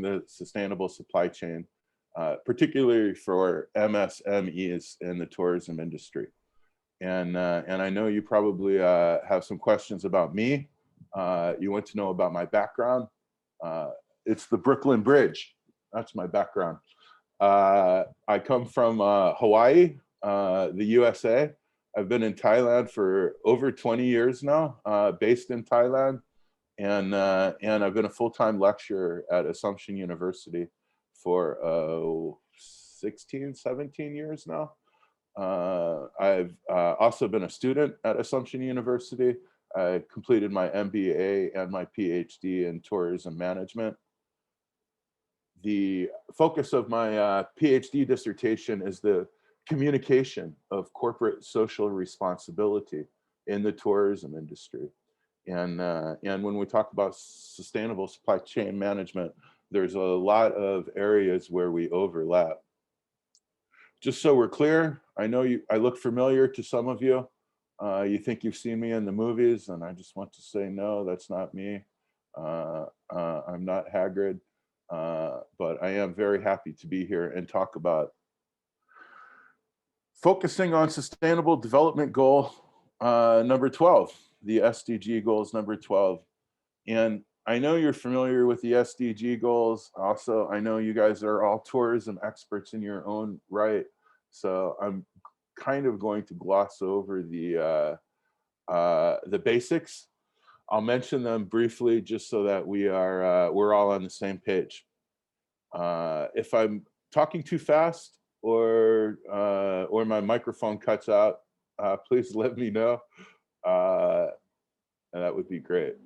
the sustainable supply chain, particularly for MSMEs in the tourism industry. And I know you probably have some questions about me. You want to know about my background. It's the Brooklyn Bridge. That's my background. I come from Hawaii, the USA. I've been in Thailand for over 20 years now, based in Thailand. And I've been a full-time lecturer at Assumption University for 16, 17 years now. I've also been a student at Assumption University. I completed my MBA and my PhD in tourism management. The focus of my PhD dissertation is the communication of corporate social responsibility in the tourism industry. And when we talk about sustainable supply chain management, there's a lot of areas where we overlap. Just so we're clear, I know I look familiar to some of you. You think you've seen me in the movies, and I just want to say, no, that's not me. I'm not Hagrid, but I am very happy to be here and talk about focusing on Sustainable Development Goal number 12, the SDG goals number 12. And I know you're familiar with the SDG goals. Also, I know you guys are all tourism experts in your own right. So I'm kind of going to gloss over the basics. I'll mention them briefly just so that we're all on the same page. If I'm talking too fast or my microphone cuts out, please let me know. And that would be great.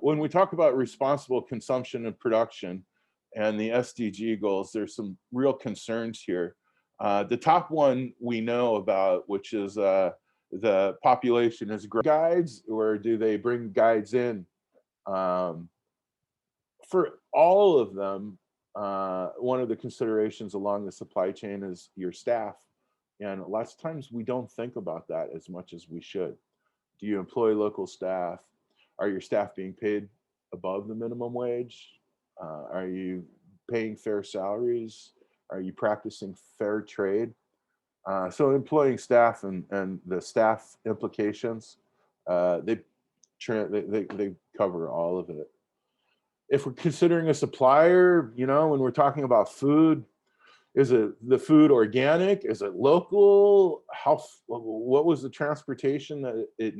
When we talk about responsible consumption and production and the SDG goals, there's some real concerns here. The top one we know about, which is the population is guides, or do they bring guides in? For all of them, one of the considerations along the supply chain is your staff. And lots of times we don't think about that as much as we should. Do you employ local staff? Are your staff being paid above the minimum wage? Are you paying fair salaries? Are you practicing fair trade? So employing staff and the staff implications, they cover all of it. If we're considering a supplier, you know, when we're talking about food, is it the food organic? Is it local? What was the transportation that it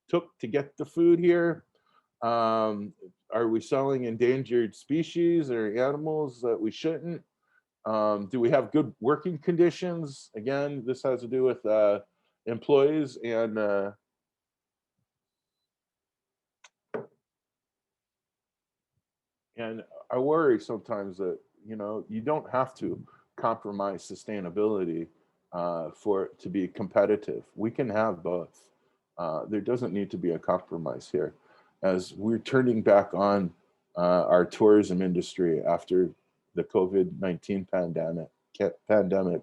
took to get the food here? Are we selling endangered species or animals that we shouldn't? Do we have good working conditions? Again, this has to do with employees and I worry sometimes that, you know, you don't have to compromise sustainability to be competitive. We can have both. There doesn't need to be a compromise here. As we're turning back on our tourism industry after the COVID-19 pandemic,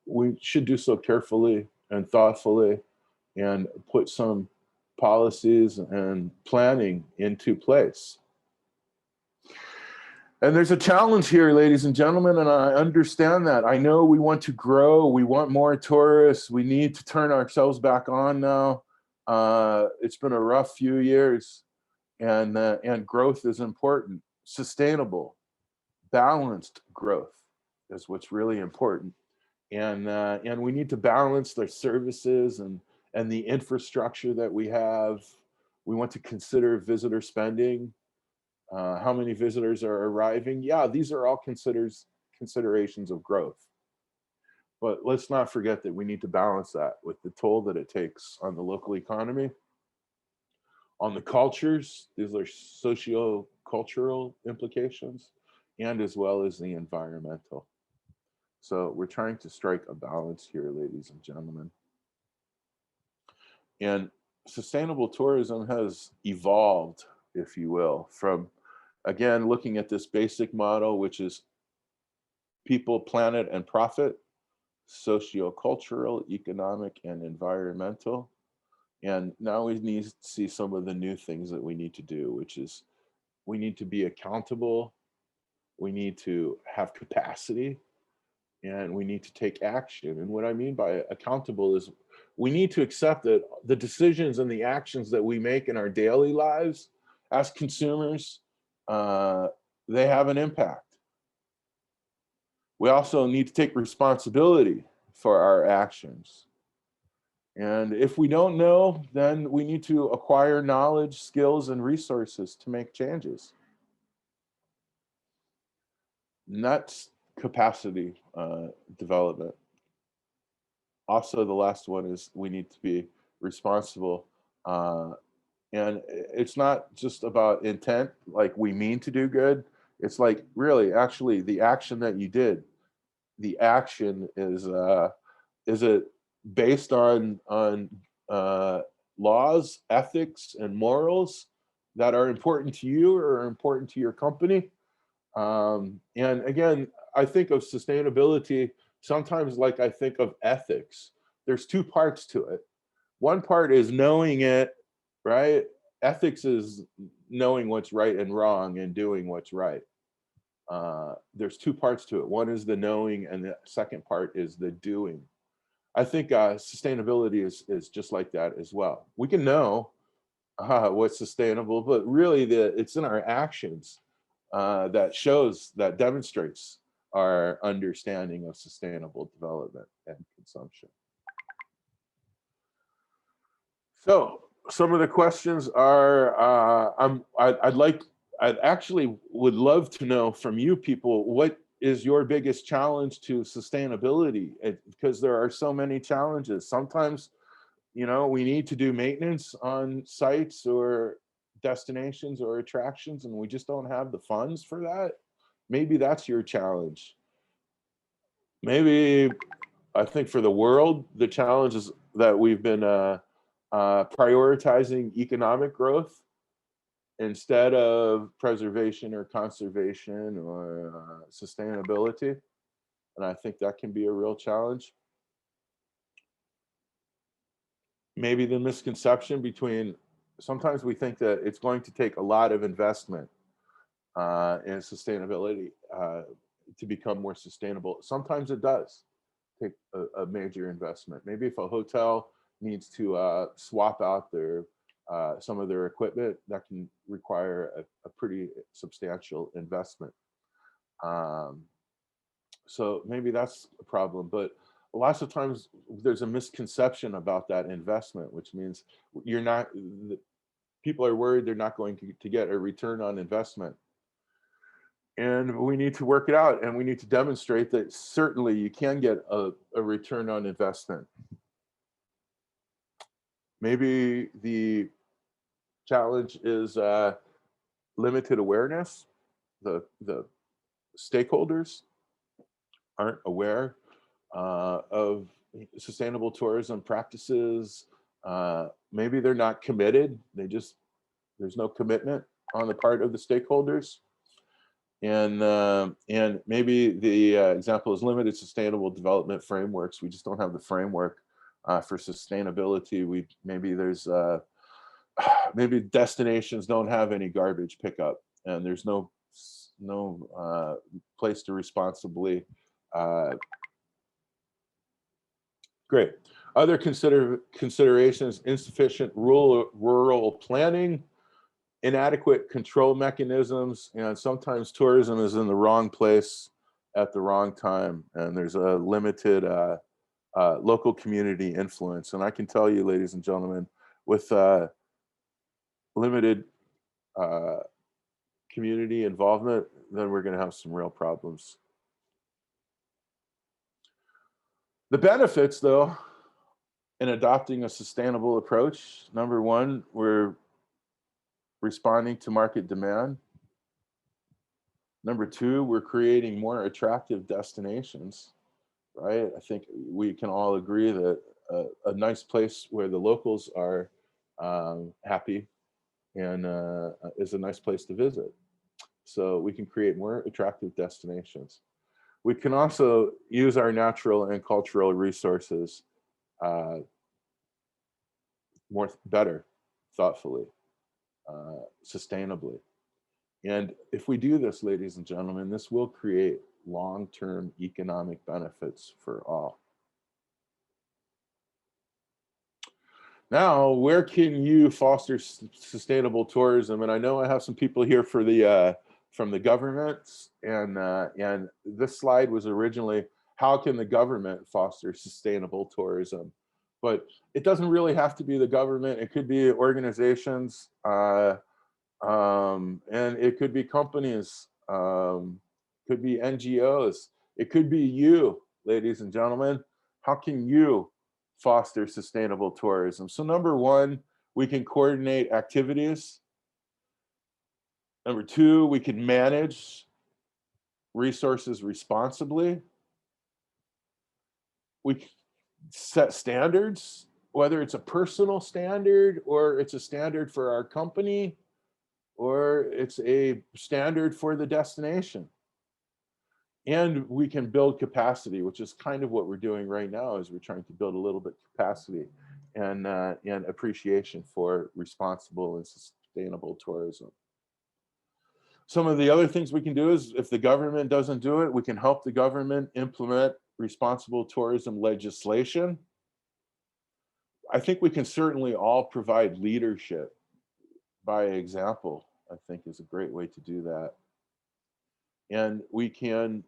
we should do so carefully and thoughtfully and put some policies and planning into place. And there's a challenge here, ladies and gentlemen, and I understand that. I know we want to grow, we want more tourists, we need to turn ourselves back on now. It's been a rough few years, and growth is important. Sustainable, balanced growth is what's really important. And we need to balance the services and the infrastructure that we have. We want to consider visitor spending. How many visitors are arriving? Yeah, these are all considerations of growth. But let's not forget that we need to balance that with the toll that it takes on the local economy, on the cultures. These are socio-cultural implications, and as well as the environmental. So we're trying to strike a balance here, ladies and gentlemen. And sustainable tourism has evolved, if you will, from, again, looking at this basic model, which is people, planet, and profit, socio-cultural, economic, and environmental. And now we need to see some of the new things that we need to do, which is we need to be accountable we need to have capacity, and we need to take action. And what I mean by accountable is we need to accept that the decisions and the actions that we make in our daily lives as consumers, they have an impact. We also need to take responsibility for our actions. And if we don't know, then we need to acquire knowledge, skills, and resources to make changes. And that's capacity development. Also, the last one is we need to be responsible. And it's not just about intent, like we mean to do good. It's like really, actually, the action that you did, the action is it based on laws, ethics, and morals that are important to you or are important to your company? And again, I think of sustainability sometimes like I think of ethics. There's two parts to it. One part is knowing it, right? Ethics is knowing what's right and wrong and doing what's right. There's two parts to it. One is the knowing, and the second part is the doing. I think sustainability is just like that as well. We can know what's sustainable, but really it's in our actions that demonstrates our understanding of sustainable development and consumption. So some of the questions are, I'd actually would love to know from you people, what is your biggest challenge to sustainability? Because there are so many challenges. Sometimes, we need to do maintenance on sites or destinations or attractions, and we just don't have the funds for that. Maybe that's your challenge. Maybe, I think for the world, the challenge is that we've been prioritizing economic growth instead of preservation or conservation or sustainability. And I think that can be a real challenge. Maybe the misconception between, sometimes we think that it's going to take a lot of investment in sustainability to become more sustainable. Sometimes it does take a major investment. Maybe if a hotel needs to swap out some of their equipment, that can require a pretty substantial investment. So maybe that's a problem, but lots of times there's a misconception about that investment, which means people are worried they're not going to get a return on investment. And we need to work it out, and we need to demonstrate that certainly you can get a return on investment. Maybe the challenge is limited awareness. The stakeholders aren't aware of sustainable tourism practices. Maybe they're not committed. There's no commitment on the part of the stakeholders. And maybe the example is limited sustainable development frameworks. We just don't have the framework for sustainability. Maybe destinations don't have any garbage pickup, and there's no place to responsibly. Great. Other considerations: insufficient rural planning, inadequate control mechanisms, and sometimes tourism is in the wrong place at the wrong time, and there's a limited local community influence. And I can tell you, ladies and gentlemen, with limited community involvement, then we're going to have some real problems. The benefits, though, in adopting a sustainable approach: number one, we're responding to market demand. Number two, we're creating more attractive destinations, right? I think we can all agree that a nice place where the locals are happy and is a nice place to visit. So we can create more attractive destinations. We can also use our natural and cultural resources better, thoughtfully, sustainably. And if we do this, ladies and gentlemen, this will create long-term economic benefits for all. Now, where can you foster sustainable tourism? And I know I have some people here for the from the governments, and this slide was originally, how can the government foster sustainable tourism? But it doesn't really have to be the government. It could be organizations, and it could be companies, could be NGOs. It could be you, ladies and gentlemen. How can you foster sustainable tourism? So number one, we can coordinate activities. Number two, we can manage resources responsibly. We set standards, whether it's a personal standard or it's a standard for our company or it's a standard for the destination. And we can build capacity, which is kind of what we're doing right now, is we're trying to build a little bit capacity and appreciation for responsible and sustainable tourism. Some of the other things we can do is, if the government doesn't do it, we can help the government implement responsible tourism legislation. I think we can certainly all provide leadership by example, I think is a great way to do that. And we can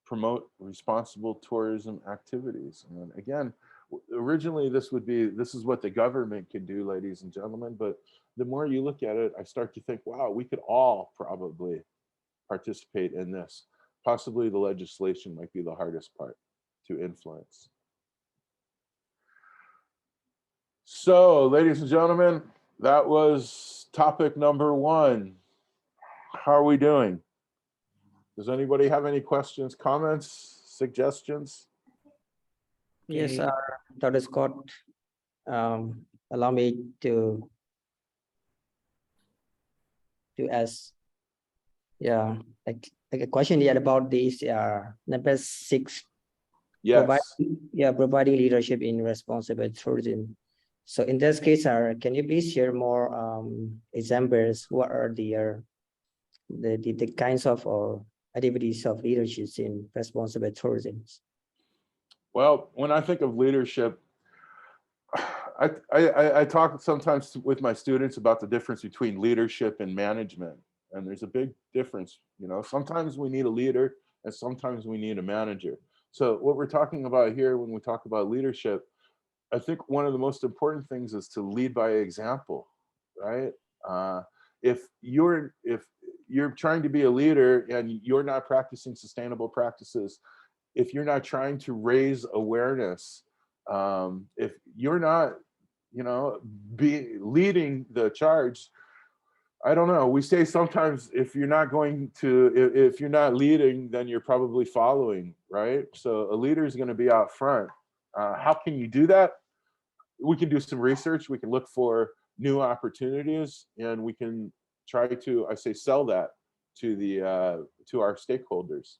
promote responsible tourism activities. And again, originally this is what the government can do, ladies and gentlemen, but the more you look at it, I start to think, wow, we could all probably participate in this. Possibly the legislation might be the hardest part to influence. So, ladies and gentlemen, that was topic number one. How are we doing? Does anybody have any questions, comments, suggestions? Yes, Dr. Scott, allow me to ask, yeah, like a question here about this number 6. Yes. Providing leadership in responsible tourism. So in this case, can you please share more examples? What are the kinds of activities of leadership in responsible tourism? Well, when I think of leadership, I talk sometimes with my students about the difference between leadership and management. And there's a big difference, you know, sometimes we need a leader and sometimes we need a manager. So what we're talking about here when we talk about leadership, I think one of the most important things is to lead by example, right? If you're trying to be a leader and you're not practicing sustainable practices, if you're not trying to raise awareness, if you're not, you know, leading the charge, I don't know. We say sometimes if you're not leading, then you're probably following, right? So a leader is going to be out front. How can you do that? We can do some research. We can look for new opportunities, and we can try to, I say, sell that to to our stakeholders.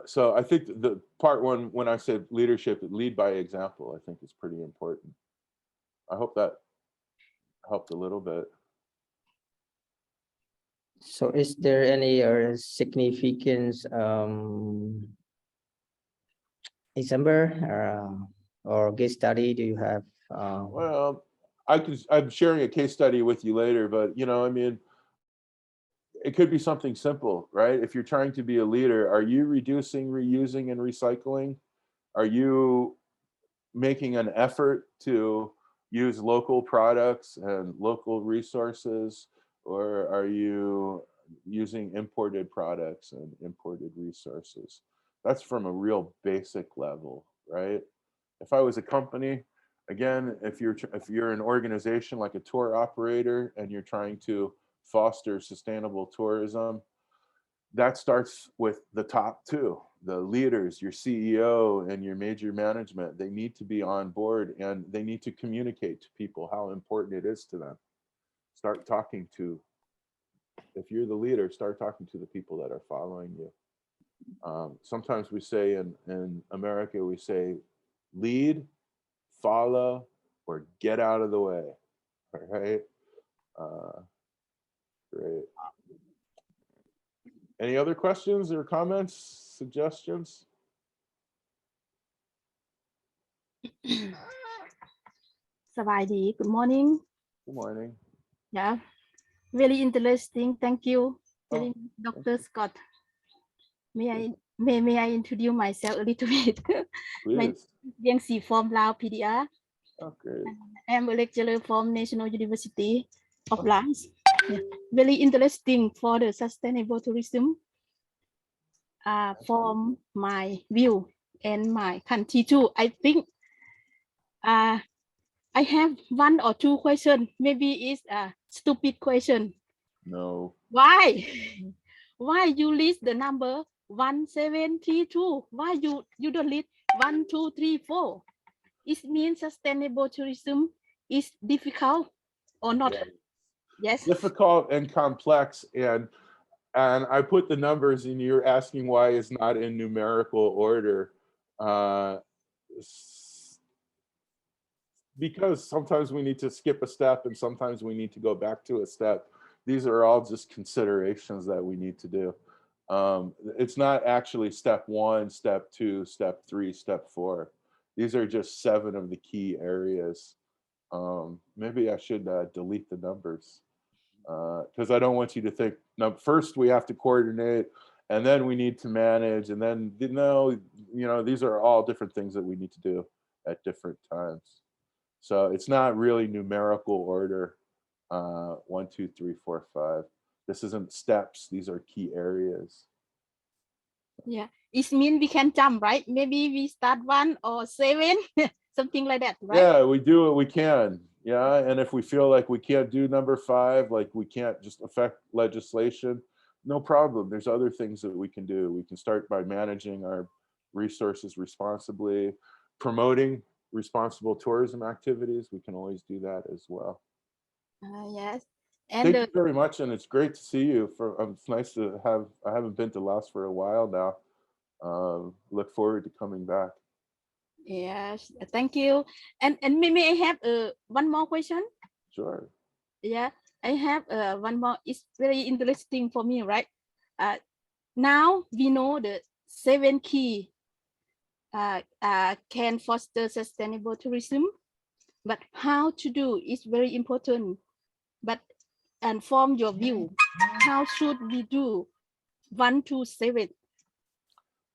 So I think the part one, when I said leadership, lead by example, I think is pretty important. I hope that helped a little bit. So is there any significance example or case study do you have? Well, I'm sharing a case study with you later, but you know, I mean, it could be something simple, right? If you're trying to be a leader, are you reducing, reusing, and recycling? Are you making an effort to use local products and local resources, or are you using imported products and imported resources? That's from a real basic level, right? If I was a company, again, if you're an organization like a tour operator and you're trying to foster sustainable tourism, that starts with the top two, the leaders, your CEO and your major management. They need to be on board and they need to communicate to people how important it is to them. Start talking to, if you're the leader, start talking to the people that are following you. Sometimes we say in America, we say lead, follow, or get out of the way, right? Great. Any other questions or comments, suggestions? Savadi, good morning. Good morning. Yeah, very interesting. Thank you, Oh, Dr. Scott. May I introduce myself a little bit? My please. name is from Lao PDR. Oh, great. I am a lecturer from National University of Laos. Yeah. Very interesting for the sustainable tourism. From my view and my country too. I think I have one or two questions. Maybe it's a stupid question. No. Why? Why you list the number 1732? Why you don't list 1, 2, 3, 4? It means sustainable tourism is difficult or not? Yeah. Yes. Difficult and complex, and I put the numbers, and you're asking why it's not in numerical order. Because sometimes we need to skip a step and sometimes we need to go back to a step. These are all just considerations that we need to do. It's not actually step 1, step 2, step 3, step 4. These are just 7 of the key areas. Maybe I should delete the numbers because I don't want you to think, no, first we have to coordinate and then we need to manage, and then, no, these are all different things that we need to do at different times. So it's not really numerical order. 1, 2, 3, 4, 5. This isn't steps. These are key areas. Yeah, it means we can jump, right? Maybe we start 1 or 7, something like that, right? Yeah, we do what we can. Yeah, and if we feel like we can't do number 5, like we can't just affect legislation, no problem. There's other things that we can do. We can start by managing our resources responsibly, promoting responsible tourism activities. We can always do that as well. Yes. And Thank you very much, and it's great to see you. It's nice to have. I haven't been to Laos for a while now. Look forward to coming back. yes, thank you. And may I have one more question? Sure. Yeah, I have one more. It's very interesting for me, right? Now we know the 7 key can foster sustainable tourism, but how to do is very important. But and from your view, how should we do 1 to 7?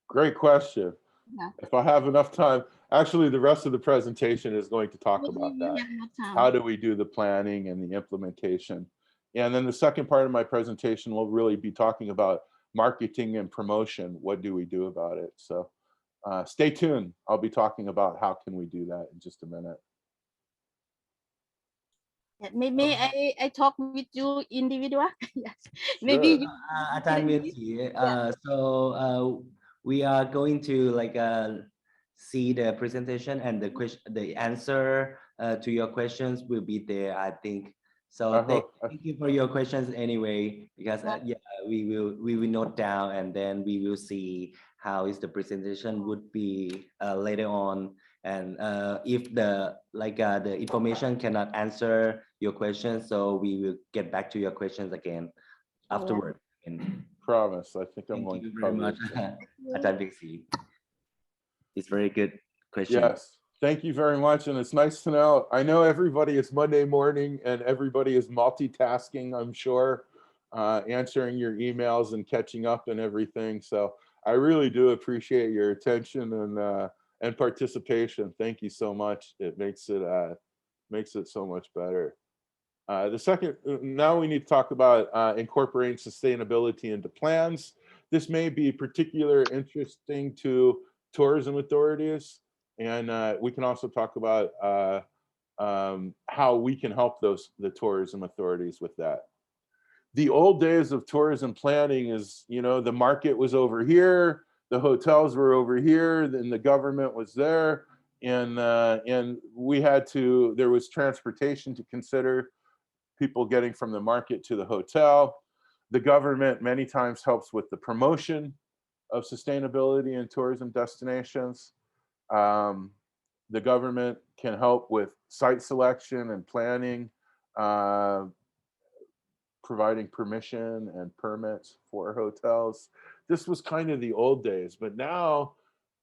Great question. Yeah. If I have enough time, actually, the rest of the presentation is going to talk Maybe about we that. have no time. How do we do the planning and the implementation? And then the second part of my presentation will really be talking about marketing and promotion. What do we do about it? So stay tuned. I'll be talking about how can we do that in just a minute. Maybe I talk with you individual. Yes. Sure. Maybe you. We are going to see the presentation, and the answer to your questions will be there, I think. So thank you for your questions anyway, because we will note down, and then we will see how is the presentation would be later on. And if the information cannot answer your questions, so we will get back to your questions again afterward. Promise. I think I'm going Thank you to very cover much, it. It's very good question. Yes, thank you very much. And it's nice to know. I know everybody, it's Monday morning and everybody is multitasking, I'm sure, answering your emails and catching up and everything. So I really do appreciate your attention and participation. Thank you so much. It makes it so much better. Now we need to talk about incorporating sustainability into plans. This may be particularly interesting to tourism authorities, and we can also talk about how we can help the tourism authorities with that. The old days of tourism planning is, the market was over here, the hotels were over here, then the government was there, and there was transportation to consider, people getting from the market to the hotel. The government many times helps with the promotion of sustainability in tourism destinations. The government can help with site selection and planning, providing permission and permits for hotels. This was kind of the old days, but now,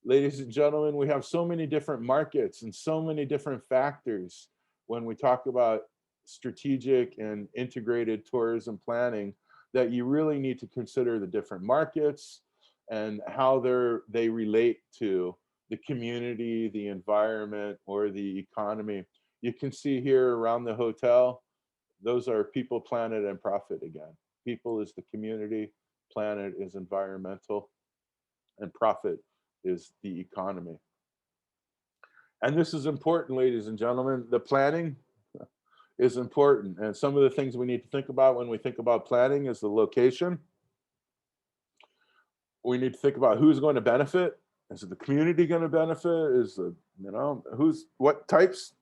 ladies and gentlemen, we have so many different markets and so many different factors when we talk about strategic and integrated tourism planning, that you really need to consider the different markets and how they relate to the community, the environment, or the economy. You can see here around the hotel, those are people, planet, and profit again. People is the community, planet is environmental, and profit is the economy. And this is important, ladies and gentlemen. The planning is important. And some of the things we need to think about when we think about planning is the location. We need to think about who's going to benefit. Is the community going to benefit? Is the, what types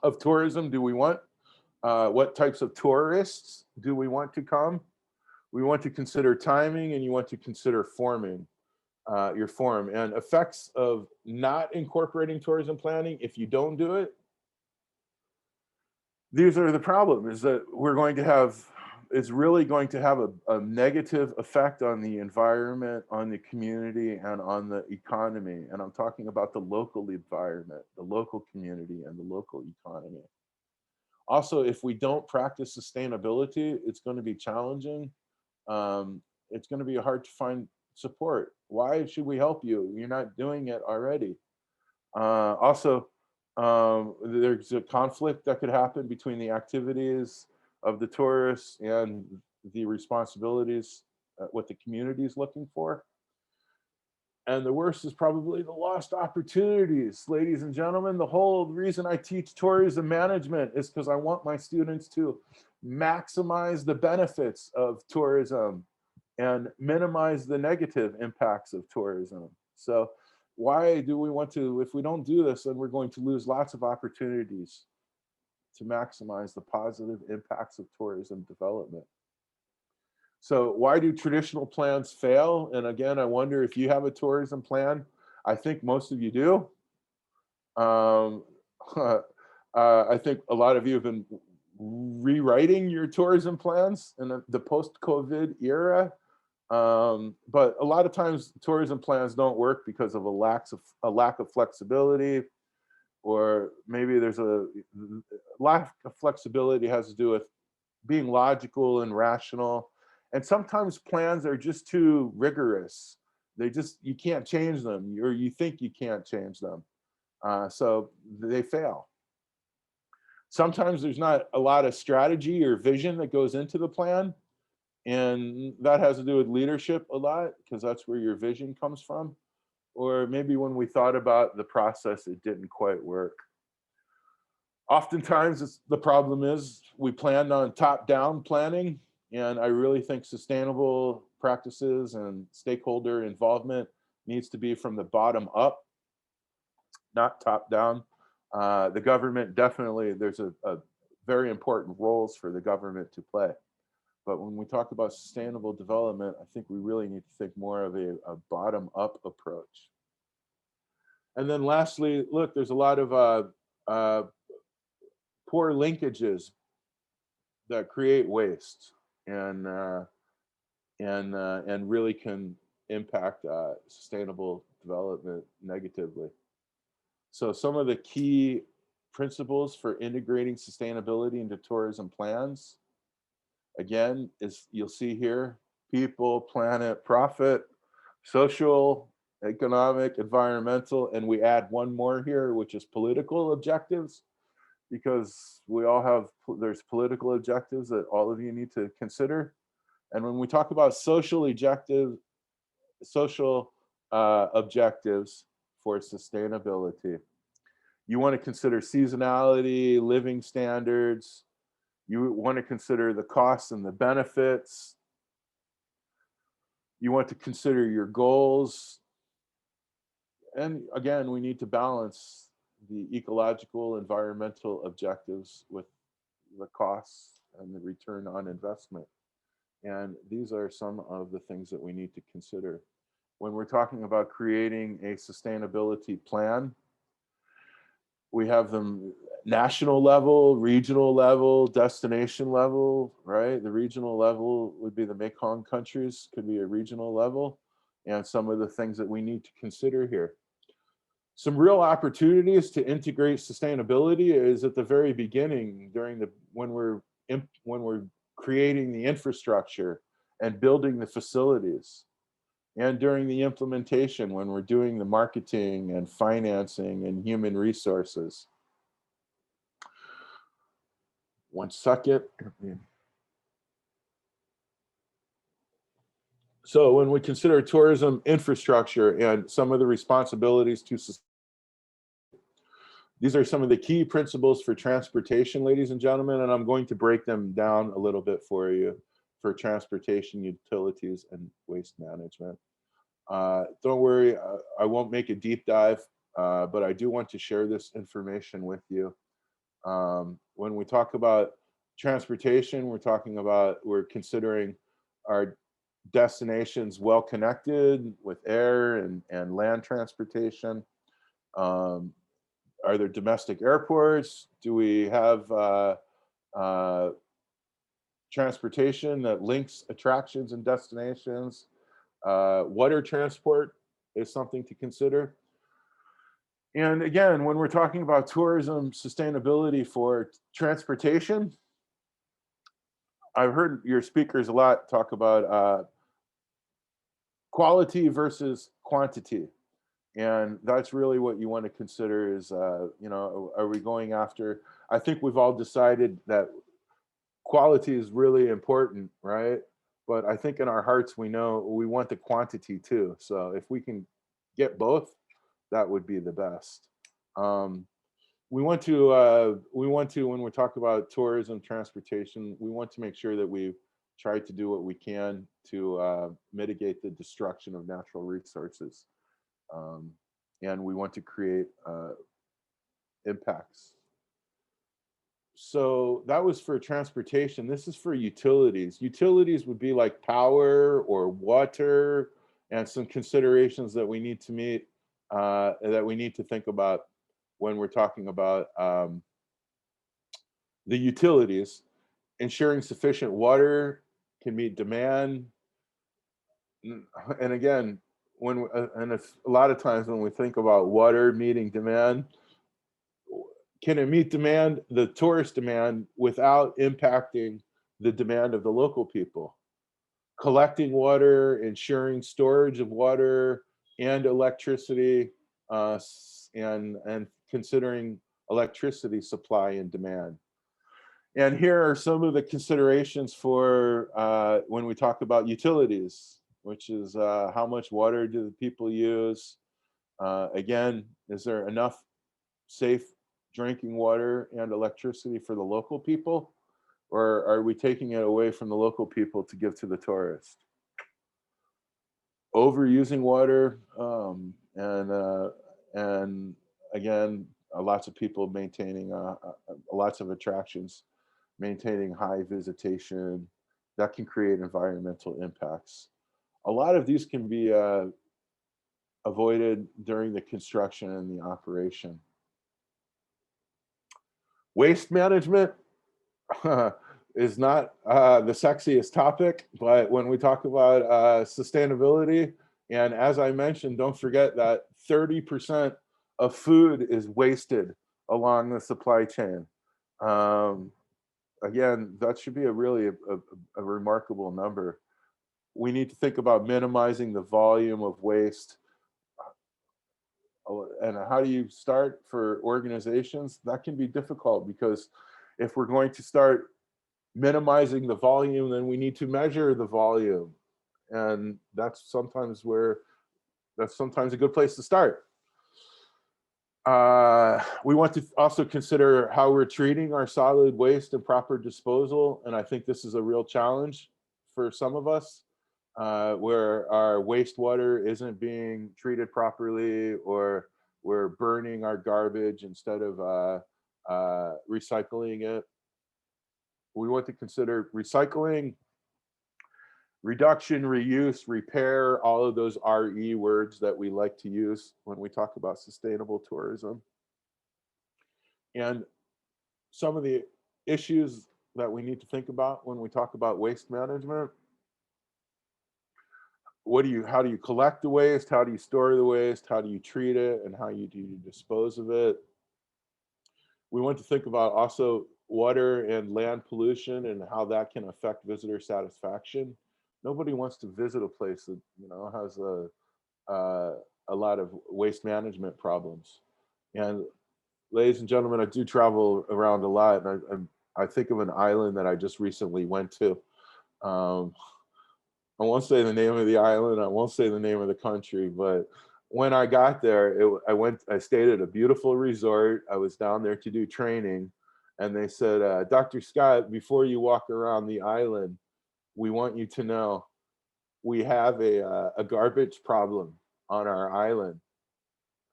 of tourism do we want? What types of tourists do we want to come? We want to consider timing, and you want to consider forming your form, and effects of not incorporating tourism planning. If you don't do it, these are the problems, is that we're going to have, it's really going to have a negative effect on the environment, on the community, and on the economy. And I'm talking about the local environment, the local community, and the local economy. Also, if we don't practice sustainability, it's going to be challenging. It's going to be hard to find support. Why should we help you? You're not doing it already. Also, there's a conflict that could happen between the activities of the tourists and the responsibilities, what the community is looking for. And the worst is probably the lost opportunities. Ladies and gentlemen, the whole reason I teach tourism management is because I want my students to maximize the benefits of tourism and minimize the negative impacts of tourism. So why do we want to, if we don't do this, then we're going to lose lots of opportunities to maximize the positive impacts of tourism development. So why do traditional plans fail? And again, I wonder if you have a tourism plan. I think most of you do. I think a lot of you have been rewriting your tourism plans in the post-COVID era. But a lot of times tourism plans don't work because of a lack of flexibility, or maybe there's a lack of flexibility has to do with being logical and rational. And sometimes plans are just too rigorous. You can't change them, or you think you can't change them. So they fail. Sometimes there's not a lot of strategy or vision that goes into the plan. And that has to do with leadership a lot, because that's where your vision comes from. Or maybe when we thought about the process, it didn't quite work. Oftentimes, the problem is we planned on top-down planning, and I really think sustainable practices and stakeholder involvement needs to be from the bottom up, not top-down. The government definitely, there's a very important roles for the government to play. But when we talk about sustainable development, I think we really need to think more of a bottom-up approach. And then lastly, look, there's a lot of poor linkages that create waste and really can impact sustainable development negatively. So some of the key principles for integrating sustainability into tourism plans, again, is you'll see here: people, planet, profit, social, economic, environmental, and we add one more here, which is political objectives, because we all have, there's political objectives that all of you need to consider. And when we talk about social objectives for sustainability, you want to consider seasonality, living standards. You want to consider the costs and the benefits. You want to consider your goals. And again, we need to balance the ecological, environmental objectives with the costs and the return on investment. And these are some of the things that we need to consider when we're talking about creating a sustainability plan. We have them national level, regional level, destination level, right? The regional level would be the Mekong countries, could be a regional level, and some of the things that we need to consider here. Some real opportunities to integrate sustainability is at the very beginning, during when we're creating the infrastructure and building the facilities, and during the implementation when we're doing the marketing and financing and human resources. One second. So when we consider tourism infrastructure and some of the responsibilities to society, these are some of the key principles for transportation, ladies and gentlemen, and I'm going to break them down a little bit for you for transportation, utilities, and waste management. Don't worry, I won't make a deep dive, but I do want to share this information with you. When we talk about transportation, we're considering our destinations well connected with air and land transportation. Are there domestic airports? Do we have transportation that links attractions and destinations? Water transport is something to consider. And again, when we're talking about tourism sustainability for transportation, I've heard your speakers a lot talk about quality versus quantity. And that's really what you want to consider is, you know, are we going after, I think we've all decided that quality is really important, right? But I think in our hearts, we know we want the quantity too. So if we can get both, that would be the best. We want to, when we talk about tourism, transportation, we want to make sure that we try to do what we can to mitigate the destruction of natural resources. And we want to create impacts. So that was for transportation. This is for utilities. Utilities would be like power or water, and some considerations that we need to meet, that we need to think about when we're talking about the utilities. Ensuring sufficient water can meet demand. And again, a lot of times when we think about water meeting demand, can it meet demand, the tourist demand, without impacting the demand of the local people? Collecting water, ensuring storage of water and electricity, and considering electricity supply and demand. And here are some of the considerations for when we talk about utilities, which is how much water do the people use? Again, is there enough safe drinking water and electricity for the local people? Or are we taking it away from the local people to give to the tourist? Overusing water, and again, lots of people maintaining, lots of attractions, maintaining high visitation, that can create environmental impacts. A lot of these can be avoided during the construction and the operation. Waste management is not the sexiest topic, but when we talk about sustainability, and as I mentioned, don't forget that 30% of food is wasted along the supply chain. Again, that should be a really a remarkable number. We need to think about minimizing the volume of waste. And how do you start for organizations? That can be difficult, because if we're going to start minimizing the volume, then we need to measure the volume. And that's sometimes a good place to start. We want to also consider how we're treating our solid waste and proper disposal. And I think this is a real challenge for some of us, where our wastewater isn't being treated properly, or we're burning our garbage instead of recycling it. We want to consider recycling, reduction, reuse, repair, all of those RE words that we like to use when we talk about sustainable tourism. And some of the issues that we need to think about when we talk about waste management. How do you collect the waste? How do you store the waste? How do you treat it? And how do you dispose of it? We want to think about also water and land pollution and how that can affect visitor satisfaction. Nobody wants to visit a place that, you know, has a lot of waste management problems. And ladies and gentlemen, I do travel around a lot, and I think of an island that I just recently went to. I won't say the name of the island, I won't say the name of the country, but when I got there, I stayed at a beautiful resort. I was down there to do training, and they said, Dr. Scott, before you walk around the island, we want you to know we have a garbage problem on our island.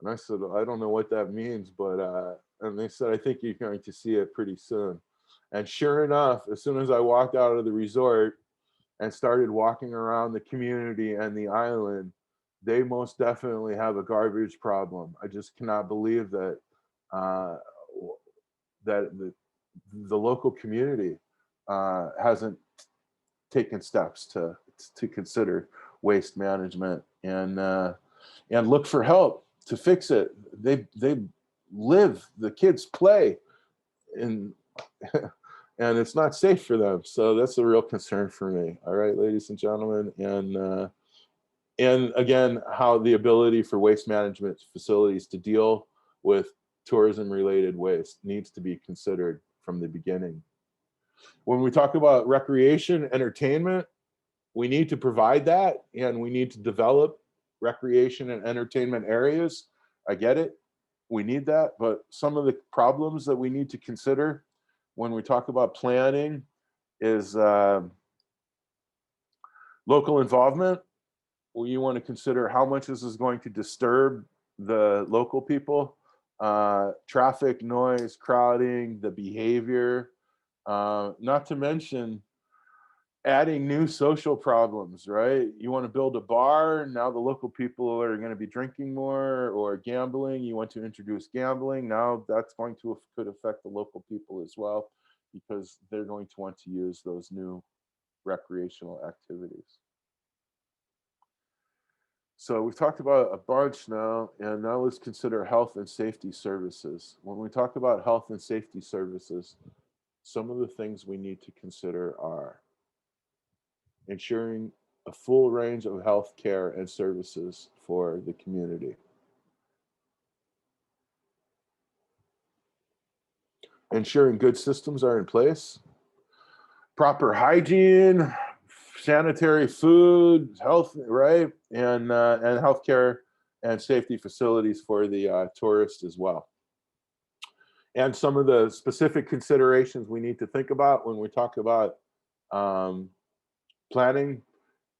And I said, I don't know what that means, but, and they said, I think you're going to see it pretty soon. And sure enough, as soon as I walked out of the resort and started walking around the community and the island, they most definitely have a garbage problem. I just cannot believe that that the local community hasn't taken steps to consider waste management and look for help to fix it. They live, the kids play, and and it's not safe for them. So that's a real concern for me. All right, ladies and gentlemen, and again, how the ability for waste management facilities to deal with tourism related waste needs to be considered from the beginning. When we talk about recreation, entertainment, we need to provide that, and we need to develop recreation and entertainment areas. I get it, we need that, but some of the problems that we need to consider when we talk about planning is local involvement. Well, you want to consider how much this is going to disturb the local people, traffic, noise, crowding, the behavior, not to mention adding new social problems, right? You want to build a bar, now the local people are going to be drinking more, or gambling. You want to introduce gambling, now that's going to could affect the local people as well, because they're going to want to use those new recreational activities. So we've talked about a bunch now, and now let's consider health and safety services. When we talk about health and safety services, some of the things we need to consider are ensuring a full range of health care and services for the community. Ensuring good systems are in place, proper hygiene, sanitary food, health, right? And healthcare and safety facilities for the tourists as well. And some of the specific considerations we need to think about when we talk about planning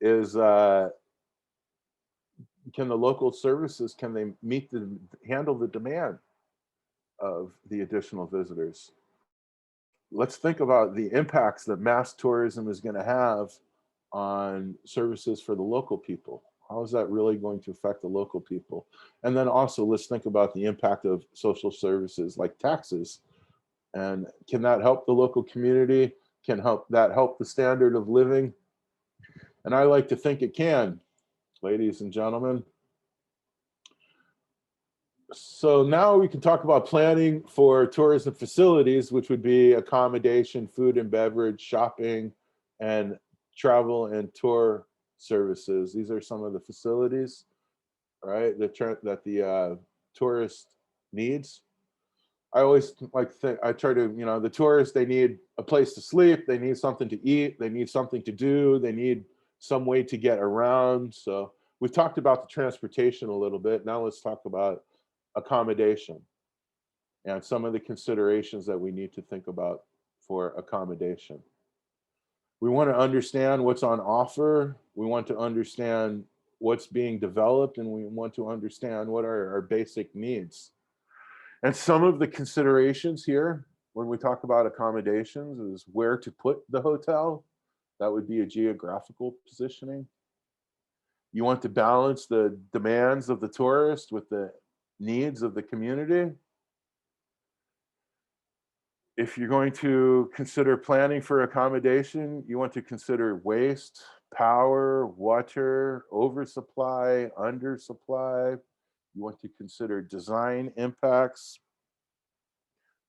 is, can the local services, can they handle the demand of the additional visitors? Let's think about the impacts that mass tourism is going to have on services for the local people. How is that really going to affect the local people? And then also let's think about the impact of social services like taxes. And can that help the local community? Can that help the standard of living? And I like to think it can, ladies and gentlemen. So now we can talk about planning for tourism facilities, which would be accommodation, food and beverage, shopping, and travel and tour services. These are some of the facilities, right, that the tourist needs. I always like to think, I try to, you know, the tourists, they need a place to sleep, they need something to eat, they need something to do, they need some way to get around. So we've talked about the transportation a little bit. Now let's talk about accommodation and some of the considerations that we need to think about for accommodation. We want to understand what's on offer. We want to understand what's being developed, and we want to understand what are our basic needs. And some of the considerations here when we talk about accommodations is where to put the hotel. That would be a geographical positioning. You want to balance the demands of the tourist with the needs of the community. If you're going to consider planning for accommodation, you want to consider waste, power, water, oversupply, undersupply. You want to consider design impacts.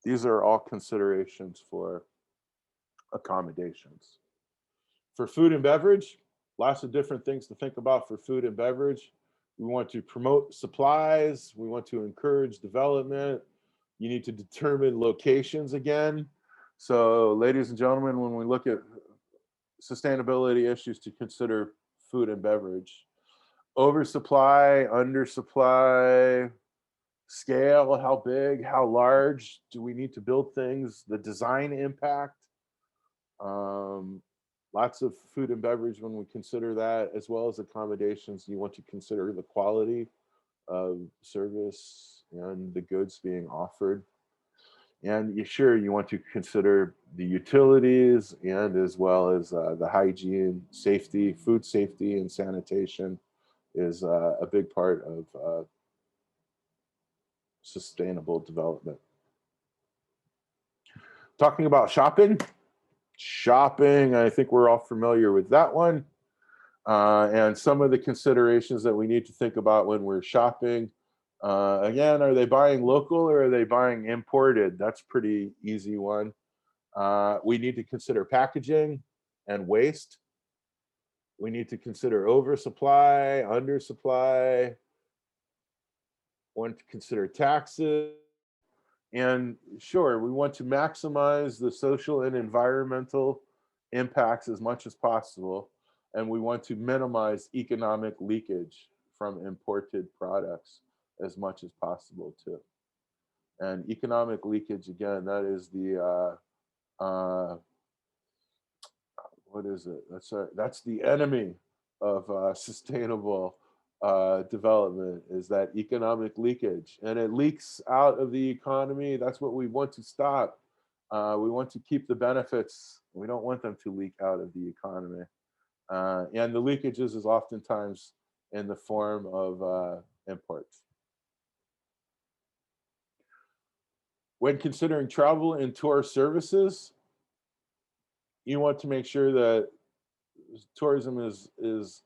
These are all considerations for accommodations. For food and beverage, lots of different things to think about for food and beverage. We want to promote supplies. We want to encourage development. You need to determine locations again. So ladies and gentlemen, when we look at sustainability issues to consider food and beverage, oversupply, undersupply, scale, how big, how large do we need to build things, the design impact, lots of food and beverage when we consider that, as well as accommodations. You want to consider the quality of service and the goods being offered. And you want to consider the utilities and as well as the hygiene, safety, food safety and sanitation is a big part of sustainable development. Talking about shopping, I think we're all familiar with that one. And some of the considerations that we need to think about when we're shopping. Again, are they buying local or are they buying imported? That's a pretty easy one. We need to consider packaging and waste. We need to consider oversupply, undersupply. Want to consider taxes. And sure, we want to maximize the social and environmental impacts as much as possible. And we want to minimize economic leakage from imported products as much as possible too. And economic leakage, again, that is the, what is it? That's the enemy of sustainable development, is that economic leakage, and it leaks out of the economy. That's what we want to stop. We want to keep the benefits. We don't want them to leak out of the economy. And the leakages is oftentimes in the form of imports. When considering travel and tour services, you want to make sure that tourism is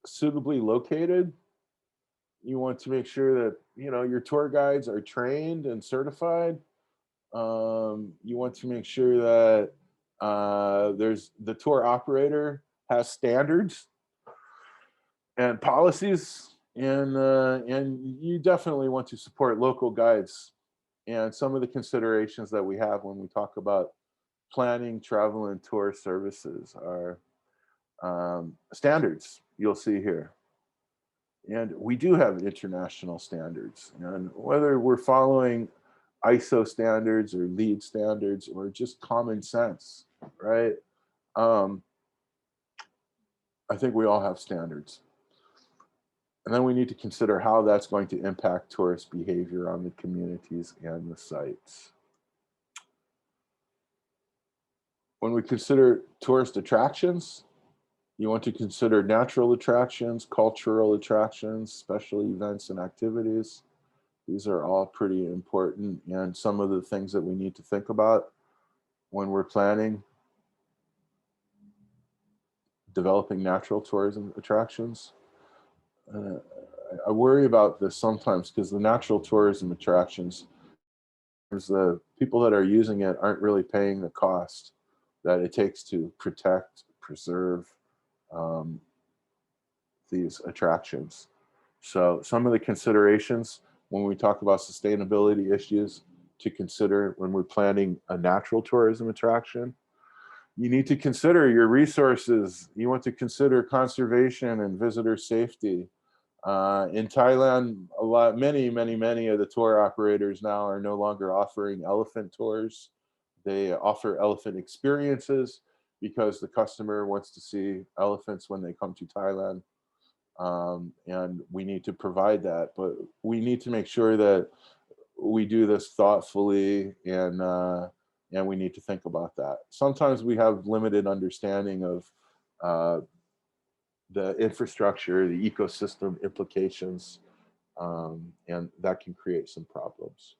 suitably located. You want to make sure that your tour guides are trained and certified. You want to make sure that the tour operator has standards and policies, and you definitely want to support local guides. And some of the considerations that we have when we talk about planning travel and tour services are standards you'll see here. And we do have international standards, and whether we're following ISO standards or LEED standards or just common sense, right? I think we all have standards. And then we need to consider how that's going to impact tourist behavior on the communities and the sites. When we consider tourist attractions, you want to consider natural attractions, cultural attractions, special events and activities. These are all pretty important, and some of the things that we need to think about when we're planning developing natural tourism attractions. I worry about this sometimes because the natural tourism attractions, the people that are using it aren't really paying the cost that it takes to protect, preserve these attractions. So some of the considerations when we talk about sustainability issues to consider when we're planning a natural tourism attraction, you need to consider your resources. You want to consider conservation and visitor safety. In Thailand, many of the tour operators now are no longer offering elephant tours. They offer elephant experiences because the customer wants to see elephants when they come to Thailand. And we need to provide that, but we need to make sure that we do this thoughtfully, and we need to think about that. Sometimes we have limited understanding of the infrastructure, the ecosystem implications, and that can create some problems.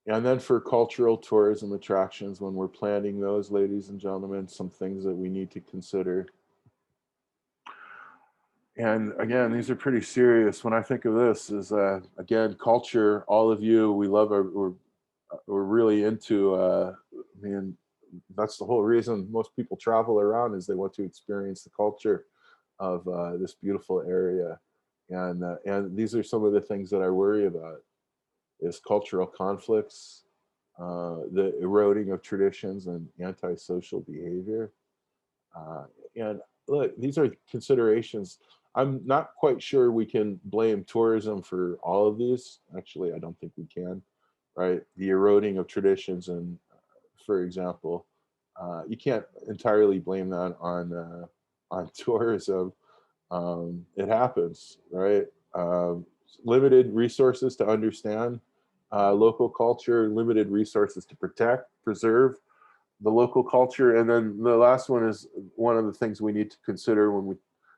And then for cultural tourism attractions, when we're planning those, ladies and gentlemen, some things that we need to consider. And again, these are pretty serious. When I think of this is, again, culture, all of you, we love we're really into, I mean, that's the whole reason most people travel around, is they want to experience the culture of this beautiful area. And these are some of the things that I worry about, is cultural conflicts, the eroding of traditions, and antisocial behavior. And look, these are considerations. I'm not quite sure we can blame tourism for all of these. Actually, I don't think we can, right? The eroding of traditions, and for example, you can't entirely blame that on tourism. It happens, right? Limited resources to understand local culture, limited resources to protect, preserve the local culture. And then the last one is one of the things we need to consider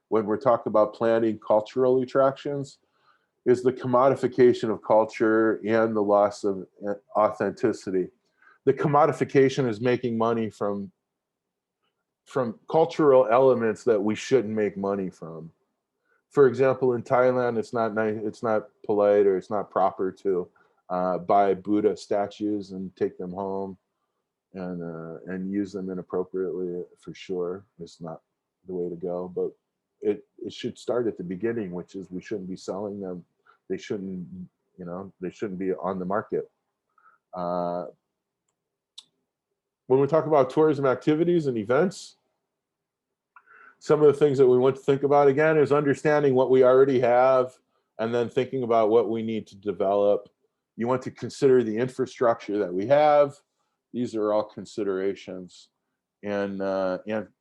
when we're talking about planning cultural attractions, is the commodification of culture and the loss of authenticity. The commodification is making money from cultural elements that we shouldn't make money from. For example, in Thailand, it's not nice, it's not polite, or it's not proper to buy Buddha statues and take them home and use them inappropriately. For sure, it's not the way to go. But it should start at the beginning, which is we shouldn't be selling them. They shouldn't, they shouldn't be on the market. When we talk about tourism activities and events, some of the things that we want to think about, again, is understanding what we already have and then thinking about what we need to develop. You want to consider the infrastructure that we have. These are all considerations. And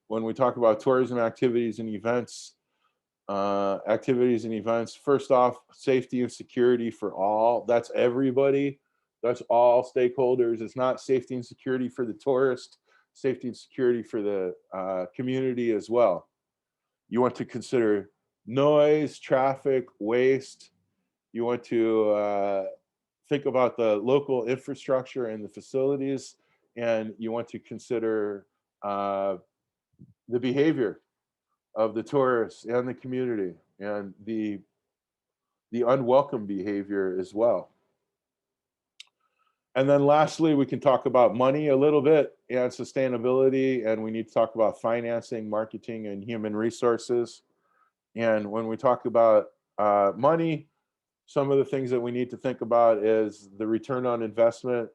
when we talk about tourism activities and events, first off, safety and security for all. That's everybody. That's all stakeholders. It's not safety and security for the tourist, safety and security for the community as well. You want to consider noise, traffic, waste. You want to think about the local infrastructure and the facilities, and you want to consider the behavior of the tourists and the community, and the unwelcome behavior as well. And then lastly, we can talk about money a little bit and sustainability, and we need to talk about financing, marketing, and human resources. And when we talk about money, some of the things that we need to think about is the return on investment.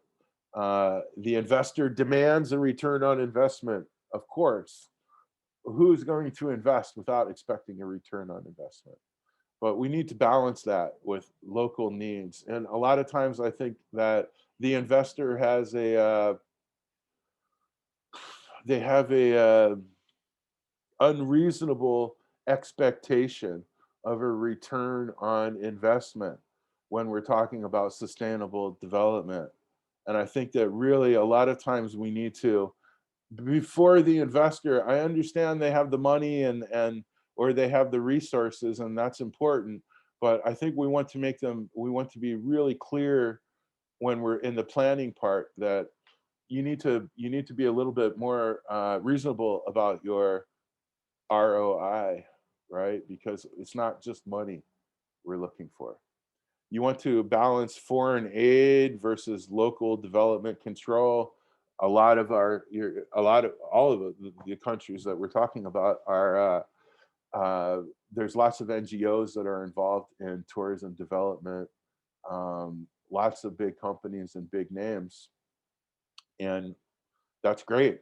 The investor demands a return on investment, of course. Who's going to invest without expecting a return on investment? But we need to balance that with local needs. And a lot of times I think that the investor has they have a unreasonable expectation of a return on investment when we're talking about sustainable development. And I think that really a lot of times we need to, before the investor, I understand they have the money and or they have the resources, and that's important, but I think we want to be really clear when we're in the planning part that you need to be a little bit more reasonable about your ROI, right? Because it's not just money we're looking for. You want to balance foreign aid versus local development control. All of the countries that we're talking about are, there's lots of NGOs that are involved in tourism development, lots of big companies and big names. And that's great.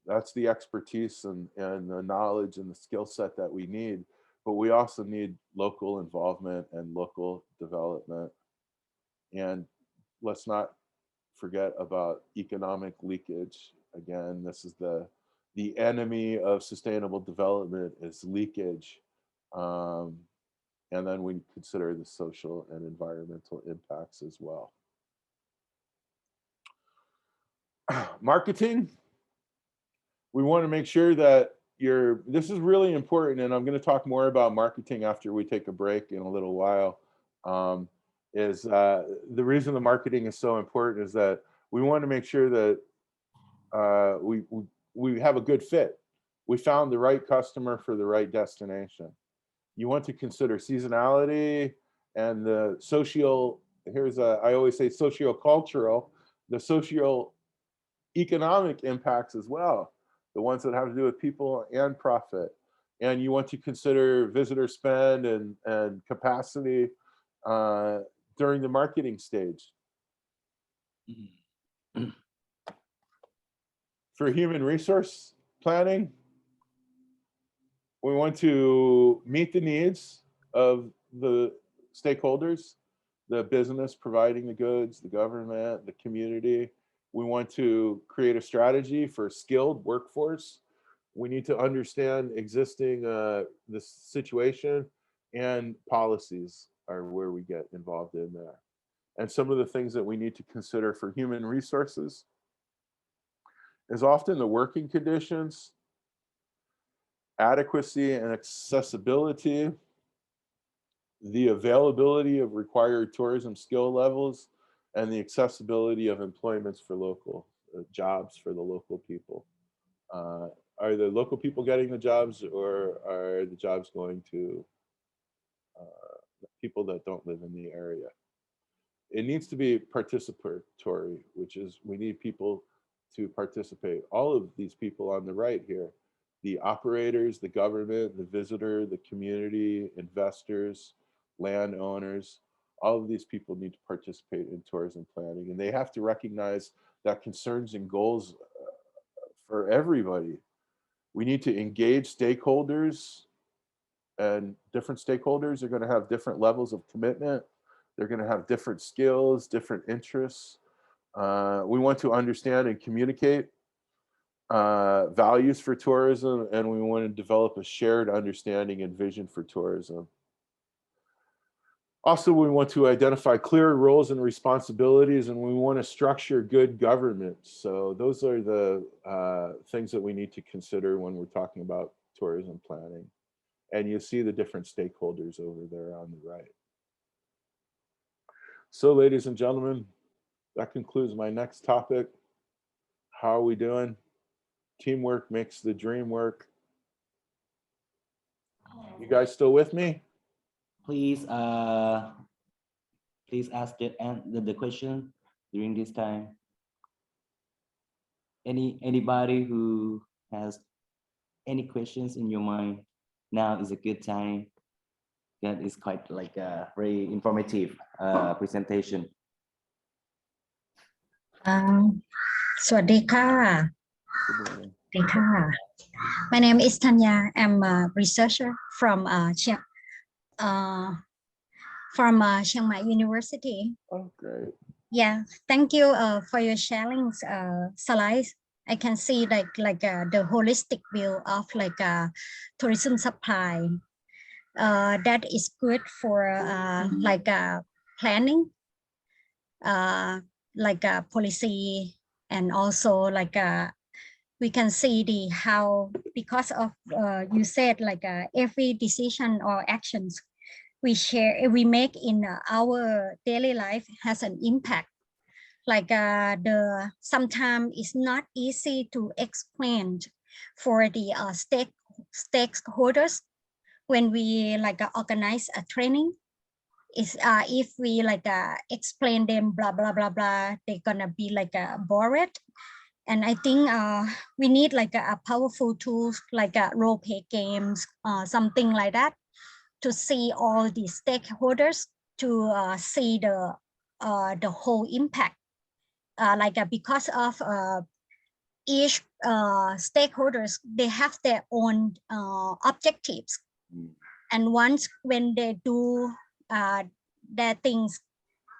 That's the expertise and the knowledge and the skill set that we need. But we also need local involvement and local development. And let's not forget about economic leakage. Again, this is the enemy of sustainable development is leakage. And then we consider the social and environmental impacts as well. Marketing. We want to make sure that this is really important, and I'm going to talk more about marketing after we take a break in a little while. is the reason the marketing is so important is that we want to make sure that we have a good fit. We found the right customer for the right destination. You want to consider seasonality and the social, I always say socio-cultural, the socio-economic impacts as well, the ones that have to do with people and profit. And you want to consider visitor spend and capacity during the marketing stage. For human resource planning, we want to meet the needs of the stakeholders, the business providing the goods, the government, the community. We want to create a strategy for a skilled workforce. We need to understand existing the situation, and policies are where we get involved in there. And some of the things that we need to consider for human resources is often the working conditions, adequacy and accessibility, the availability of required tourism skill levels, and the accessibility of employments for local jobs for the local people. Are the local people getting the jobs, or are the jobs going to people that don't live in the area? It needs to be participatory, which is we need people to participate. All of these people on the right here, the operators, the government, the visitor, the community, investors, landowners, all of these people need to participate in tourism planning, and they have to recognize that concerns and goals for everybody. We need to engage stakeholders, and different stakeholders are going to have different levels of commitment. They're going to have different skills, different interests. We want to understand and communicate values for tourism, and we want to develop a shared understanding and vision for tourism. Also, we want to identify clear roles and responsibilities, and we want to structure good government. So those are the things that we need to consider when we're talking about tourism planning. And you see the different stakeholders over there on the right. So ladies and gentlemen, that concludes my next topic. How are we doing? Teamwork makes the dream work. You guys still with me? Please ask the question during this time. Anybody who has any questions in your mind, now is a good time. That is quite like a very informative presentation. สวัสดีค่ะ My name is Tanya. I'm a researcher from Chiang Mai University. Oh, great. Yeah, thank you for your sharing slides. I can see the holistic view of tourism supply. That is good for planning, policy, and also we can see how, because of you said every decision or actions we make in our daily life has an impact. Sometimes it's not easy to explain for the stakeholders when we organize a training. Is if we explain them blah blah blah blah, they're gonna be bored. And I think we need a powerful tools role play games, something like that, to see all the stakeholders, to see the whole impact. Because of each stakeholders, they have their own objectives, and once when they do their things,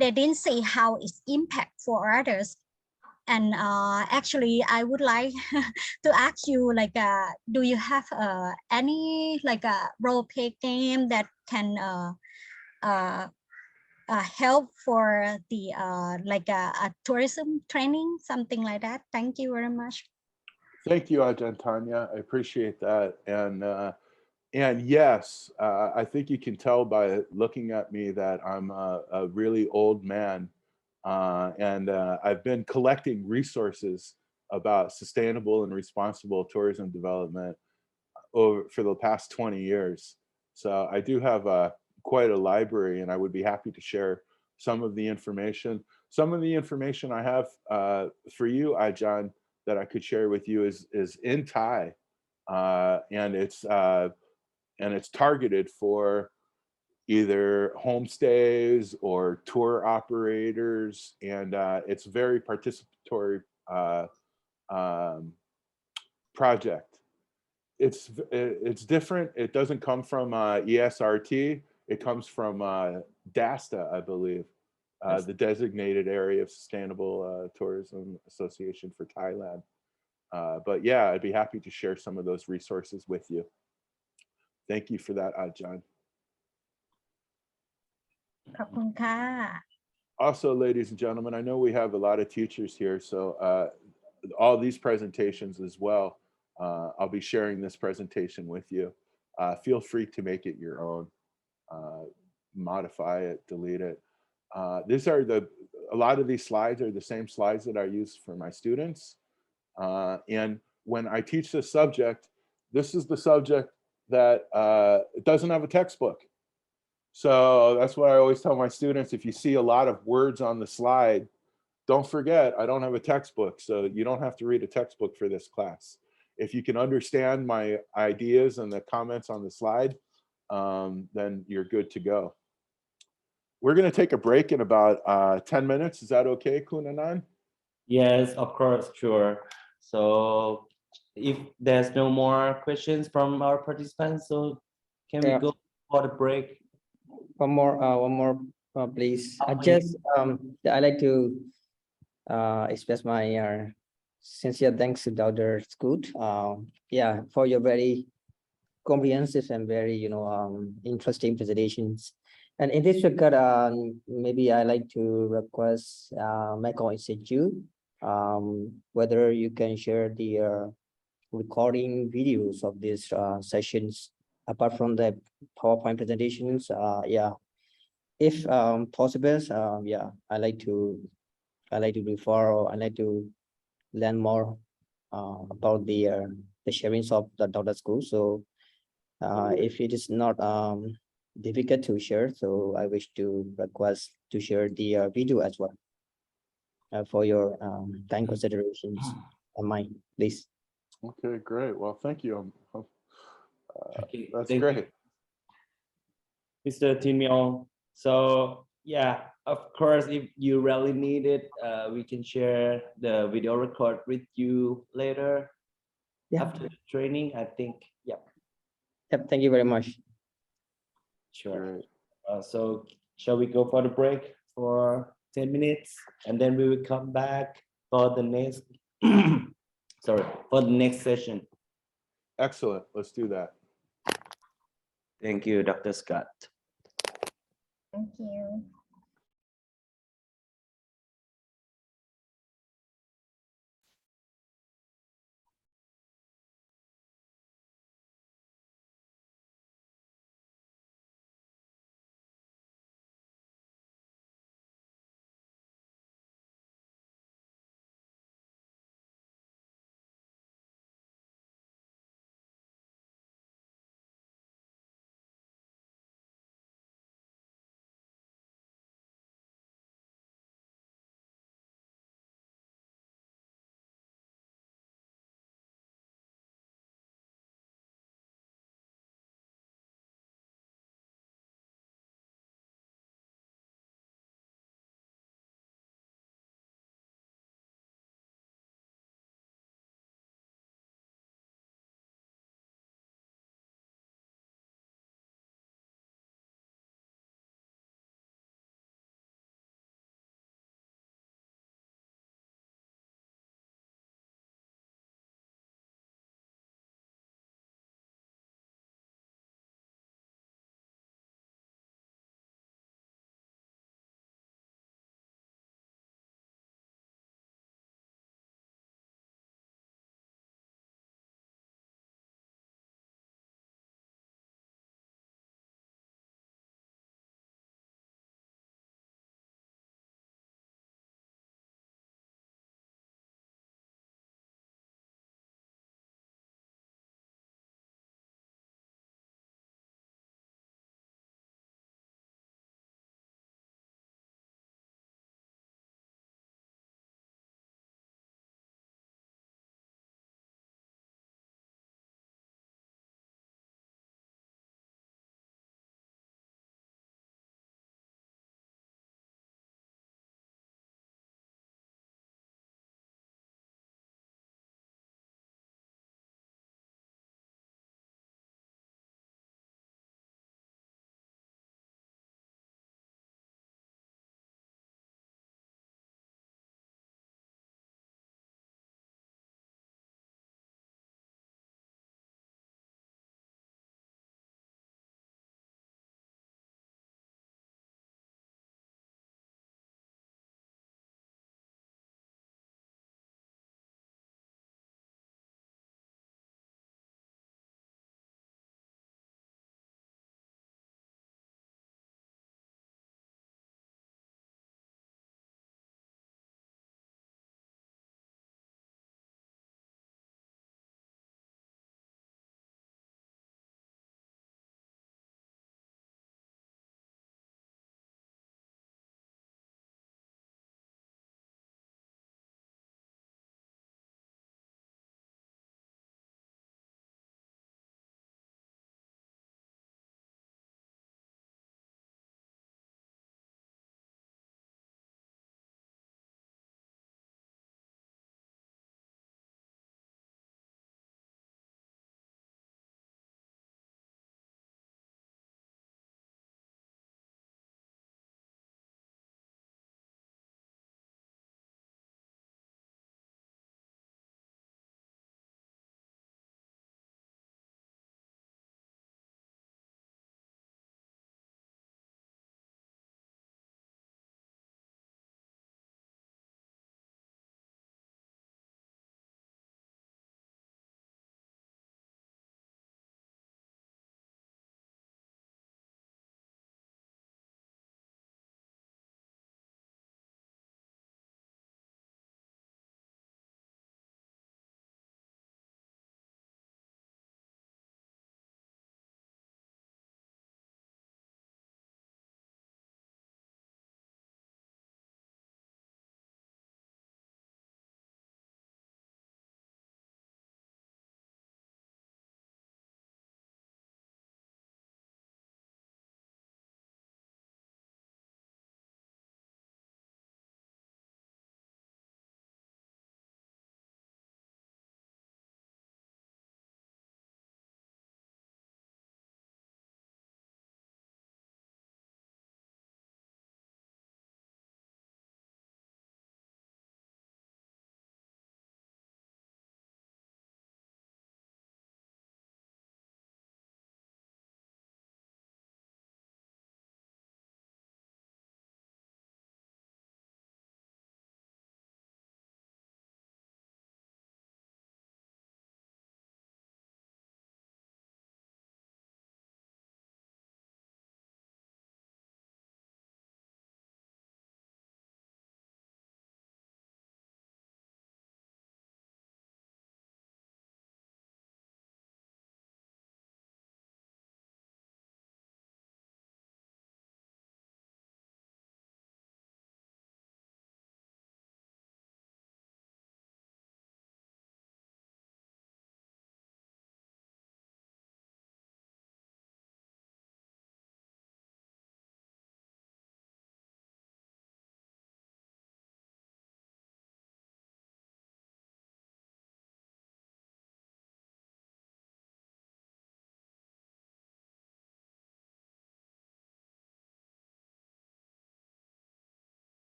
they didn't see how it's impact for others. And actually, I would like to ask you, do you have any a role play game that can help for the a tourism training, something like that? Thank you very much. Thank you, Ajahn Tanya. I appreciate that. And And yes, I think you can tell by looking at me that I'm a really old man. And I've been collecting resources about sustainable and responsible tourism development for the past 20 years. So I do have quite a library, and I would be happy to share some of the information. Some of the information I have for you, Ajahn, that I could share with you is in Thai, and it's targeted for either homestays or tour operators, and it's very participatory um, project. It's different. It doesn't come from ESRT. It comes from DASTA, I believe, the Designated Area of Sustainable Tourism Association for Thailand. But yeah, I'd be happy to share some of those resources with you. Thank you for that, Ajahn. ขอบคุณค่ะ Also, ladies and gentlemen, I know we have a lot of teachers here, so all these presentations as well, I'll be sharing this presentation with you. Feel free to make it your own, modify it, delete it. These are a lot of these slides are the same slides that I use for my students. And when I teach this subject, this is the subject that it doesn't have a textbook. So that's what I always tell my students. If you see a lot of words on the slide, don't forget, I don't have a textbook. So you don't have to read a textbook for this class. If you can understand my ideas and the comments on the slide, then you're good to go. We're going to take a break in about 10 minutes. Is that okay, Kunanan? Yes, of course, sure. So if there's no more questions from our participants, so can we go for the break? One more, please. I just I like to express my sincere thanks to Dr. Scoot. Yeah, for your very comprehensive and very interesting presentations. And in this regard, maybe I like to request Michael Institute, whether you can share the recording videos of these sessions apart from the PowerPoint presentations. Yeah, if possible, yeah, I like to refer, or I like to learn more about the sharings of the Dr. School. So if it is not difficult to share, so I wish to request to share the video as well for your time considerations on mine, please. Okay, great. Well, thank you. Okay, That's thank great. you, Mr. Tin Myong. So yeah, of course, if you really need it, we can share the video record with you later. Yeah. After the training, I think. Yep. Yep. Thank you very much. Sure. So shall we go for the break for 10 minutes, and then we will come back for the next sorry, for the next session. Excellent. Let's do that. Thank you, Dr. Scott. thank you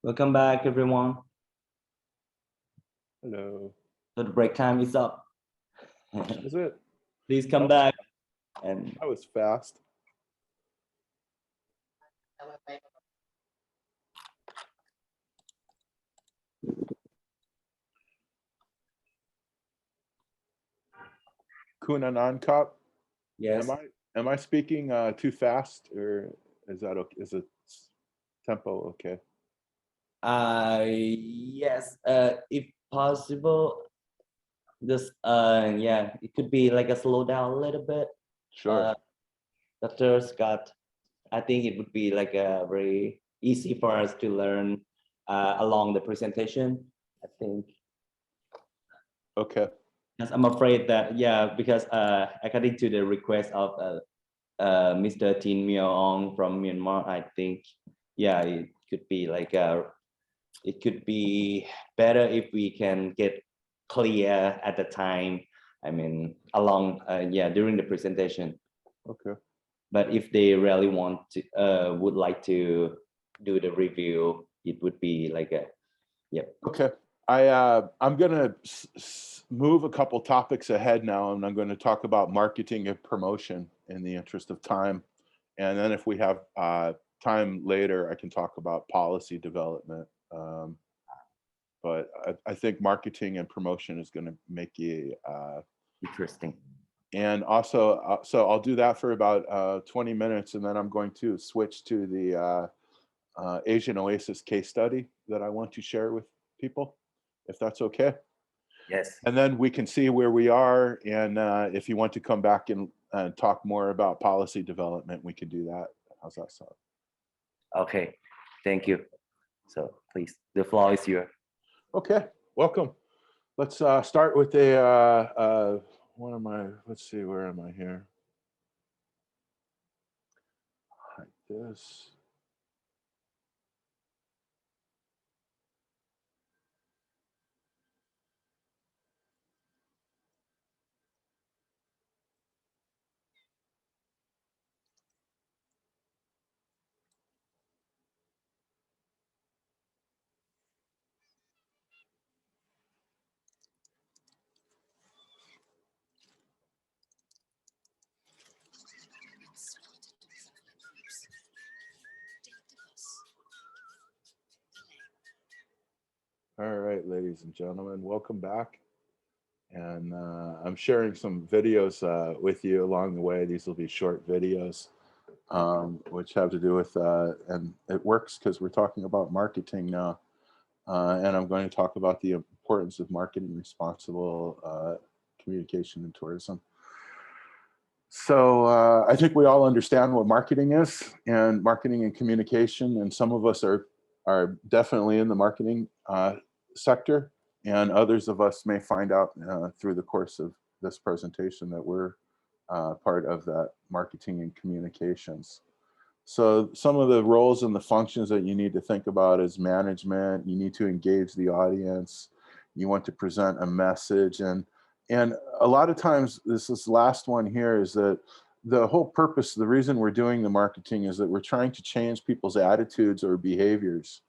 Welcome back, everyone. Hello. So the break time is up. Is it? Please come back. And That was fast. Kunanan Cup. yes, Am I speaking too fast, or is that okay? Is it tempo okay? yes, if possible, just yeah, it could be like a slow down a little bit. Sure. Dr. Scott, I think it would be like a very easy for us to learn along the presentation. I think. Okay. Yes, I'm afraid that, yeah, because according to the request of Mr. Tin Myeong from Myanmar, I think, yeah, it could be like it could be better if we can get clear at the time. I mean, along, yeah, during the presentation. Okay. But if they really want to, would like to do the review, it would be like a, yep. Okay. I'm gonna move a couple topics ahead now, and I'm going to talk about marketing and promotion in the interest of time. And then if we have time later, I can talk about policy development. But I think marketing and promotion is going to make you Interesting. and also, so I'll do that for about 20 minutes, and then I'm going to switch to the Asian Oasis case study that I want to share with people, if that's okay. Yes. And then we can see where we are, and if you want to come back and talk more about policy development, we can do that. How's that sound? Okay, thank you. So please, the floor is yours. Okay, welcome. Let's start with a, what am I, let's see, where am I here? Like this. All right, ladies and gentlemen, welcome back. And I'm sharing some videos with you along the way. These will be short videos, which have to do with, and it works because we're talking about marketing now. And I'm going to talk about the importance of marketing responsible communication in tourism. So I think we all understand what marketing is, and marketing and communication, and some of us are definitely in the marketing sector, and others of us may find out through the course of this presentation that we're part of that marketing and communications. So some of the roles and the functions that you need to think about is management. You need to engage the audience. You want to present a message, and a lot of times this last one here is that the whole purpose, the reason we're doing the marketing is that we're trying to change people's attitudes or behaviors.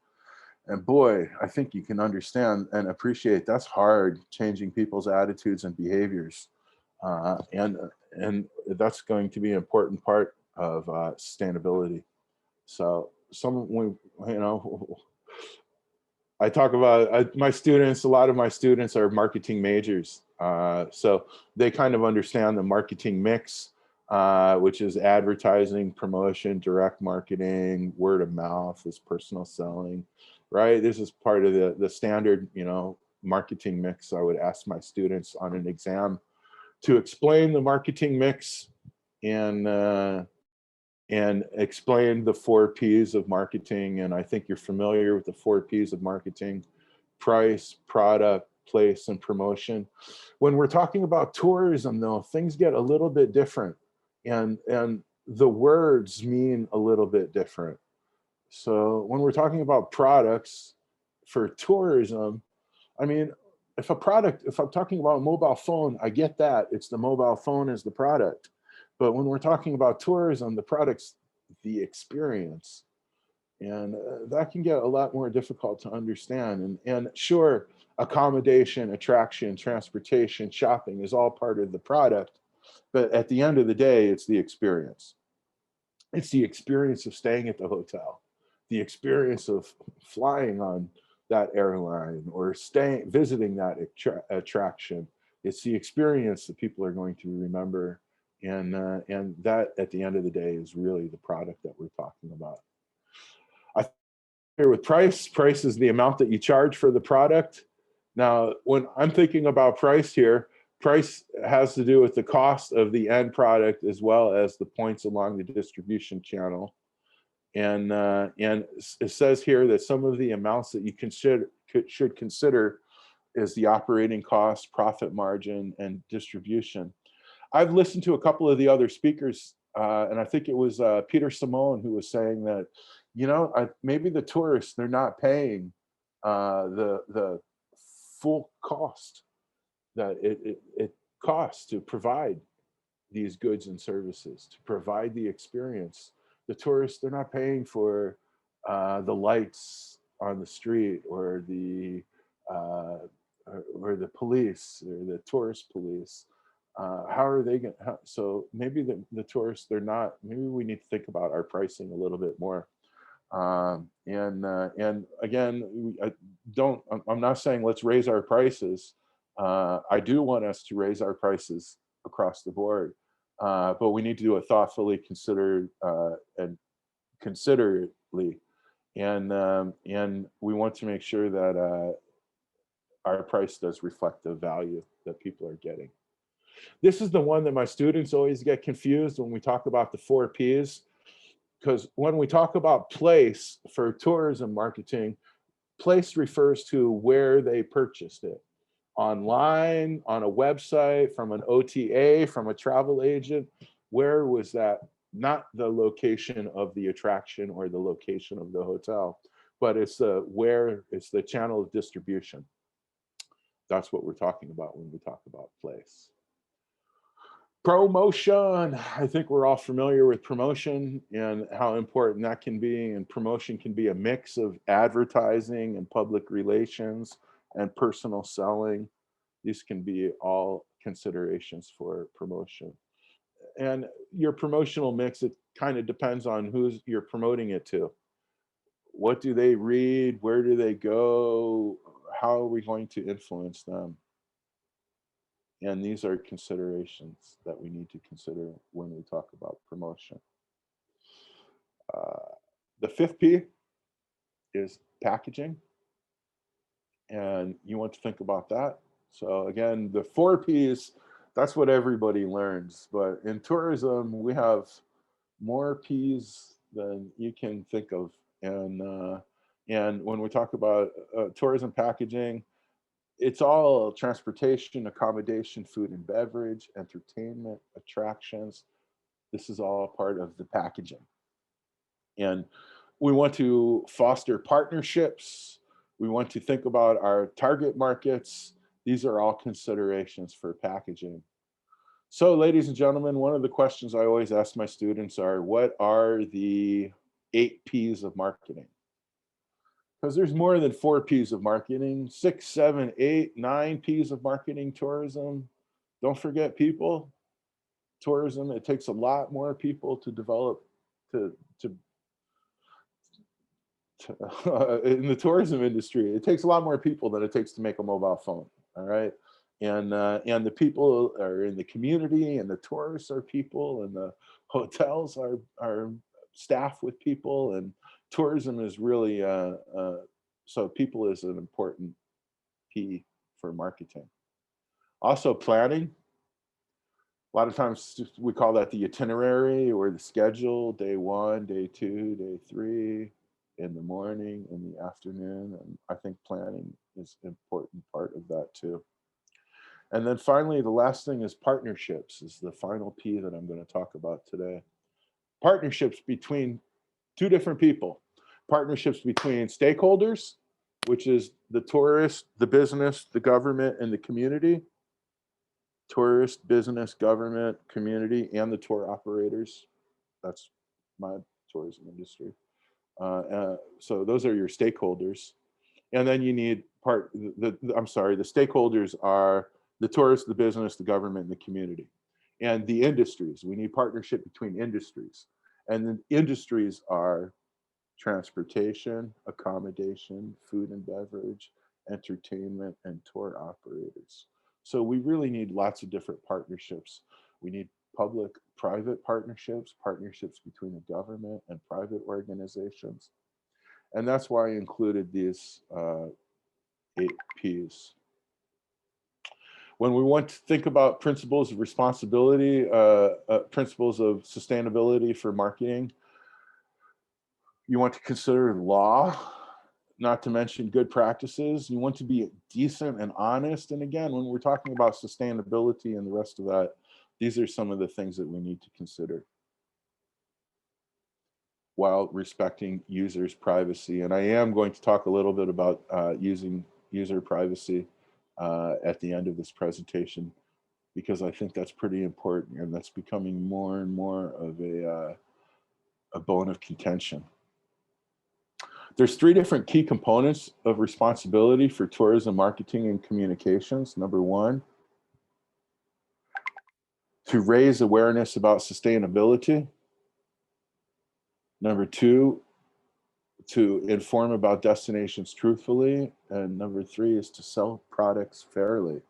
And boy, I think you can understand and appreciate that's hard, changing people's attitudes and behaviors. And that's going to be an important part of sustainability. So you know, I talk about my students, a lot of my students are marketing majors. So they kind of understand the marketing mix, which is advertising, promotion, direct marketing, word of mouth, is personal selling, right? This is part of the standard, you know, marketing mix. I would ask my students on an exam to explain the marketing mix and explain the 4 P's of marketing. And I think you're familiar with the 4 P's of marketing: price, product, place, and promotion. When we're talking about tourism, though, things get a little bit different, and the words mean a little bit different. So when we're talking about products for tourism, I mean, if I'm talking about a mobile phone, I get that. It's the mobile phone is the product. But when we're talking about tourism, the product's the experience. And that can get a lot more difficult to understand. And sure, accommodation, attraction, transportation, shopping is all part of the product. But at the end of the day, it's the experience. It's the experience of staying at the hotel, the experience of flying on that airline or visiting that attraction. It's the experience that people are going to remember. And that at the end of the day is really the product that we're talking about. Here with price is the amount that you charge for the product. Now, when I'm thinking about price here, price has to do with the cost of the end product as well as the points along the distribution channel. And it says here that some of the amounts that you should consider is the operating cost, profit margin, and distribution. I've listened to a couple of the other speakers, and I think it was Peter Simone who was saying that, you know, maybe the tourists, they're not paying the full cost that it costs to provide these goods and services, to provide the experience. The tourists, they're not paying for the lights on the street or the police or the tourist police. How are they going to, so maybe the tourists, they're not, maybe we need to think about our pricing a little bit more. And again, I'm not saying let's raise our prices. I do want us to raise our prices across the board, but we need to do it thoughtfully, considered, and considerately. And we want to make sure that our price does reflect the value that people are getting. This is the one that my students always get confused when we talk about the 4 Ps. Because when we talk about place for tourism marketing, place refers to where they purchased it. Online, on a website, from an OTA, from a travel agent. Where was that? Not the location of the attraction or the location of the hotel, but it's it's the channel of distribution. That's what we're talking about when we talk about place. Promotion. I think we're all familiar with promotion and how important that can be. And promotion can be a mix of advertising and public relations and personal selling. These can be all considerations for promotion. And your promotional mix, it kind of depends on who you're promoting it to. What do they read? Where do they go? How are we going to influence them? And these are considerations that we need to consider when we talk about promotion. The 5th P is packaging. And you want to think about that. So again, the 4 Ps, that's what everybody learns. But in tourism, we have more Ps than you can think of. And when we talk about tourism packaging, it's all transportation, accommodation, food and beverage, entertainment, attractions. This is all part of the packaging. And we want to foster partnerships. We want to think about our target markets. These are all considerations for packaging. So ladies and gentlemen, one of the questions I always ask my students are, what are the 8 Ps of marketing? Because there's more than 4 Ps of marketing, 6, 7, 8, 9 Ps of marketing, tourism. Don't forget people. Tourism, it takes a lot more people to develop in the tourism industry. It takes a lot more people than it takes to make a mobile phone. All right. And the people are in the community, and the tourists are people, and the hotels are staffed with people, and tourism is really, so people is an important P for marketing. Also planning. A lot of times we call that the itinerary or the schedule, day 1, day 2, day 3, in the morning, in the afternoon. And I think planning is an important part of that too. And then finally, the last thing is partnerships, is the final P that I'm going to talk about today. Partnerships between 2 different people. Partnerships between stakeholders, which is the tourist, the business, the government, and the community. Tourist, business, government, community, and the tour operators. That's my tourism industry. So those are your stakeholders. And then you need the stakeholders are the tourists, the business, the government, and the community. And the industries, we need partnership between industries. And the industries are transportation, accommodation, food and beverage, entertainment, and tour operators. So we really need lots of different partnerships. We need public-private partnerships, partnerships between the government and private organizations. And that's why I included these 8 Ps. When we want to think about principles of responsibility, principles of sustainability for marketing, you want to consider law, not to mention good practices. You want to be decent and honest. And again, when we're talking about sustainability and the rest of that, these are some of the things that we need to consider while respecting users' privacy. And I am going to talk a little bit about using user privacy at the end of this presentation, because I think that's pretty important, and that's becoming more and more of a bone of contention. There's 3 different key components of responsibility for tourism marketing and communications. Number 1, to raise awareness about sustainability. Number 2, to inform about destinations truthfully. And number 3 is to sell products fairly.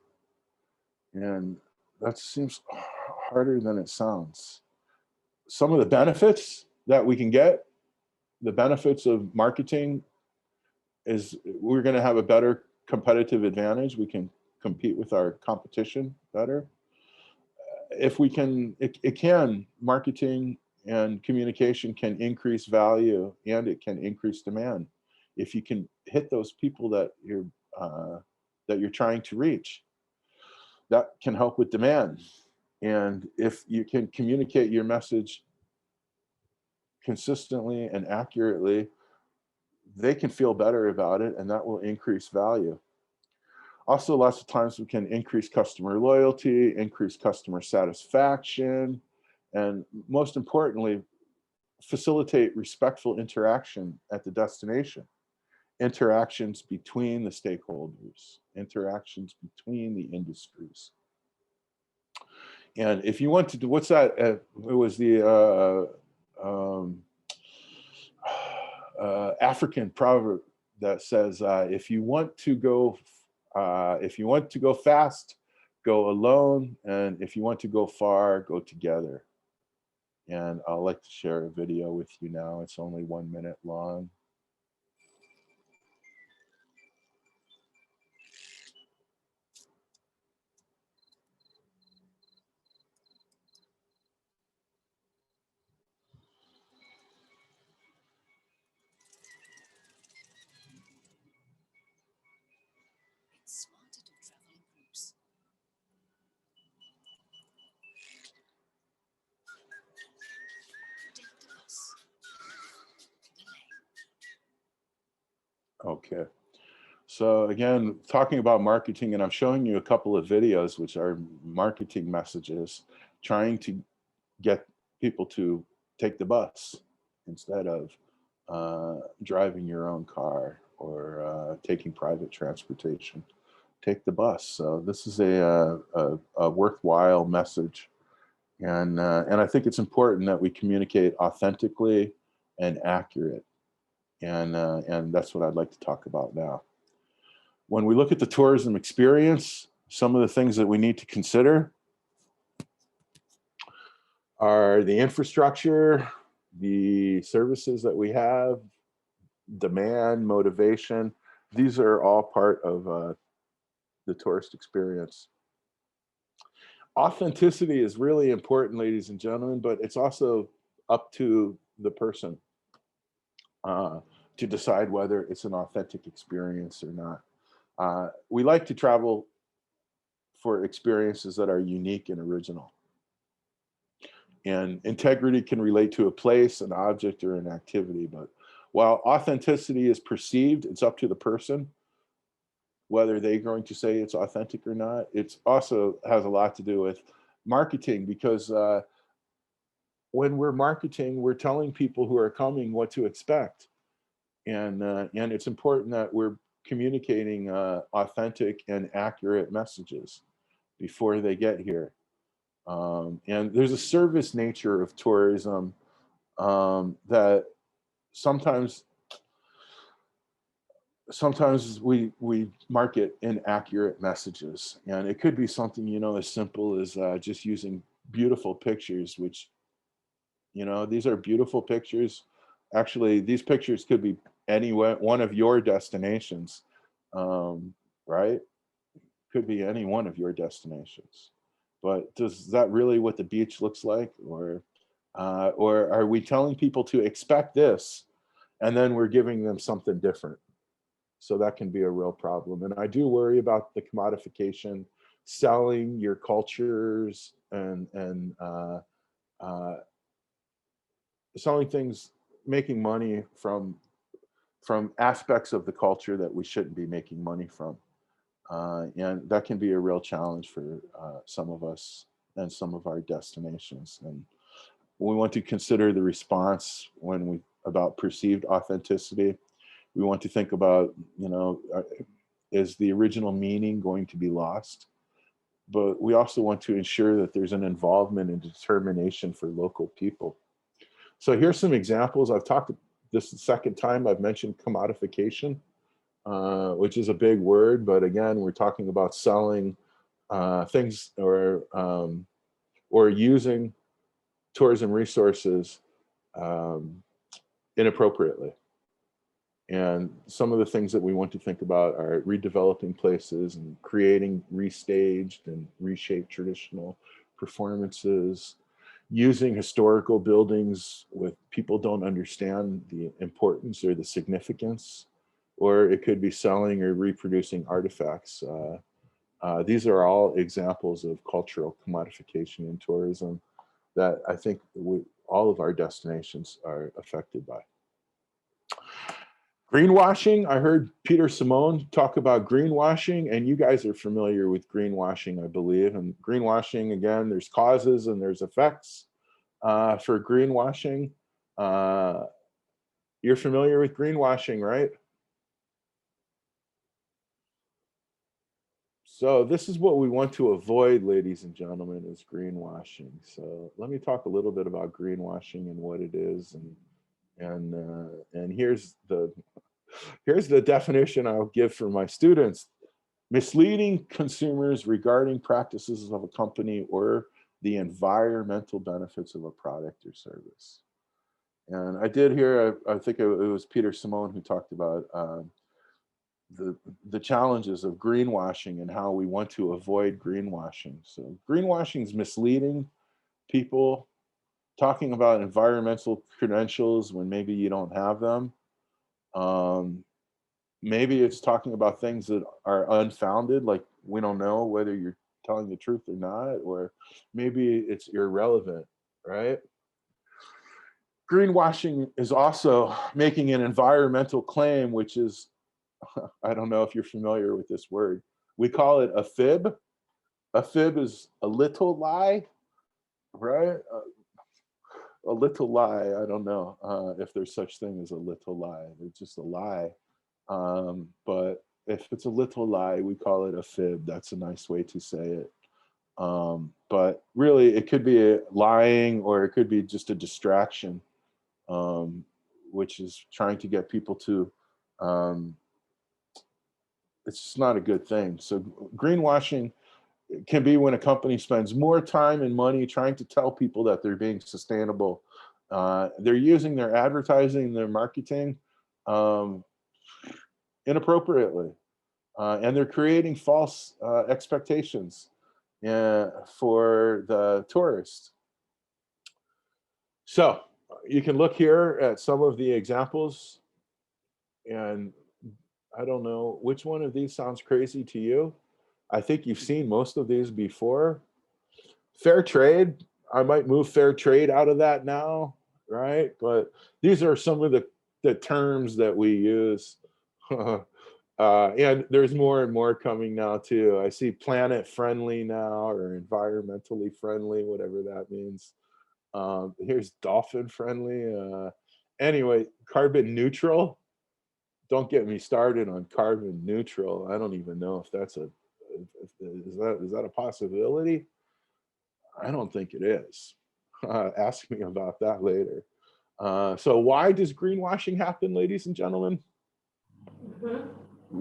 And that seems harder than it sounds. Some of the benefits that we can get, the benefits of marketing, is we're going to have a better competitive advantage. We can compete with our competition better. If we can, marketing and communication can increase value, and it can increase demand. If you can hit those people that you're trying to reach, that can help with demand. And if you can communicate your message consistently and accurately, they can feel better about it, and that will increase value. Also, lots of times we can increase customer loyalty, increase customer satisfaction, and most importantly, facilitate respectful interaction at the destination. Interactions between the stakeholders, interactions between the industries. And if you want to do, what's that? It was the African proverb that says, if you want to go fast, go alone, and if you want to go far, go together. And I'd like to share a video with you now. It's only 1 minute long. Okay, so again, talking about marketing, and I'm showing you a couple of videos which are marketing messages trying to get people to take the bus instead of driving your own car or taking private transportation. Take the bus. So this is a worthwhile message, and I think it's important that we communicate authentically and accurate. And that's what I'd like to talk about now. When we look at the tourism experience, some of the things that we need to consider are the infrastructure, the services that we have, demand, motivation. These are all part of the tourist experience. Authenticity is really important, ladies and gentlemen, but it's also up to the person to decide whether it's an authentic experience or not. We like to travel for experiences that are unique and original. And integrity can relate to a place, an object, or an activity. But while authenticity is perceived, it's up to the person whether they're going to say it's authentic or not. It also has a lot to do with marketing, because when we're marketing, we're telling people who are coming what to expect. And it's important that we're communicating authentic and accurate messages before they get here. And there's a service nature of tourism that sometimes we market inaccurate messages, and it could be something, you know, as simple as just using beautiful pictures, which, you know, these are beautiful pictures. Actually, these pictures could be any one of your destinations, right? Could be any one of your destinations. But does that really what the beach looks like? Or are we telling people to expect this, and then we're giving them something different? So that can be a real problem. And I do worry about the commodification, selling your cultures and selling things, making money from aspects of the culture that we shouldn't be making money from. And that can be a real challenge for some of us and some of our destinations. And we want to consider the response when we about perceived authenticity. We want to think about, you know, is the original meaning going to be lost? But we also want to ensure that there's an involvement and determination for local people. So here's some examples. I've talked, this is the second time I've mentioned commodification, which is a big word, but again, we're talking about selling things or using tourism resources inappropriately. And some of the things that we want to think about are redeveloping places and creating restaged and reshaped traditional performances, using historical buildings with people don't understand the importance or the significance, or it could be selling or reproducing artifacts. These are all examples of cultural commodification in tourism that I think all of our destinations are affected by. Greenwashing, I heard Peter Simone talk about greenwashing, and you guys are familiar with greenwashing, I believe. And greenwashing, again, there's causes and there's effects for greenwashing. You're familiar with greenwashing, right? So this is what we want to avoid, ladies and gentlemen, is greenwashing. So let me talk a little bit about greenwashing and what it is, and here's the definition I'll give for my students. Misleading consumers regarding practices of a company or the environmental benefits of a product or service. And I did hear, I think it was Peter Simone who talked about the challenges of greenwashing and how we want to avoid greenwashing. So greenwashing is misleading people, talking about environmental credentials when maybe you don't have them. Maybe it's talking about things that are unfounded, like we don't know whether you're telling the truth or not, or maybe it's irrelevant, right? Greenwashing is also making an environmental claim, which is, I don't know if you're familiar with this word. We call it a fib. A fib is a little lie, right? A little lie. I don't know if there's such thing as a little lie. It's just a lie. But if it's a little lie, we call it a fib. That's a nice way to say it. But really, it could be lying, or it could be just a distraction, which is trying to get people to, it's just not a good thing. So greenwashing can be when a company spends more time and money trying to tell people that they're being sustainable. They're using their advertising, their marketing inappropriately. And they're creating false expectations for the tourist. So you can look here at some of the examples, and I don't know which one of these sounds crazy to you. I think you've seen most of these before. Fair trade, I might move fair trade out of that now, right? But these are some of the terms that we use. And there's more and more coming now too. I see planet friendly now, or environmentally friendly, whatever that means. Here's dolphin friendly. Anyway, carbon neutral. don't get me started on carbon neutral. I don't even know if that's is that a possibility? I don't think it is. Ask me about that later. So why does greenwashing happen, ladies and gentlemen?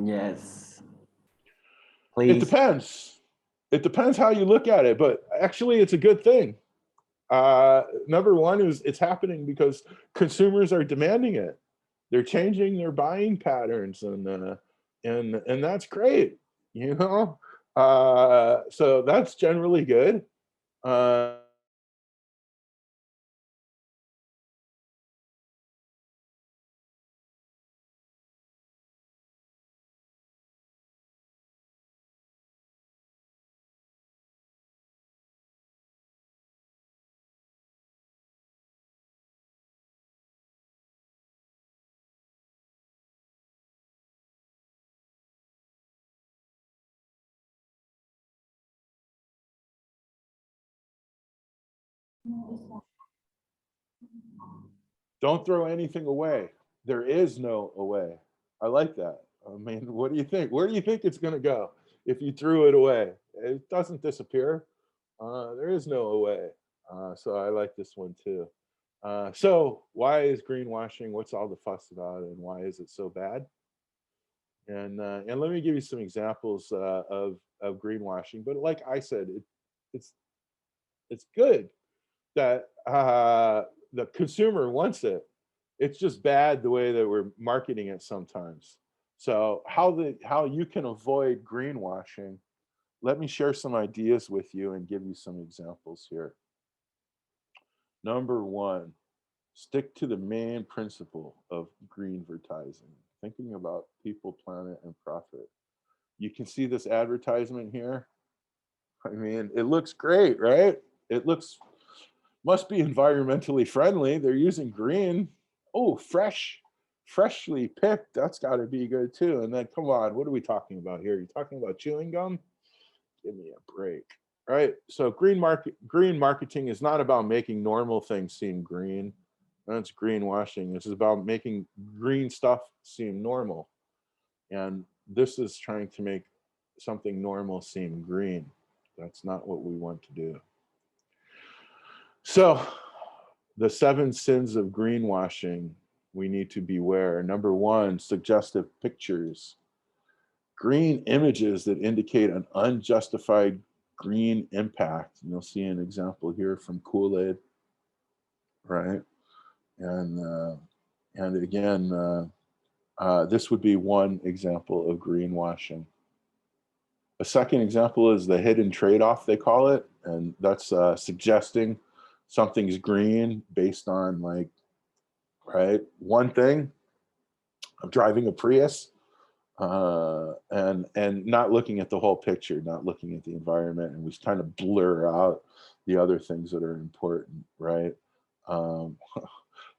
Yes. It Please. depends. It depends how you look at it, but actually it's a good thing. Number one is it's happening because consumers are demanding it. They're changing their buying patterns, and that's great, you know. So that's generally good. Don't throw anything away. There is no away. I like that. I mean, what do you think? Where do you think it's going to go if you threw it away? It doesn't disappear. There is no away. So I like this one too. So why is greenwashing? What's all the fuss about, and why is it so bad? And let me give you some examples of greenwashing. But like I said, it's good that the consumer wants it. It's just bad the way that we're marketing it sometimes. So how you can avoid greenwashing, let me share some ideas with you and give you some examples here. Number one, stick to the main principle of greenvertising, thinking about people, planet, and profit. You can see this advertisement here. I mean, it looks great, right? It must be environmentally friendly. They're using green. Oh, freshly picked. That's got to be good too. And then, come on, what are we talking about here? You're talking about chewing gum? Give me a break. Right? So green marketing is not about making normal things seem green. That's greenwashing. This is about making green stuff seem normal. And this is trying to make something normal seem green. That's not what we want to do. So the 7 sins of greenwashing we need to beware. Number one, suggestive pictures. Green images that indicate an unjustified green impact. And you'll see an example here from Kool-Aid, right? And again, this would be one example of greenwashing. A second example is the hidden trade-off, they call it, and that's suggesting something's green based on, like, right, one thing. I'm driving a Prius, and not looking at the whole picture, not looking at the environment, and we kind of blur out the other things that are important, right?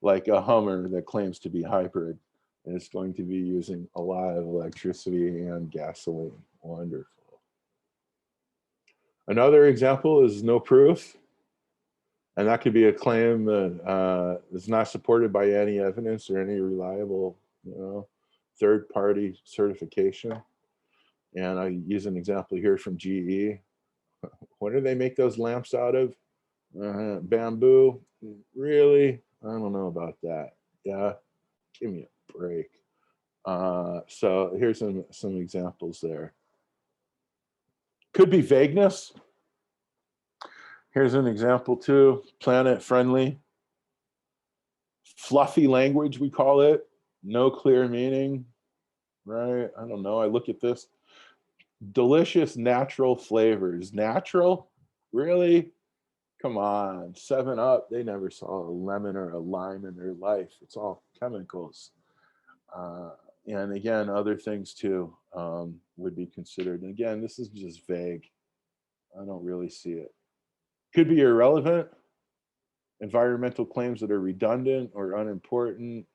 Like a Hummer that claims to be hybrid, and it's going to be using a lot of electricity and gasoline. Wonderful. Another example is no proof. And that could be a claim that is not supported by any evidence or any reliable, third-party certification. And I use an example here from GE. What do they make those lamps out of? Bamboo? Really? I don't know about that. Yeah, give me a break. So here's some examples there. Could be vagueness. Here's an example too, planet friendly. Fluffy language, we call it. No clear meaning, right? I don't know, I look at this. Delicious natural flavors. Natural? Really? Come on, 7-Up, they never saw a lemon or a lime in their life. It's all chemicals. And again, other things too would be considered. And again, this is just vague. I don't really see it. Could be irrelevant. Environmental claims that are redundant or unimportant.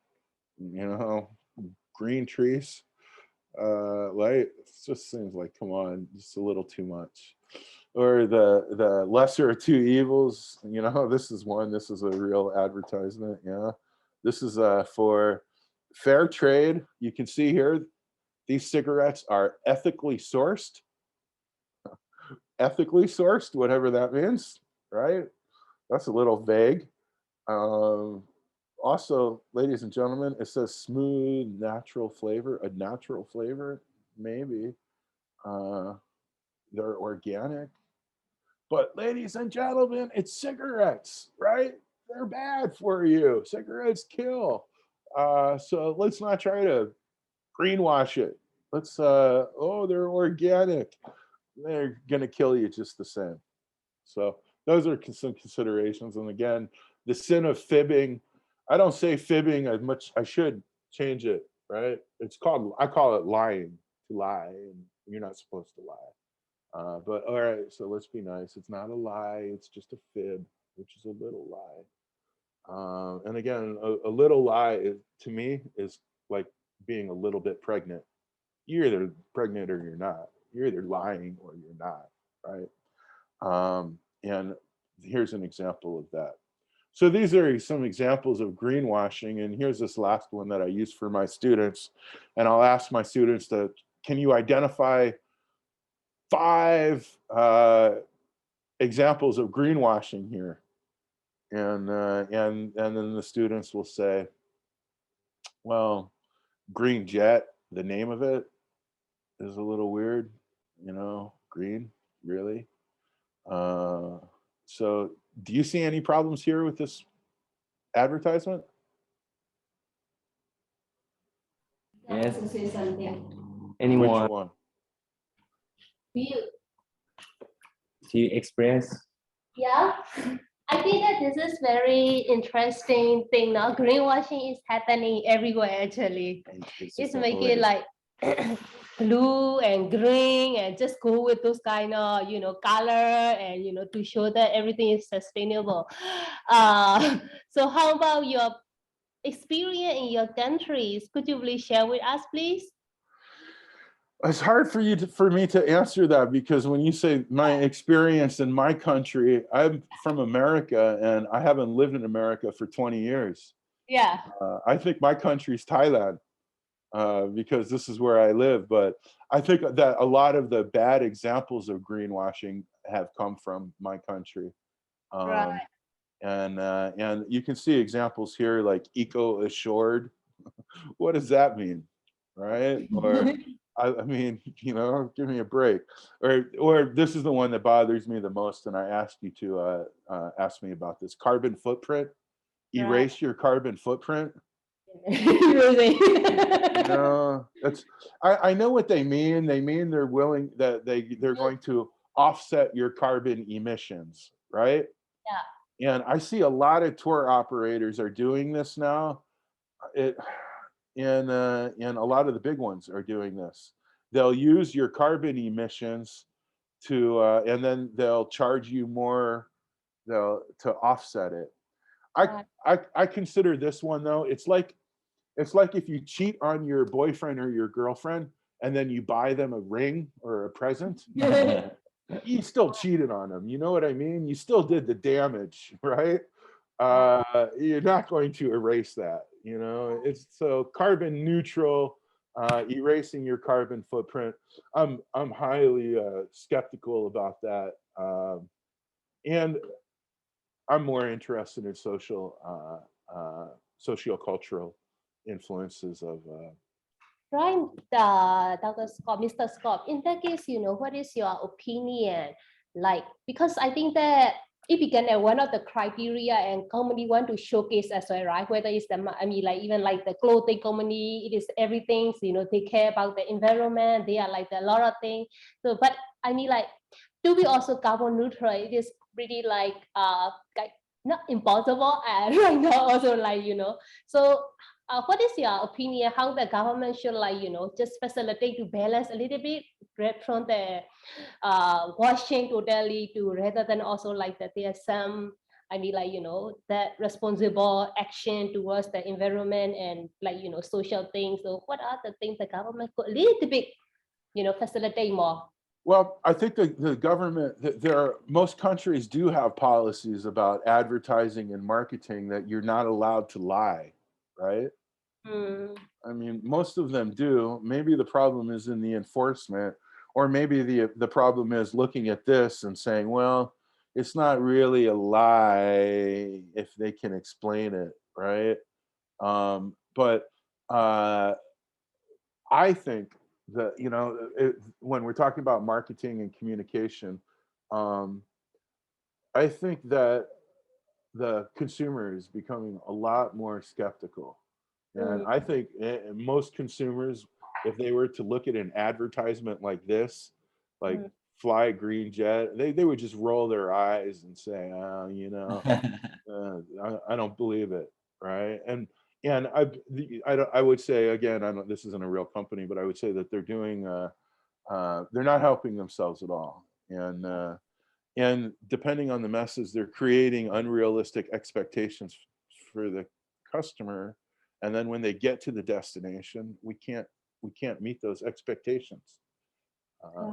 Green trees. Light. It just seems like, come on, just a little too much. Or the lesser of two evils. This is one. This is a real advertisement. Yeah, this is for fair trade. You can see here, these cigarettes are ethically sourced. Ethically sourced, whatever that means, right? That's a little vague. Also, ladies and gentlemen, it says smooth, natural flavor, a natural flavor, maybe. They're organic. But ladies and gentlemen, it's cigarettes, right? They're bad for you. Cigarettes kill. So let's not try to greenwash it. Let's, oh, they're organic. They're gonna kill you just the same. So those are some considerations. And again, the sin of fibbing, I don't say fibbing as much, I should change it, right? It's called, I call it lying, to lie, and you're not supposed to lie. But all right, so let's be nice. It's not a lie, it's just a fib, which is a little lie. And again, a little lie is, to me, is like being a little bit pregnant. You're either pregnant or you're not. You're either lying or you're not, right? And here's an example of that. So these are some examples of greenwashing, and here's this last one that I use for my students. And I'll ask my students to, can you identify 5 examples of greenwashing here? And then the students will say, well, green jet, the name of it is a little weird, you know, green, really? So do you see any problems here with this advertisement? Yes. To say something. Anyone Which one? Feel. to express? Yeah, I think that this is very interesting thing now. Greenwashing is happening everywhere actually. It's making like blue and green and just go with those kind of, you know, color and, you know, to show that everything is sustainable. So how about your experience in your countries? Could you please share with us, please? It's hard for you to, for me to answer that, because when you say my experience in my country, I'm from America and I haven't lived in America for 20 years. Yeah. I think my country is Thailand, because this is where I live. But I think that a lot of the bad examples of greenwashing have come from my country. Right. And you can see examples here like eco assured. What does that mean, right? Or I mean, you know, give me a break. Or this is the one that bothers me the most, and I asked you to ask me about this carbon footprint. Erase your carbon footprint. Really? You know, that's, I know what they mean. They mean they're willing, that they're going to offset your carbon emissions, right? Yeah. And I see a lot of tour operators are doing this now. And a lot of the big ones are doing this. They'll use your carbon emissions to, and then they'll charge you more, to offset it. I consider this one though, it's like if you cheat on your boyfriend or your girlfriend and then you buy them a ring or a present, you still cheated on them. You know what I mean? You still did the damage, right? You're not going to erase that, you know? It's so carbon neutral, erasing your carbon footprint. I'm highly skeptical about that. And I'm more interested in sociocultural influences of Right, Dr. Scott, Mr. Scott, in that case, you know, what is your opinion? Like, because I think that it began as one of the criteria and company want to showcase as well, right? Whether it's the, I mean, like even like the clothing company, it is everything, so, you know, they care about the environment, they are like a lot of things. So, but I mean, like, to be also carbon neutral, it is pretty like not impossible and right now also like, you know, so what is your opinion how the government should like, you know, just facilitate to balance a little bit from the washing totally to rather than also like that there's some, I mean, like, you know, that responsible action towards the environment and like, you know, social things. So what are the things the government could a little bit, you know, facilitate more? Well, I think the government, most countries do have policies about advertising and marketing that you're not allowed to lie, right? I mean, most of them do. Maybe the problem is in the enforcement, or maybe the problem is looking at this and saying, well, it's not really a lie if they can explain it, right? But I think that, you know, when we're talking about marketing and communication, I think that the consumer is becoming a lot more skeptical. And I think most consumers, if they were to look at an advertisement like this, like fly green jet, they would just roll their eyes and say, oh, you know, I don't believe it, right? And I would say, again, this isn't a real company, but I would say that they're doing, they're not helping themselves at all. And depending on the message, they're creating unrealistic expectations for the customer. And then when they get to the destination, we can't meet those expectations.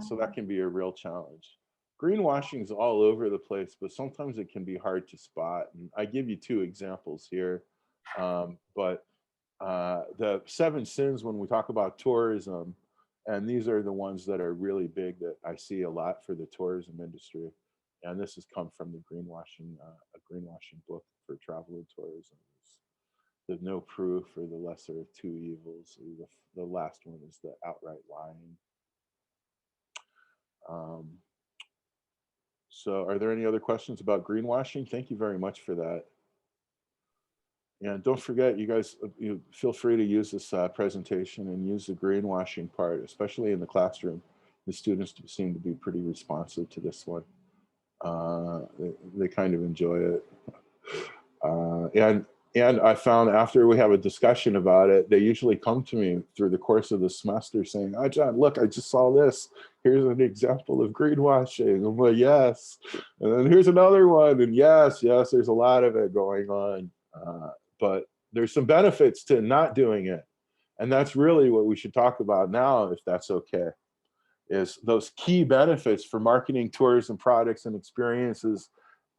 So that can be a real challenge. Greenwashing is all over the place, but sometimes it can be hard to spot. And I give you two examples here. But the 7 sins when we talk about tourism, and these are the ones that are really big that I see a lot for the tourism industry. And this has come from the greenwashing, a greenwashing book for travel and tourism. There's no proof, or the lesser of two evils. The last one is the outright lying. So are there any other questions about greenwashing? Thank you very much for that. And don't forget, you guys, you feel free to use this presentation and use the greenwashing part, especially in the classroom. The students seem to be pretty responsive to this one. They kind of enjoy it. And I found after we have a discussion about it, they usually come to me through the course of the semester saying, oh, John, look, I just saw this. Here's an example of greenwashing. I'm like, yes. And then here's another one. And yes, there's a lot of it going on. But there's some benefits to not doing it. And that's really what we should talk about now, if that's okay, is those key benefits for marketing tourism products and experiences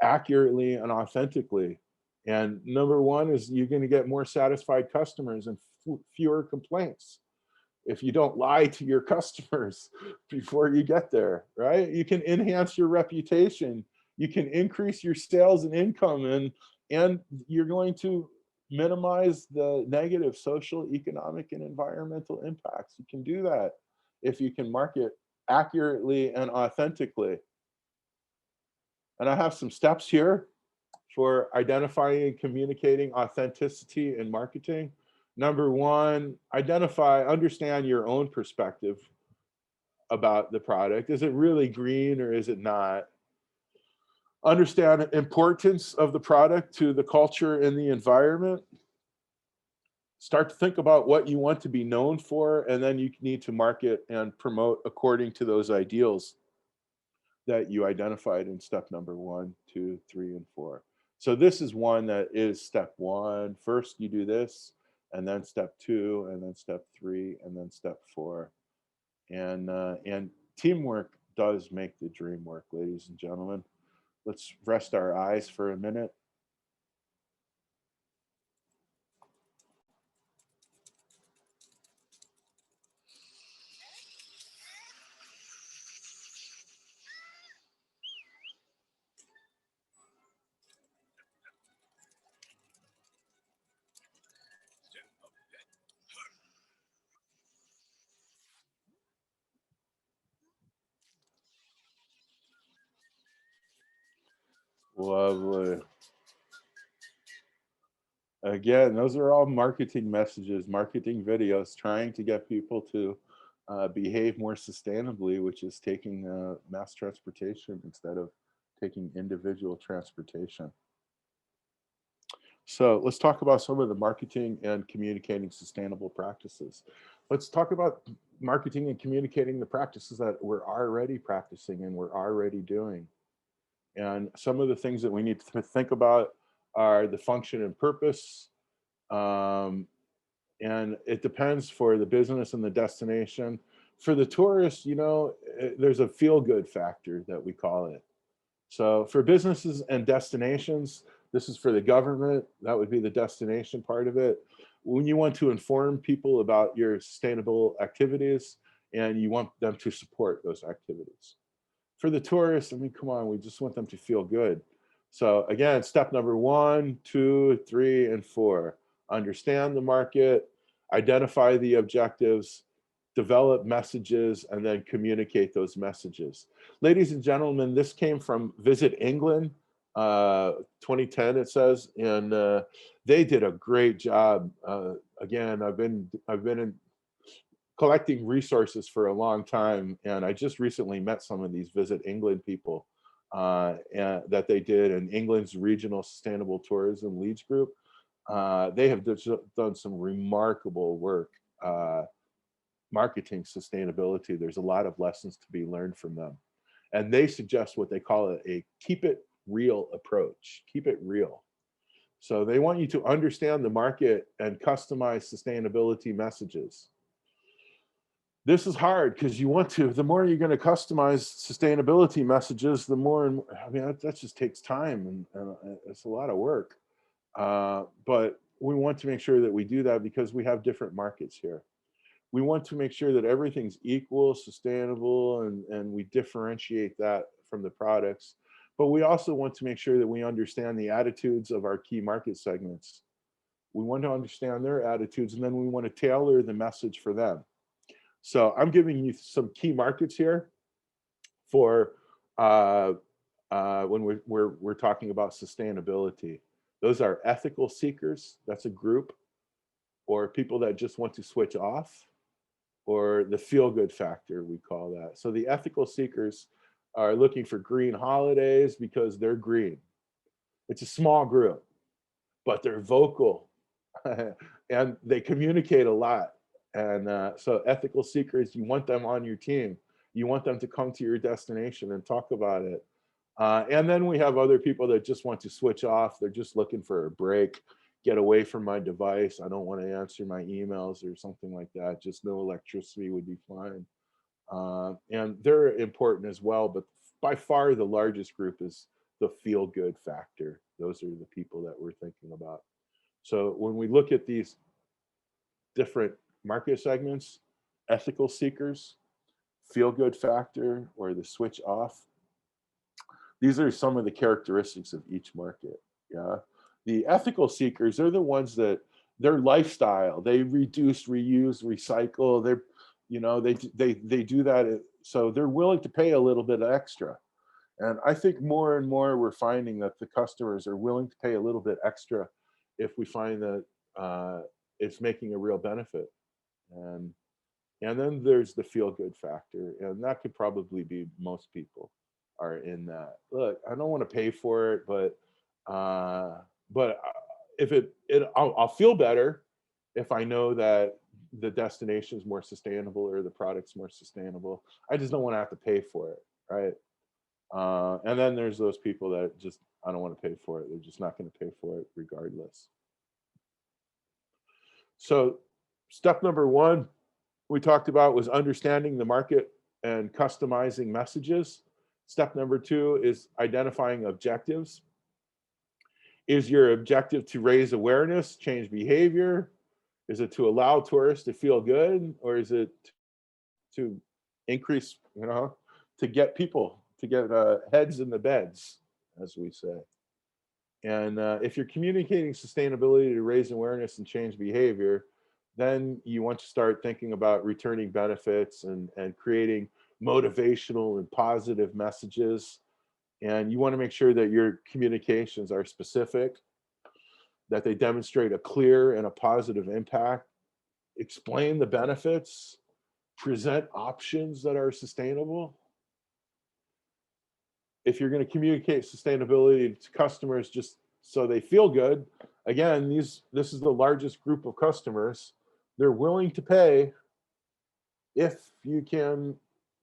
accurately and authentically. And number one is you're going to get more satisfied customers and fewer complaints if you don't lie to your customers before you get there, right? You can enhance your reputation. You can increase your sales and income, and you're going to minimize the negative social, economic, and environmental impacts. You can do that if you can market accurately and authentically. And I have some steps here for identifying and communicating authenticity in marketing. Number one, understand your own perspective about the product. Is it really green or is it not? Understand the importance of the product to the culture and the environment. Start to think about what you want to be known for, and then you need to market and promote according to those ideals that you identified in step number 1, 2, 3, and 4. So this is one that is step 1. First you do this, and then step 2, and then step 3, and then step 4. And teamwork does make the dream work, ladies and gentlemen. Let's rest our eyes for a minute. Lovely. Again, those are all marketing messages, marketing videos, trying to get people to behave more sustainably, which is taking mass transportation instead of taking individual transportation. So let's talk about some of the marketing and communicating sustainable practices. Let's talk about marketing and communicating the practices that we're already practicing and we're already doing. And some of the things that we need to think about are the function and purpose. And it depends for the business and the destination. For the tourist, you know, there's a feel-good factor that we call it. So for businesses and destinations, this is for the government, that would be the destination part of it. when you want to inform people about your sustainable activities and you want them to support those activities. For the tourists, I mean, come on, we just want them to feel good. So again, step number 1, 2, 3, and 4, understand the market, identify the objectives, develop messages, and then communicate those messages. Ladies and gentlemen, this came from Visit England, 2010 it says, and they did a great job. Again, I've been collecting resources for a long time, and I just recently met some of these Visit England people that they did in England's Regional Sustainable Tourism Leads Group. They have done some remarkable work marketing sustainability. There's a lot of lessons to be learned from them. And they suggest what they call a keep it real approach, keep it real. So they want you to understand the market and customize sustainability messages. This is hard because you want to, the more you're going to customize sustainability messages, the more, I mean, that just takes time and it's a lot of work. But we want to make sure that we do that because we have different markets here. We want to make sure that everything's equal, sustainable, and we differentiate that from the products. But we also want to make sure that we understand the attitudes of our key market segments. We want to understand their attitudes, and then we want to tailor the message for them. So I'm giving you some key markets here for when we're talking about sustainability. Those are ethical seekers, that's a group, or people that just want to switch off, or the feel-good factor, we call that. So the ethical seekers are looking for green holidays because they're green. It's a small group, but they're vocal and they communicate a lot. And so ethical seekers, you want them on your team. You want them to come to your destination and talk about it. And then we have other people that just want to switch off. They're just looking for a break, get away from my device. I don't want to answer my emails or something like that. Just no electricity would be fine. And they're important as well, but by far the largest group is the feel-good factor. Those are the people that we're thinking about. So when we look at these different market segments, ethical seekers, feel-good factor, or the switch off, these are some of the characteristics of each market. Yeah, the ethical seekers are the ones that their lifestyle, they reduce, reuse, recycle. They're, you know, they do that, so they're willing to pay a little bit extra. And I think more and more we're finding that the customers are willing to pay a little bit extra if we find that it's making a real benefit. And then there's the feel-good factor, and that could probably be most people are in that. Look, I don't want to pay for it, but if I'll feel better if I know that the destination is more sustainable or the product's more sustainable. I just don't want to have to pay for it, right? And then there's those people that just, I don't want to pay for it. They're just not going to pay for it regardless. So step number 1 we talked about was understanding the market and customizing messages. Step number 2 is identifying objectives. Is your objective to raise awareness, change behavior? Is it to allow tourists to feel good? Or is it to increase, to get people, to get heads in the beds, as we say? And if you're communicating sustainability to raise awareness and change behavior, then you want to start thinking about returning benefits and creating motivational and positive messages. And you want to make sure that your communications are specific, that they demonstrate a clear and a positive impact, explain the benefits, present options that are sustainable. If you're going to communicate sustainability to customers just so they feel good, again, this is the largest group of customers. They're willing to pay if you can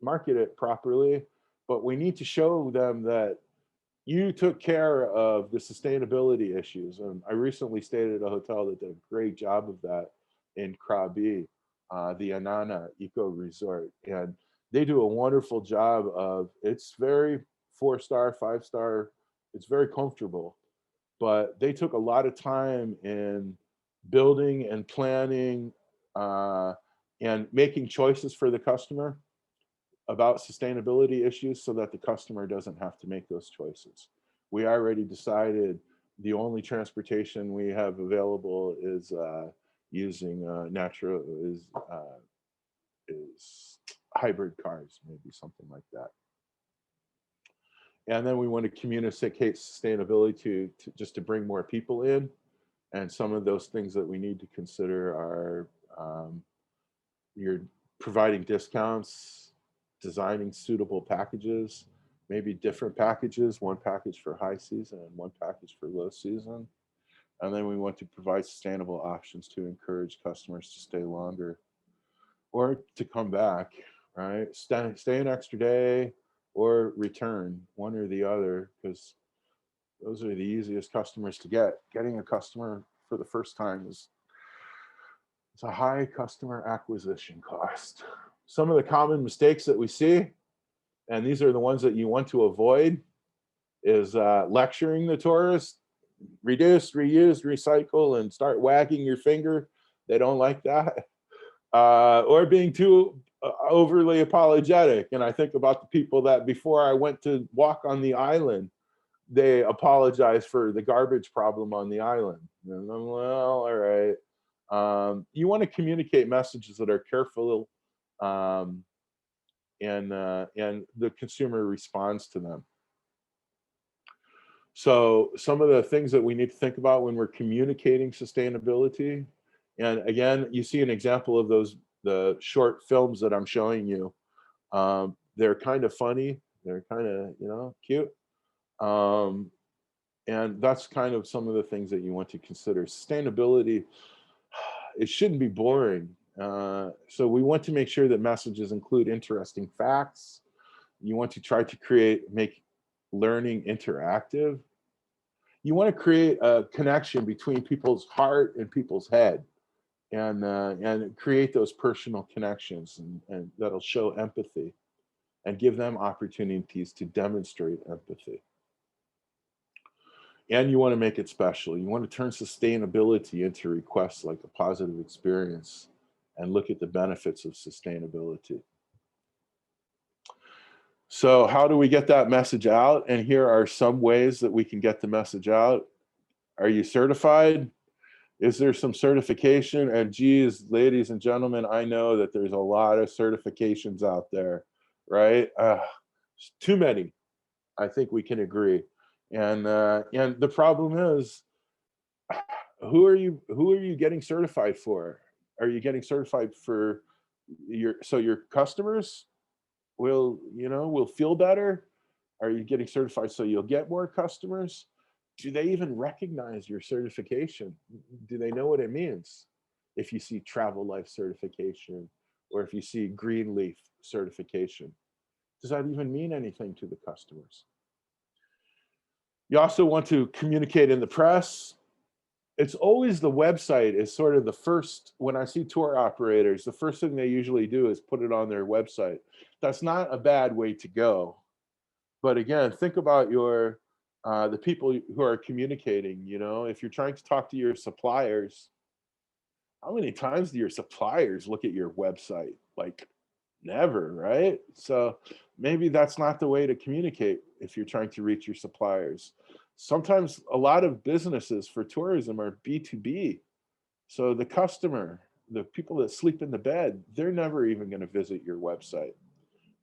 market it properly, but we need to show them that you took care of the sustainability issues. And I recently stayed at a hotel that did a great job of that in Krabi, the Anana Eco Resort. And they do a wonderful job of, it's very 4-star, 5-star, it's very comfortable. But they took a lot of time in building and planning and making choices for the customer about sustainability issues so that the customer doesn't have to make those choices. We already decided the only transportation we have available is using is hybrid cars, maybe something like that. And then we want to communicate sustainability to just to bring more people in. And some of those things that we need to consider are you're providing discounts, designing suitable packages, maybe different packages, one package for high season and one package for low season. And then we want to provide sustainable options to encourage customers to stay longer or to come back, right? Stay an extra day or return, one or the other, because those are the easiest customers to get. Getting a customer for the first time is a high customer acquisition cost. Some of the common mistakes that we see, and these are the ones that you want to avoid, is lecturing the tourist, reduce, reuse, recycle, and start wagging your finger. They don't like that. Or being too overly apologetic. And I think about the people that before I went to walk on the island, they apologized for the garbage problem on the island. And I'm, well, all right. You want to communicate messages that are careful and the consumer responds to them. So some of the things that we need to think about when we're communicating sustainability, and again, you see an example of the short films that I'm showing you. They're kind of funny. They're kind of, cute. And that's kind of some of the things that you want to consider. Sustainability, it shouldn't be boring. So we want to make sure that messages include interesting facts. You want to try to make learning interactive. You want to create a connection between people's heart and people's head, and create those personal connections, and that'll show empathy and give them opportunities to demonstrate empathy. And you want to make it special. You want to turn sustainability into requests like a positive experience and look at the benefits of sustainability. So how do we get that message out? And here are some ways that we can get the message out. Are you certified? Is there some certification? And geez, ladies and gentlemen, I know that there's a lot of certifications out there, right? Too many, I think we can agree. And the problem is, who are you getting certified for? Are you getting certified for your customers will feel better? Are you getting certified so you'll get more customers? Do they even recognize your certification? Do they know what it means? If you see Travel Life certification, or if you see Green Leaf certification, does that even mean anything to the customers? You also want to communicate in the press. It's always the website is sort of the first, when I see tour operators, the first thing they usually do is put it on their website. That's not a bad way to go. But again, think about the people who are communicating. If you're trying to talk to your suppliers, how many times do your suppliers look at your website? Like never, right? So maybe that's not the way to communicate if you're trying to reach your suppliers. Sometimes a lot of businesses for tourism are B2B. So the customer, the people that sleep in the bed, they're never even going to visit your website.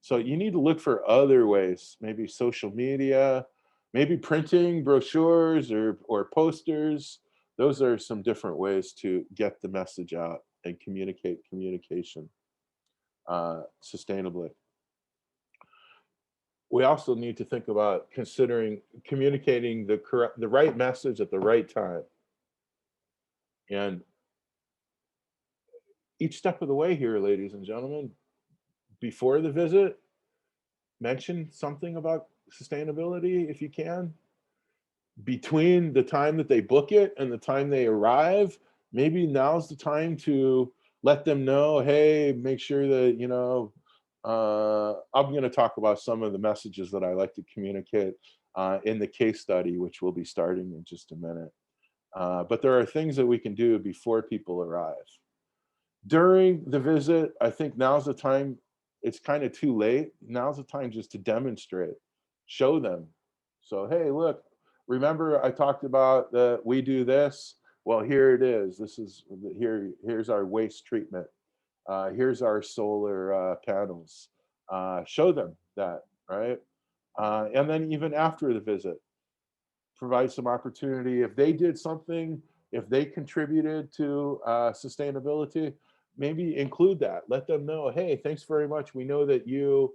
So you need to look for other ways, maybe social media, maybe printing brochures or posters. Those are some different ways to get the message out and communication sustainably. We also need to think about considering communicating the right message at the right time. And each step of the way here, ladies and gentlemen, before the visit, mention something about sustainability if you can. Between the time that they book it and the time they arrive, maybe now's the time to let them know, hey, make sure that, I'm going to talk about some of the messages that I like to communicate in the case study, which we'll be starting in just a minute. But there are things that we can do before people arrive. During the visit, I think now's the time. It's kind of too late. Now's the time just to demonstrate, show them. So, hey, look, remember I talked about that we do this? Well, here it is. This is here's our waste treatment. Here's our solar panels. Show them that, right? And then even after the visit, provide some opportunity. If they did something, if they contributed to sustainability, maybe include that. Let them know, hey, thanks very much. We know that you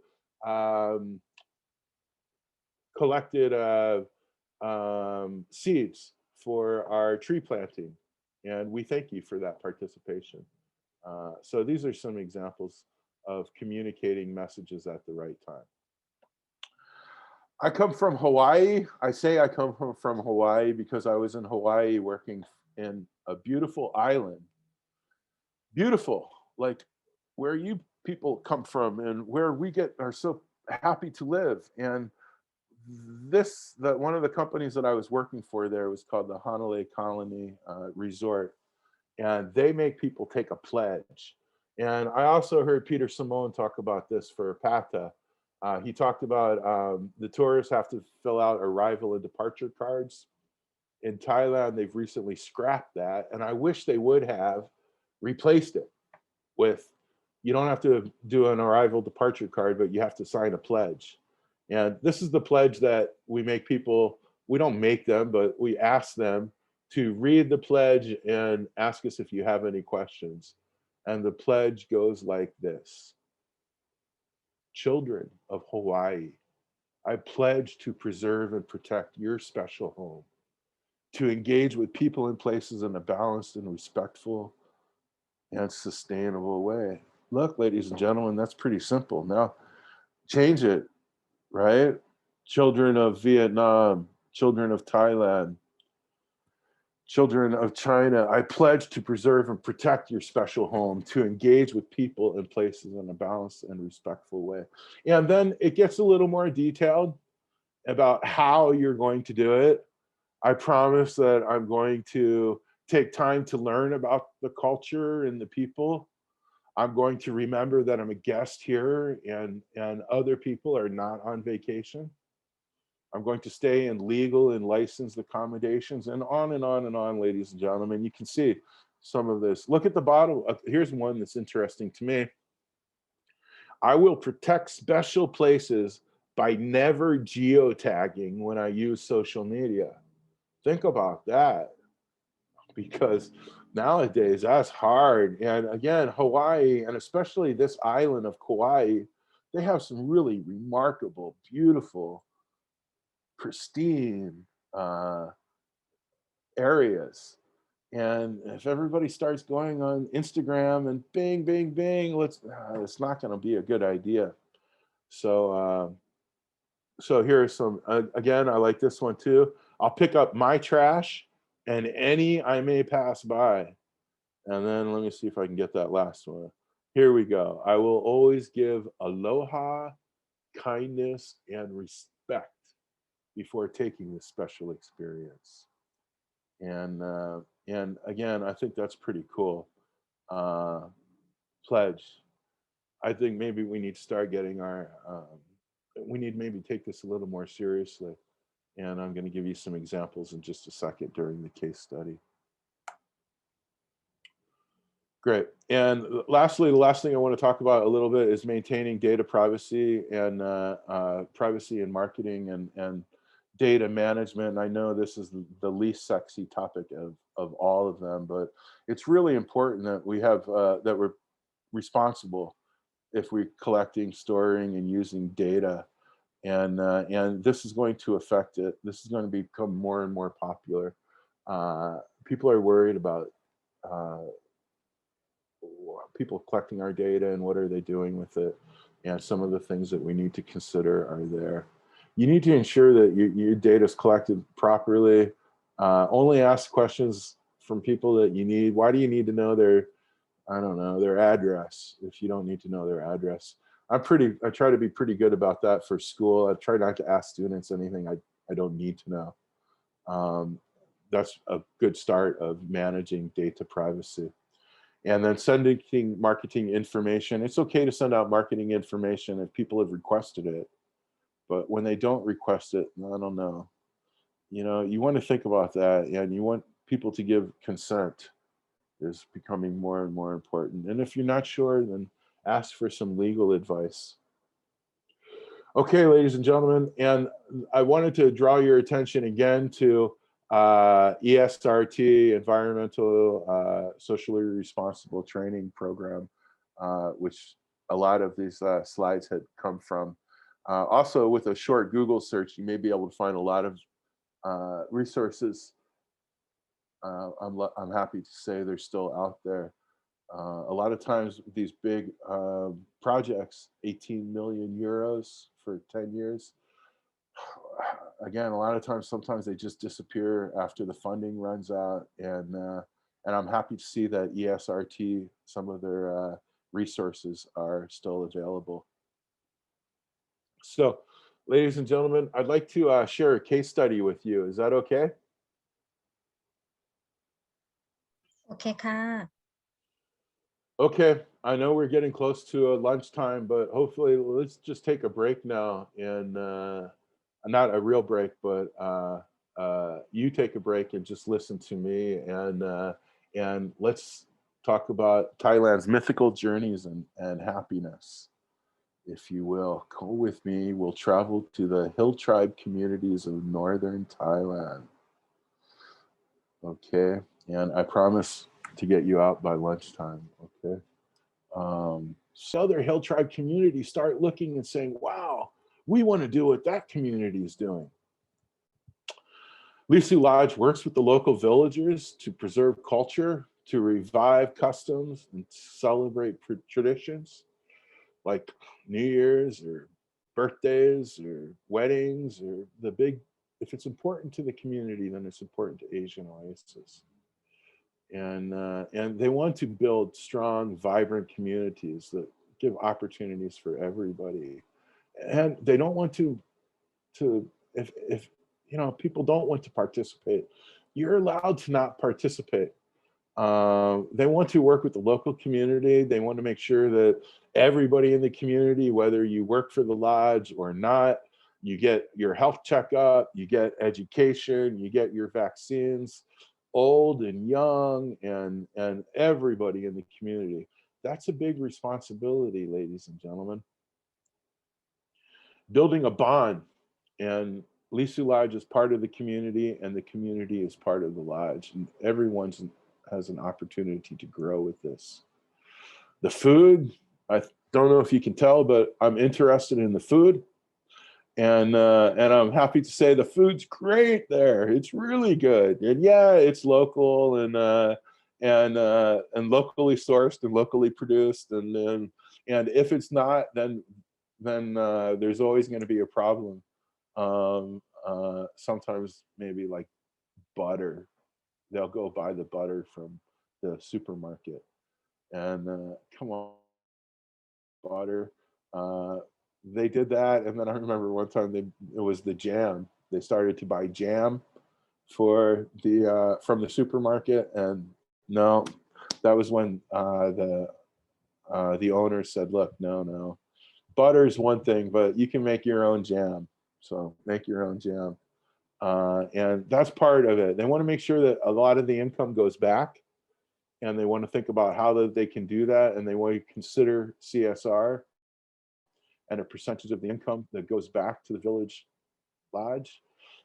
collected seeds for our tree planting, and we thank you for that participation. So these are some examples of communicating messages at the right time. I come from Hawaii. I say I come from Hawaii because I was in Hawaii working in a beautiful island. Beautiful, like where you people come from and where we are so happy to live. And one of the companies that I was working for there was called the Hanalei Colony Resort. And they make people take a pledge. And I also heard Peter Simone talk about this for PATA. He talked about the tourists have to fill out arrival and departure cards. In Thailand, they've recently scrapped that. And I wish they would have replaced it with, you don't have to do an arrival departure card, but you have to sign a pledge. And this is the pledge that we make people, we don't make them, but we ask them to read the pledge and ask us if you have any questions. And the pledge goes like this. Children of Hawaii, I pledge to preserve and protect your special home, to engage with people and places in a balanced and respectful and sustainable way. Look, ladies and gentlemen, that's pretty simple. Now, change it, right? Children of Vietnam, children of Thailand, children of China, I pledge to preserve and protect your special home, to engage with people and places in a balanced and respectful way. And then it gets a little more detailed about how you're going to do it. I promise that I'm going to take time to learn about the culture and the people. I'm going to remember that I'm a guest here and other people are not on vacation. I'm going to stay in legal and licensed accommodations, and on and on and on, ladies and gentlemen. You can see some of this. Look at the bottom. Here's one that's interesting to me. I will protect special places by never geotagging when I use social media. Think about that, because nowadays that's hard. And again, Hawaii, and especially this island of Kauai, they have some really remarkable, beautiful, pristine areas. And if everybody starts going on Instagram and bing, bing, bing, it's not going to be a good idea. So, so here are some, again, I like this one too. I'll pick up my trash and any I may pass by. And then let me see if I can get that last one. Here we go. I will always give aloha, kindness, and respect before taking this special experience. And again, I think that's pretty cool. Pledge. I think maybe we need to start getting our, we need maybe take this a little more seriously. And I'm going to give you some examples in just a second during the case study. Great. And lastly, the last thing I want to talk about a little bit is maintaining data privacy and privacy in marketing and data management. And I know this is the least sexy topic of all of them, but it's really important that we have that we're responsible if we're collecting, storing, and using data. And this is going to affect it. This is going to become more and more popular. People are worried about people collecting our data and what are they doing with it. And some of the things that we need to consider are there. You need to ensure that your data is collected properly. Only ask questions from people that you need. Why do you need to know their, I don't know, their address if you don't need to know their address? I try to be pretty good about that for school. I try not to ask students anything I don't need to know. that's a good start of managing data privacy. And then sending marketing information. It's okay to send out marketing information if people have requested it, but when they don't request it, I don't know. You know, you want to think about that, and you want people to give consent. Is becoming more and more important. And if you're not sure, then ask for some legal advice. Okay, ladies and gentlemen, and I wanted to draw your attention again to ESRT, Environmental Socially Responsible Training Program, which a lot of these slides had come from. Also, with a short Google search, you may be able to find a lot of resources. I'm happy to say they're still out there. A lot of times these big projects, 18 million euros for 10 years. Again, a lot of times, sometimes they just disappear after the funding runs out. And I'm happy to see that ESRT, some of their resources are still available. So, ladies and gentlemen, I'd like to share a case study with you. Is that okay? Okay, ka. Okay, I know we're getting close to lunchtime, but hopefully let's just take a break now, and not a real break, but you take a break and just listen to me, and let's talk about Thailand's mythical journeys and happiness, if you will. Go with me. We'll travel to the hill tribe communities of northern Thailand. Okay, and I promise to get you out by lunchtime. Okay. Southern hill tribe communities start looking and saying, wow, we want to do what that community is doing. Lisu Lodge works with the local villagers to preserve culture, to revive customs and celebrate traditions like New Year's or birthdays or weddings, or the big, if it's important to the community, then it's important to Asian Oasis. And they want to build strong, vibrant communities that give opportunities for everybody. And they don't want to if you know, people don't want to participate, you're allowed to not participate. They want to work with the local community. They want to make sure that everybody in the community, whether you work for the lodge or not, you get your health checkup, you get education, you get your vaccines, old and young, and everybody in the community. That's a big responsibility, ladies and gentlemen. Building a bond, and Lisu Lodge is part of the community, and the community is part of the lodge, and everyone has an opportunity to grow with this. The food, I don't know if you can tell, but I'm interested in the food. And I'm happy to say the food's great there. It's really good. And yeah, it's local and locally sourced and locally produced. And if it's not, then there's always going to be a problem. Sometimes maybe like butter, they'll go buy the butter from the supermarket, and come on, butter. They did that, and then I remember one time it was the jam. They started to buy jam for the from the supermarket, and no, that was when the owner said, "Look, no, butter's one thing, but you can make your own jam. So make your own jam." And that's part of it. They want to make sure that a lot of the income goes back, and they want to think about how they can do that, and they want to consider CSR and a percentage of the income that goes back to the village lodge.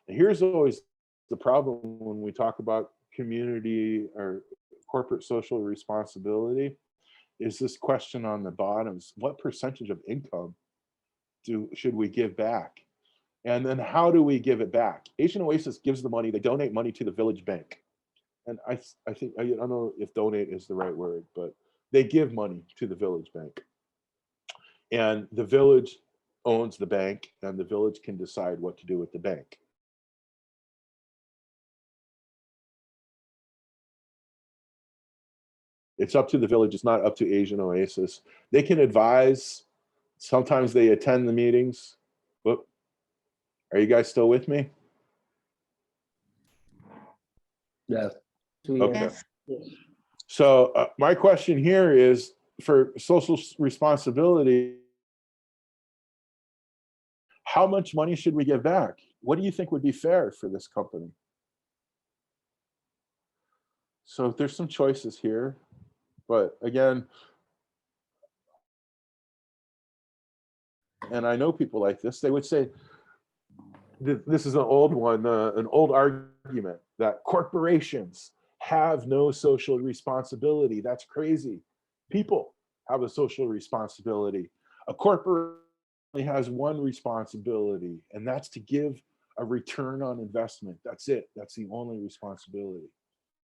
And here's always the problem when we talk about community or corporate social responsibility, is this question on the bottoms: what percentage of income should we give back? And then how do we give it back? Asian Oasis gives the money, they donate money to the village bank. And I think, I don't know if donate is the right word, but they give money to the village bank. And the village owns the bank, and the village can decide what to do with the bank. It's up to the village, it's not up to Asian Oasis. They can advise, sometimes they attend the meetings. Whoop. Are you guys still with me? Yes. Okay. Yes. So my question here is for social responsibility, how much money should we give back? What do you think would be fair for this company? So there's some choices here, but again, and I know people like this, they would say, this is an old one, an old argument that corporations have no social responsibility. That's crazy. People have a social responsibility. A corporation only has one responsibility, and that's to give a return on investment. That's it. That's the only responsibility.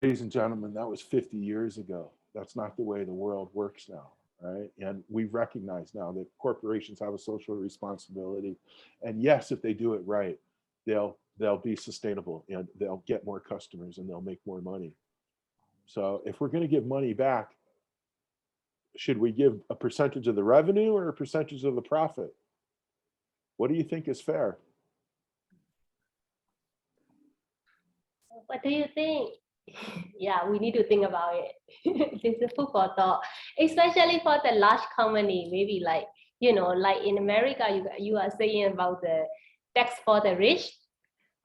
Ladies and gentlemen, that was 50 years ago. That's not the way the world works now, right? And we recognize now that corporations have a social responsibility. And yes, if they do it right, they'll be sustainable and they'll get more customers and they'll make more money. So if we're going to give money back, should we give a percentage of the revenue or a percentage of the profit? What do you think is fair? What do you think? Yeah, we need to think about it. This is food for thought, especially for the large company. Maybe like, like in America, you are saying about the tax for the rich.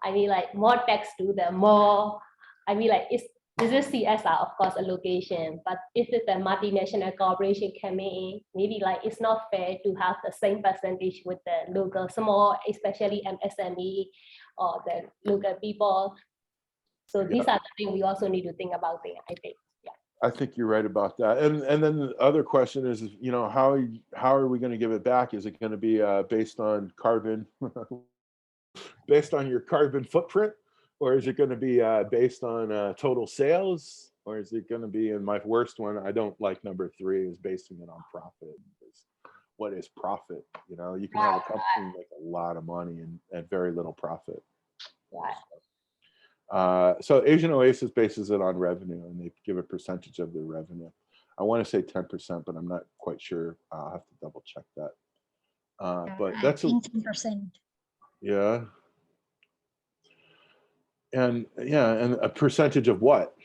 I mean, like more tax to the more. I mean, like this is CSR, of course, allocation. But if it's a multinational corporation coming in, maybe like it's not fair to have the same percentage with the local small, especially MSME or the local people. So these are the things we also need to think about there, I think. Yeah. I think you're right about that. And then the other question is, how are we going to give it back? Is it going to be based on carbon, based on your carbon footprint? Or is it going to be based on total sales? Or is it going to be, in my worst one, I don't like number 3, is basing it on profit. What is profit? You can have a company make a lot of money and very little profit. Right. So Asian Oasis bases it on revenue, and they give a percentage of their revenue. I want to say 10%, but I'm not quite sure. I'll have to double check that. But that's 10%. Yeah. And a percentage of what?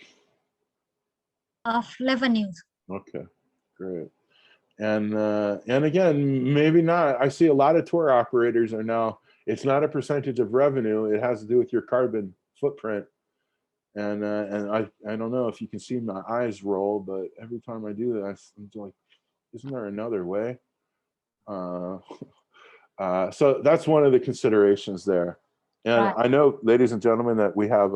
Of revenues. Okay, great. And again, maybe not. I see a lot of tour operators are now, it's not a percentage of revenue. It has to do with your carbon footprint. And I don't know if you can see my eyes roll, but every time I do that, I'm like, isn't there another way? So that's one of the considerations there. And Right. I know, ladies and gentlemen, that we have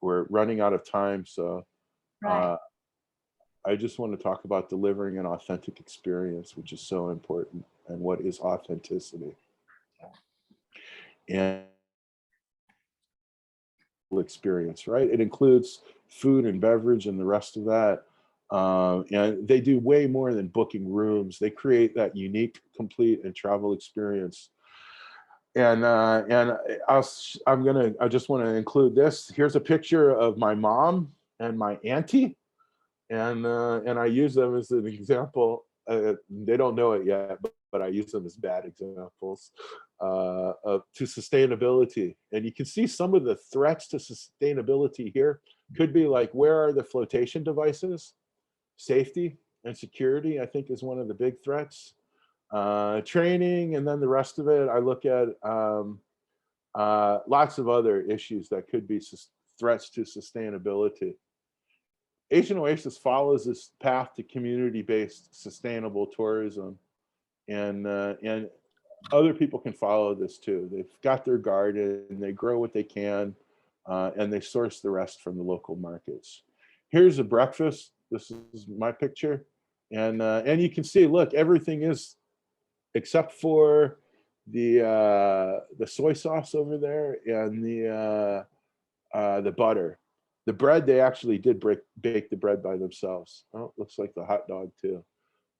we're running out of time. So Right. I just want to talk about delivering an authentic experience, which is so important. And what is authenticity? And experience, right? It includes food and beverage and the rest of that. And they do way more than booking rooms. They create that unique, complete, and travel experience. And I just want to include this. Here's a picture of my mom and my auntie, and I use them as an example. They don't know it yet, but I use them as bad examples to sustainability. And you can see some of the threats to sustainability here. Could be like, where are the flotation devices? Safety and security, I think, is one of the big threats. Training, and then the rest of it, I look at lots of other issues that could be threats to sustainability. Asian Oasis follows this path to community-based sustainable tourism, and other people can follow this too. They've got their garden, they grow what they can, and they source the rest from the local markets. Here's a breakfast. This is my picture, and you can see, look, everything is, except for the soy sauce over there and the butter. The bread, they actually did bake the bread by themselves. Oh, looks like the hot dog too.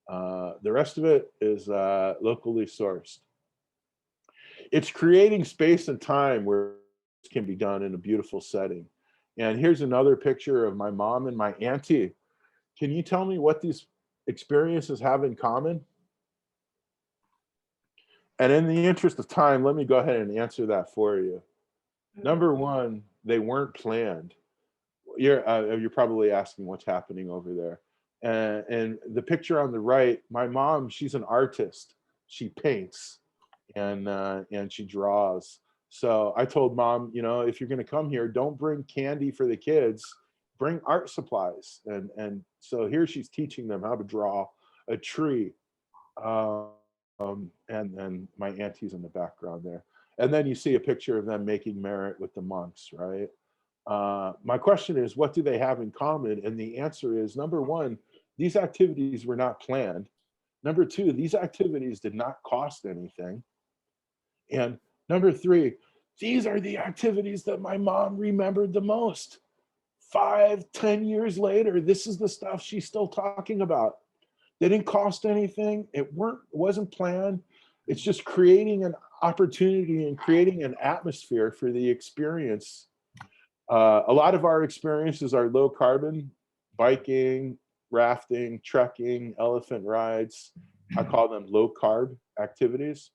The rest of it is locally sourced. It's creating space and time where it can be done in a beautiful setting. And here's another picture of my mom and my auntie. Can you tell me what these experiences have in common? And in the interest of time, let me go ahead and answer that for you. Number one, they weren't planned. You're probably asking what's happening over there. And the picture on the right, my mom, she's an artist. She paints and she draws. So I told mom, you know, if you're going to come here, don't bring candy for the kids, bring art supplies. And so here she's teaching them how to draw a tree. And my auntie's in the background there. And then you see a picture of them making merit with the monks, right? My question is, what do they have in common? And the answer is, number one, these activities were not planned. Number two, these activities did not cost anything. And number three, these are the activities that my mom remembered the most. 5, 10 years later, this is the stuff she's still talking about. They didn't cost anything. It wasn't planned. It's just creating an opportunity and creating an atmosphere for the experience. A lot of our experiences are low carbon: biking, rafting, trekking, elephant rides. I call them low carb activities.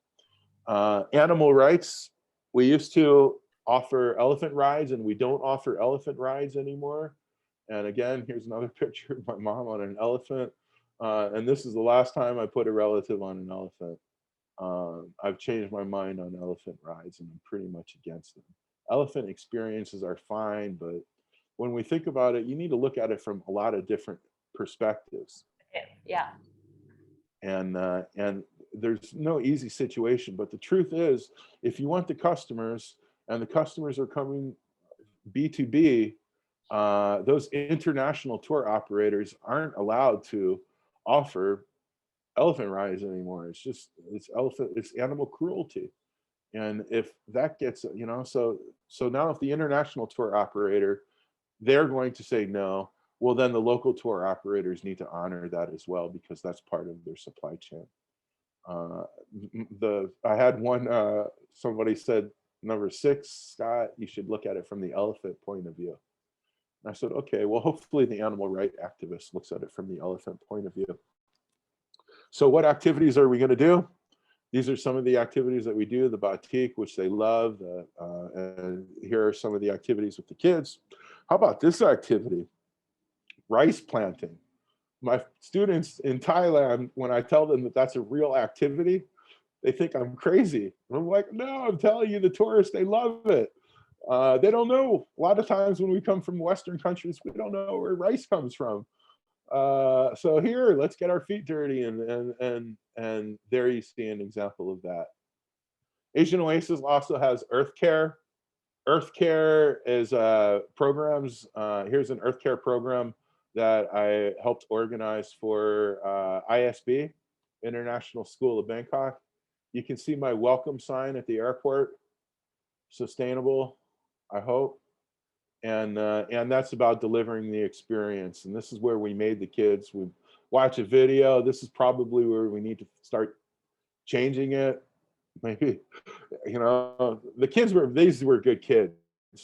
Animal rights, we used to offer elephant rides and we don't offer elephant rides anymore. And again, here's another picture of my mom on an elephant. And this is the last time I put a relative on an elephant. I've changed my mind on elephant rides and I'm pretty much against them. Elephant experiences are fine, but when we think about it, you need to look at it from a lot of different perspectives. Yeah. And there's no easy situation, but the truth is, if you want the customers and the customers are coming B2B, those international tour operators aren't allowed to offer elephant rides anymore. It's animal cruelty. And if that gets, you know, so now if the international tour operator, they're going to say no, well, then the local tour operators need to honor that as well, because that's part of their supply chain. I had one, somebody said, number 6, Scott, you should look at it from the elephant point of view. And I said, okay, well, hopefully the animal rights activist looks at it from the elephant point of view. So what activities are we going to do? These are some of the activities that we do, the batik, which they love. And here are some of the activities with the kids. How about this activity? Rice planting. My students in Thailand, when I tell them that that's a real activity, they think I'm crazy. And I'm like, no, I'm telling you, the tourists, they love it. They don't know. A lot of times when we come from Western countries, we don't know where rice comes from. So here, let's get our feet dirty, and there you see an example of that. Asian Oasis also has Earth Care. Earth Care is programs. Here's an Earth Care program that I helped organize for ISB, International School of Bangkok. You can see my welcome sign at the airport. Sustainable, I hope. And that's about delivering the experience. And this is where we made the kids. We watch a video. This is probably where we need to start changing it. Maybe, you know, these were good kids,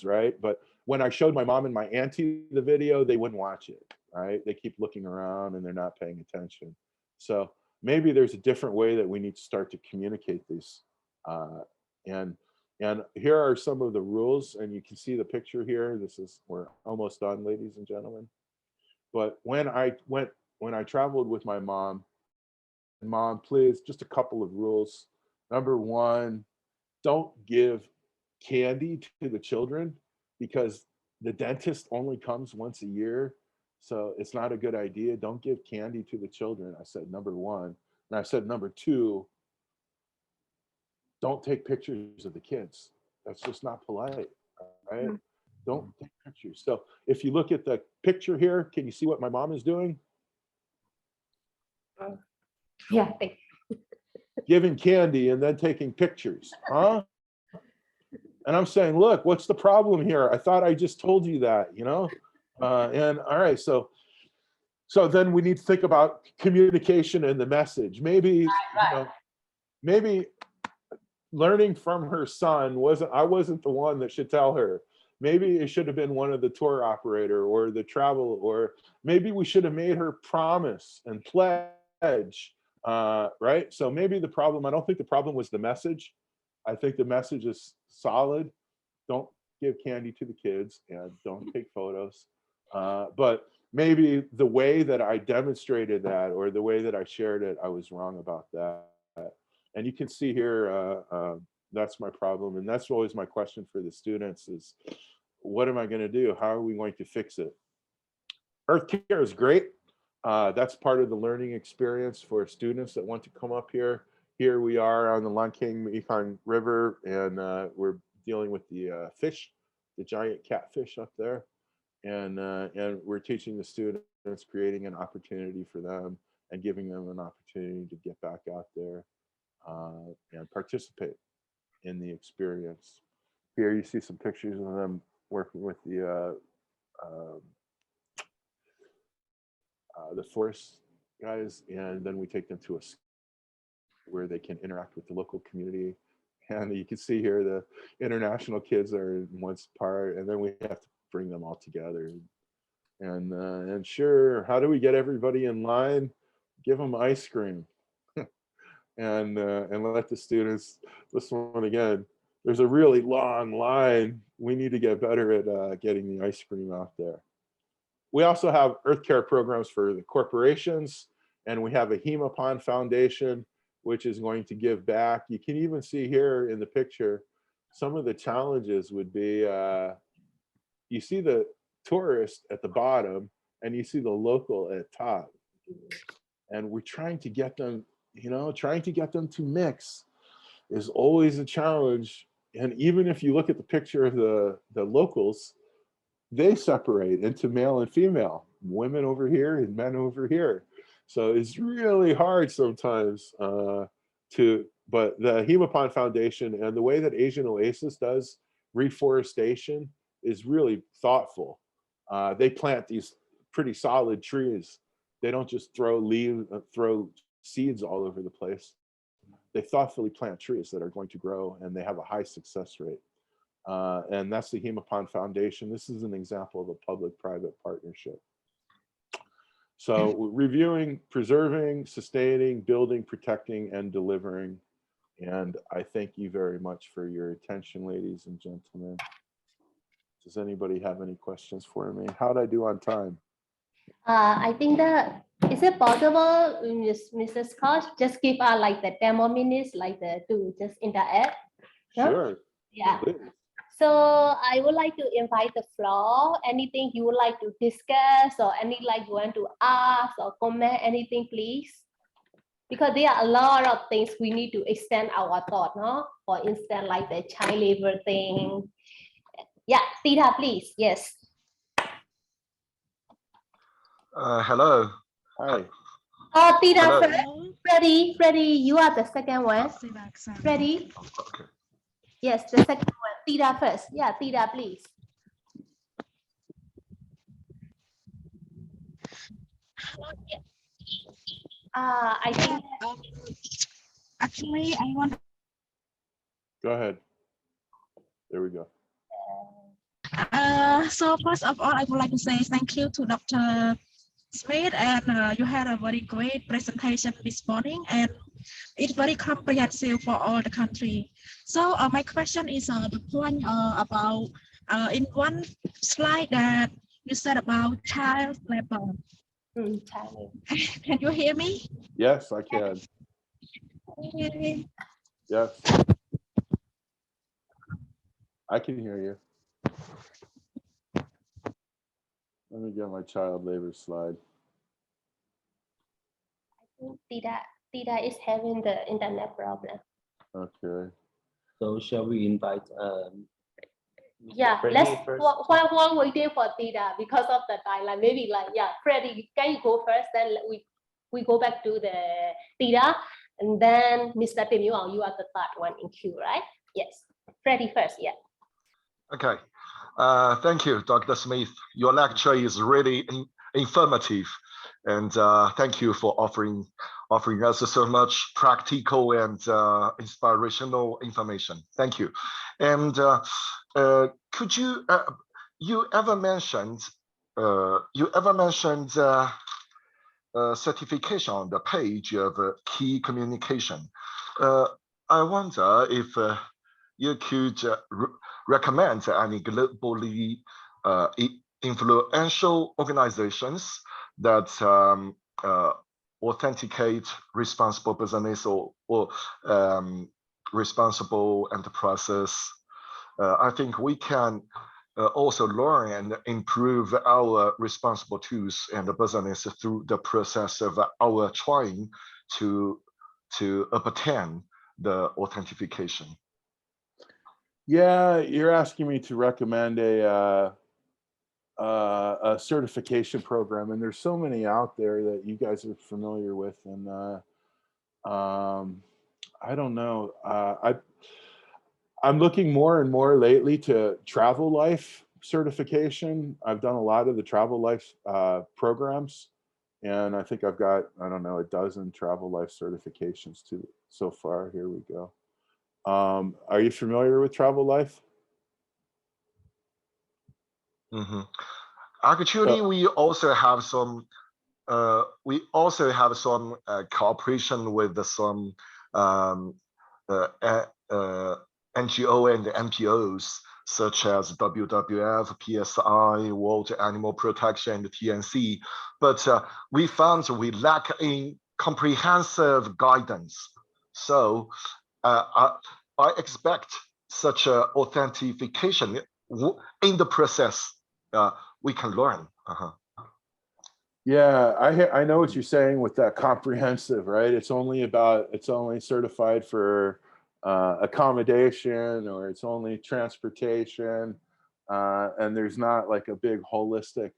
right? But when I showed my mom and my auntie the video, they wouldn't watch it, right? They keep looking around and they're not paying attention. So maybe there's a different way that we need to start to communicate these. And here are some of the rules, and you can see the picture here. We're almost done, ladies and gentlemen. But when I traveled with my mom, please, just a couple of rules. Number one, don't give candy to the children, because the dentist only comes once a year. So it's not a good idea. Don't give candy to the children. I said number one. And I said number two, don't take pictures of the kids. That's just not polite, right? Don't take pictures. So if you look at the picture here, can you see what my mom is doing? Yeah. Giving candy and then taking pictures, huh? And I'm saying, look, what's the problem here? I thought I just told you that, you know? And all right, so then we need to think about communication and the message. Maybe, you know, maybe learning from her son I wasn't the one that should tell her. Maybe it should have been one of the tour operator or the travel, or maybe we should have made her promise and pledge, right? So maybe I don't think the problem was the message. I think the message is solid. Don't give candy to the kids and don't take photos. But maybe the way that I demonstrated that or the way that I shared it, I was wrong about that. And you can see here, that's my problem. And that's always my question for the students is, what am I going to do? How are we going to fix it? Earth Care is great. That's part of the learning experience for students that want to come up here. Here we are on the Lancang Mekong River, and we're dealing with the fish, the giant catfish up there. And we're teaching the students, creating an opportunity for them and giving them an opportunity to get back out there and participate in the experience. Here you see some pictures of them working with the forest guys, and then we take them to a where they can interact with the local community. And you can see here the international kids are in one part, and then we have to bring them all together. And sure, how do we get everybody in line? Give them ice cream. and let the students, this one again, there's a really long line. We need to get better at getting the ice cream out there. We also have Earth Care programs for the corporations, and we have a Hemapon Foundation, which is going to give back. You can even see here in the picture, some of the challenges would be, you see the tourist at the bottom and you see the local at top. And we're trying to get them, trying to get them to mix is always a challenge. And even if you look at the picture of the locals, they separate into male and female, women over here and men over here. So it's really hard sometimes but the Hemapon Foundation and the way that Asian Oasis does reforestation is really thoughtful. They plant these pretty solid trees. They don't just throw seeds all over the place. They thoughtfully plant trees that are going to grow, and they have a high success rate. And that's the Hemapon Foundation. This is an example of a public-private partnership. So reviewing, preserving, sustaining, building, protecting, and delivering. And I thank you very much for your attention, ladies and gentlemen. Does anybody have any questions for me? How'd I do on time? I think that, is it possible, Mr. Scott, just give us like the 10 more minutes, like to just interact? No? Sure. Yeah. Please. So I would like to invite the floor. Anything you would like to discuss or any like you want to ask or comment, anything, please? Because there are a lot of things we need to extend our thought, no? For instance, like the child labor thing. Yeah, Tita, please. Yes. Hello. Hi. Oh, Tita Hello. first. Freddie, you are the second one. Freddie. Okay. Yes, the second one. Tita first. Yeah, Tita, please. I think. Actually, I want. Go ahead. There we go. So first of all, I would like to say thank you to Dr. Smith, and you had a very great presentation this morning, and it's very comprehensive for all the country. So my question is the point about in one slide that you said about child labor. Child. Can you hear me? Yes, I can. Okay. Yes. I can hear you. Let me get my child labor slide. I think Tita is having the internet problem. Okay. So shall we invite Yeah, Freddie let's first? while waiting for Tita because of the timeline. Maybe like, yeah, Freddie, can you go first? Then we go back to the Tita, and then Mr. Tim, you are the third one in queue, right? Yes, Freddie first. Yeah. Okay. Thank you, Dr. Smith. Your lecture is really informative, and thank you for offering us so much practical and inspirational information. Thank you. And could you you ever mentioned certification on the page of key communication? I wonder if you could recommend any globally influential organizations that authenticate responsible business or responsible enterprises. I think we can also learn and improve our responsible tools and the business through the process of our trying to obtain the authentication. Yeah, you're asking me to recommend a certification program, and there's so many out there that you guys are familiar with, and I don't know. I'm looking more and more lately to travel life certification. I've done a lot of the travel life programs, and I think I've got, I don't know, a dozen travel life certifications too so far. Here we go. Are you familiar with travel life? Mm-hmm. Actually, we also have some cooperation with some NGO and NPOs such as WWF, PSI, World Animal Protection, and TNC, but we found we lack in comprehensive guidance. So I expect such authentication in the process. We can learn. Yeah, I know what you're saying with that comprehensive, right? It's only certified for accommodation, or it's only transportation, and there's not like a big holistic.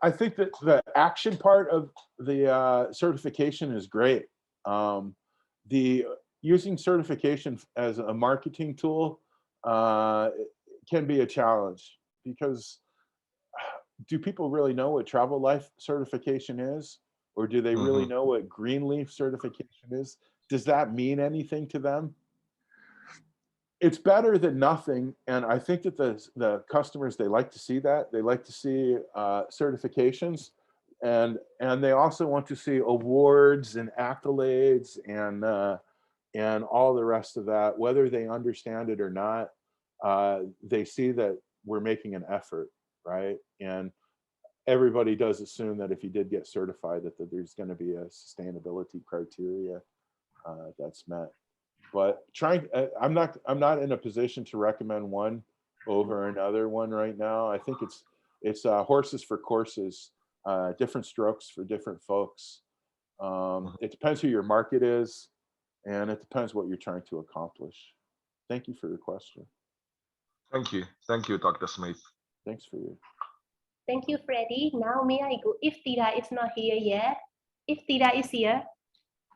I think that the action part of the certification is great. The using certification as a marketing tool can be a challenge, because do people really know what travel life certification is? Or do they really know what green leaf certification is? Does that mean anything to them? It's better than nothing. And I think that the customers, they like to see that. They like to see certifications. And they also want to see awards and accolades and all the rest of that. Whether they understand it or not, they see that we're making an effort. Right. And everybody does assume that if you did get certified, that there's going to be a sustainability criteria that's met. But I'm not in a position to recommend one over another one right now. I think it's horses for courses, different strokes for different folks. It depends who your market is, and it depends what you're trying to accomplish. Thank you for your question. Thank you, Dr. Smith. Thanks for you. Thank you, Freddie. Now may I go? If Tira is not here yet, if Tira is here,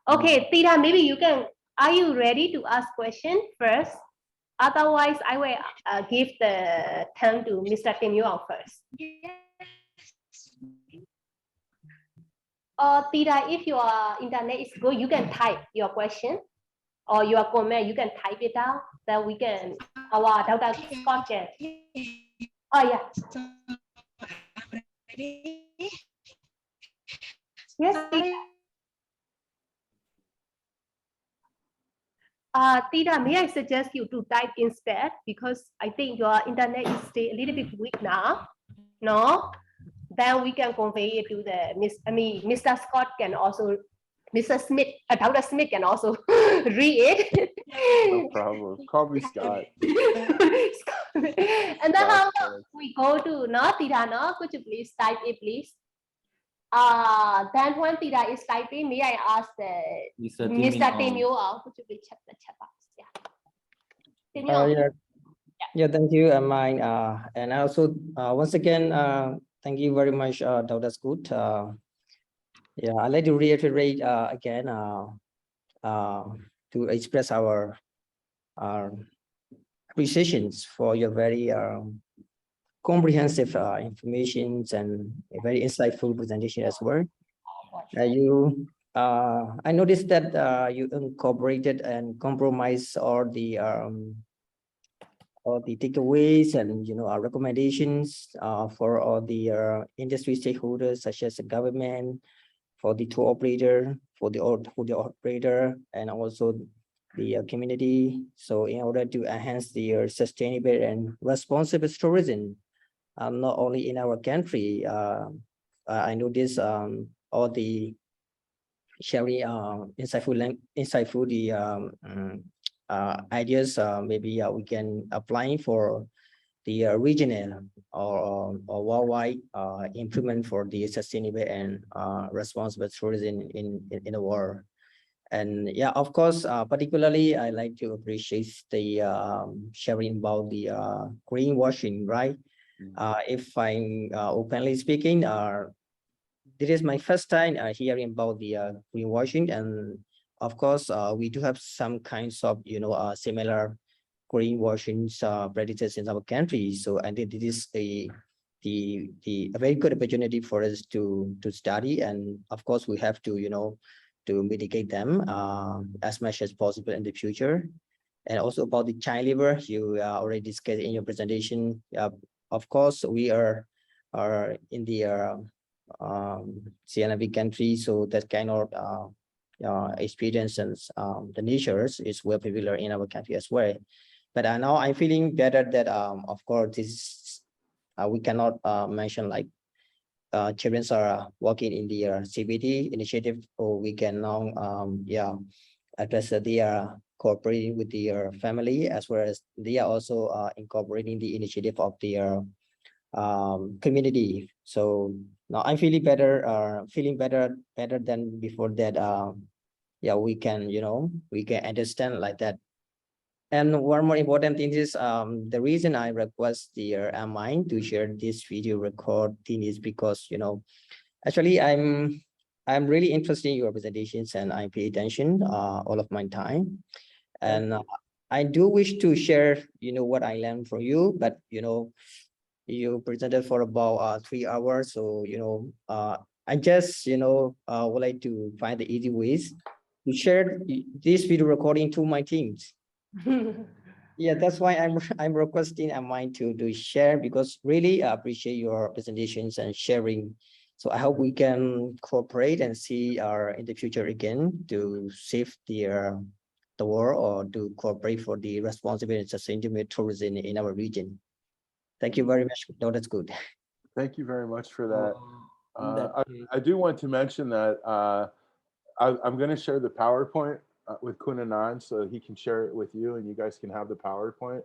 okay, Tira, maybe you can. Are you ready to ask question first? Otherwise, I will give the turn to Mr. Tim Yuan first. Tira, if your internet is good, you can type your question or your comment. You can type it down. Then we can. Our Dr. Scott can. Oh yeah. Yes, Tira, may I suggest you to type instead, because I think your internet is still a little bit weak now. No, then we can convey it to the Mr. Scott can also, Mr. Smith, Dr. Smith can also read it. No problem. Call me Scott. And then how we go to Tira, could you please type it, please? Then when Tira is typing, may I ask Mr. Tim Yuan, could you please check the chat box? Yeah. Yeah, thank you, Mine. And also, once again, thank you very much, Dr. Scott. Yeah, I'd like to reiterate again to express our appreciations for your very comprehensive information and a very insightful presentation as well. I noticed that you incorporated and compromised all the takeaways and our recommendations for all the industry stakeholders, such as the government, for the tour operator, for the operator, and also the community. So in order to enhance the sustainable and responsible tourism, not only in our country, I noticed all the sharing insightful the ideas. Maybe we can apply for the regional or worldwide improvement for the sustainable and responsible tourism in the world. And yeah, of course, particularly I like to appreciate the sharing about the greenwashing, right? If I'm openly speaking, this is my first time hearing about the greenwashing, and of course, we do have some kinds of similar greenwashing practices in our country. So I think this is a very good opportunity for us to study, and of course, we have to to mitigate them as much as possible in the future. And also about the child labor, you already discussed in your presentation. Of course, we are in the CNV country, so that kind of experiences, the natures is well popular in our country as well. But now I'm feeling better that of course this we cannot mention like children are working in the CBD initiative, or we can now address that they are cooperating with their family, as well as they are also incorporating the initiative of their community. So now I'm feeling better than before that. Yeah, we can we can understand like that. And one more important thing is the reason I request the mine to share this video recording is because actually I'm really interested in your presentations, and I pay attention all of my time. And I do wish to share what I learned from you, but you presented for about 3 hours, so I just would like to find the easy ways to share this video recording to my teams. Yeah, that's why I'm requesting a mind to share, because really I appreciate your presentations and sharing. So I hope we can cooperate and see in the future again to save the world, or to cooperate for the responsible and sustainable tourism in our region. Thank you very much. No, that's good. Thank you very much for that. I do want to mention that I'm going to share the PowerPoint with Kunanan, so he can share it with you, and you guys can have the PowerPoint.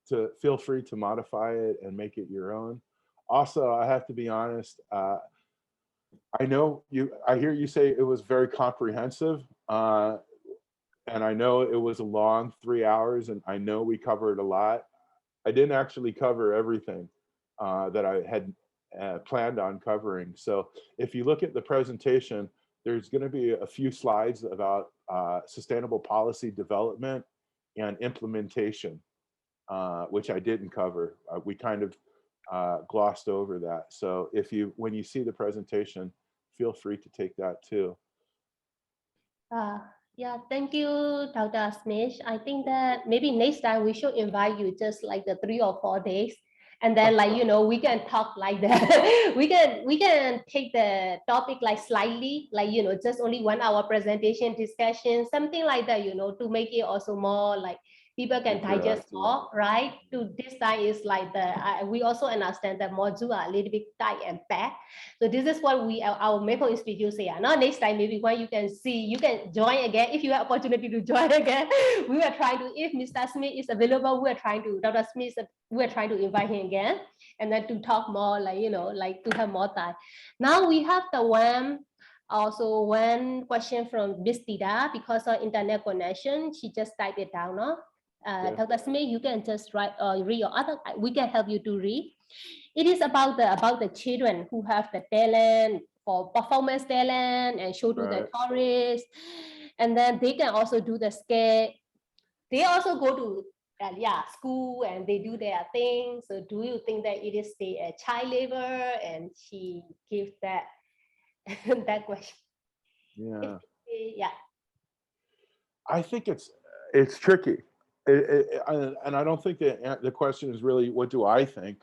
To feel free to modify it and make it your own. Also, I have to be honest. I know I hear you say it was very comprehensive, and I know it was a long 3 hours, and I know we covered a lot. I didn't actually cover everything that I had planned on covering. So if you look at the presentation, there's going to be a few slides about sustainable policy development and implementation, which I didn't cover. We kind of glossed over that. So when you see the presentation, feel free to take that too. Yeah, thank you, Dr. Smith. I think that maybe next time we should invite you just like the 3 or 4 days. And then we can talk like that. we can take the topic like slightly, like, just only 1 hour presentation discussion, something like that, to make it also more like people can digest more, right? To this time is like we also understand that modules are a little bit tight and packed. So this is what our Maple Institute say. Now next time, maybe when you can join again, if you have opportunity to join again. We are trying to, if Mr. Smith is available, Dr. Smith, we are trying to invite him again, and then to talk more, like to have more time. Now we have the one question from Miss Tida, because of internet connection, she just typed it down. Dr. Smith, you can just read or other, we can help you to read. It is about the children who have the talent for performance talent and show to the tourists, and then they can also do the skate. They also go to school and they do their thing. So do you think that it is a child labor? And she gives that that question. Yeah. I think it's tricky. And I don't think the question is really, what do I think?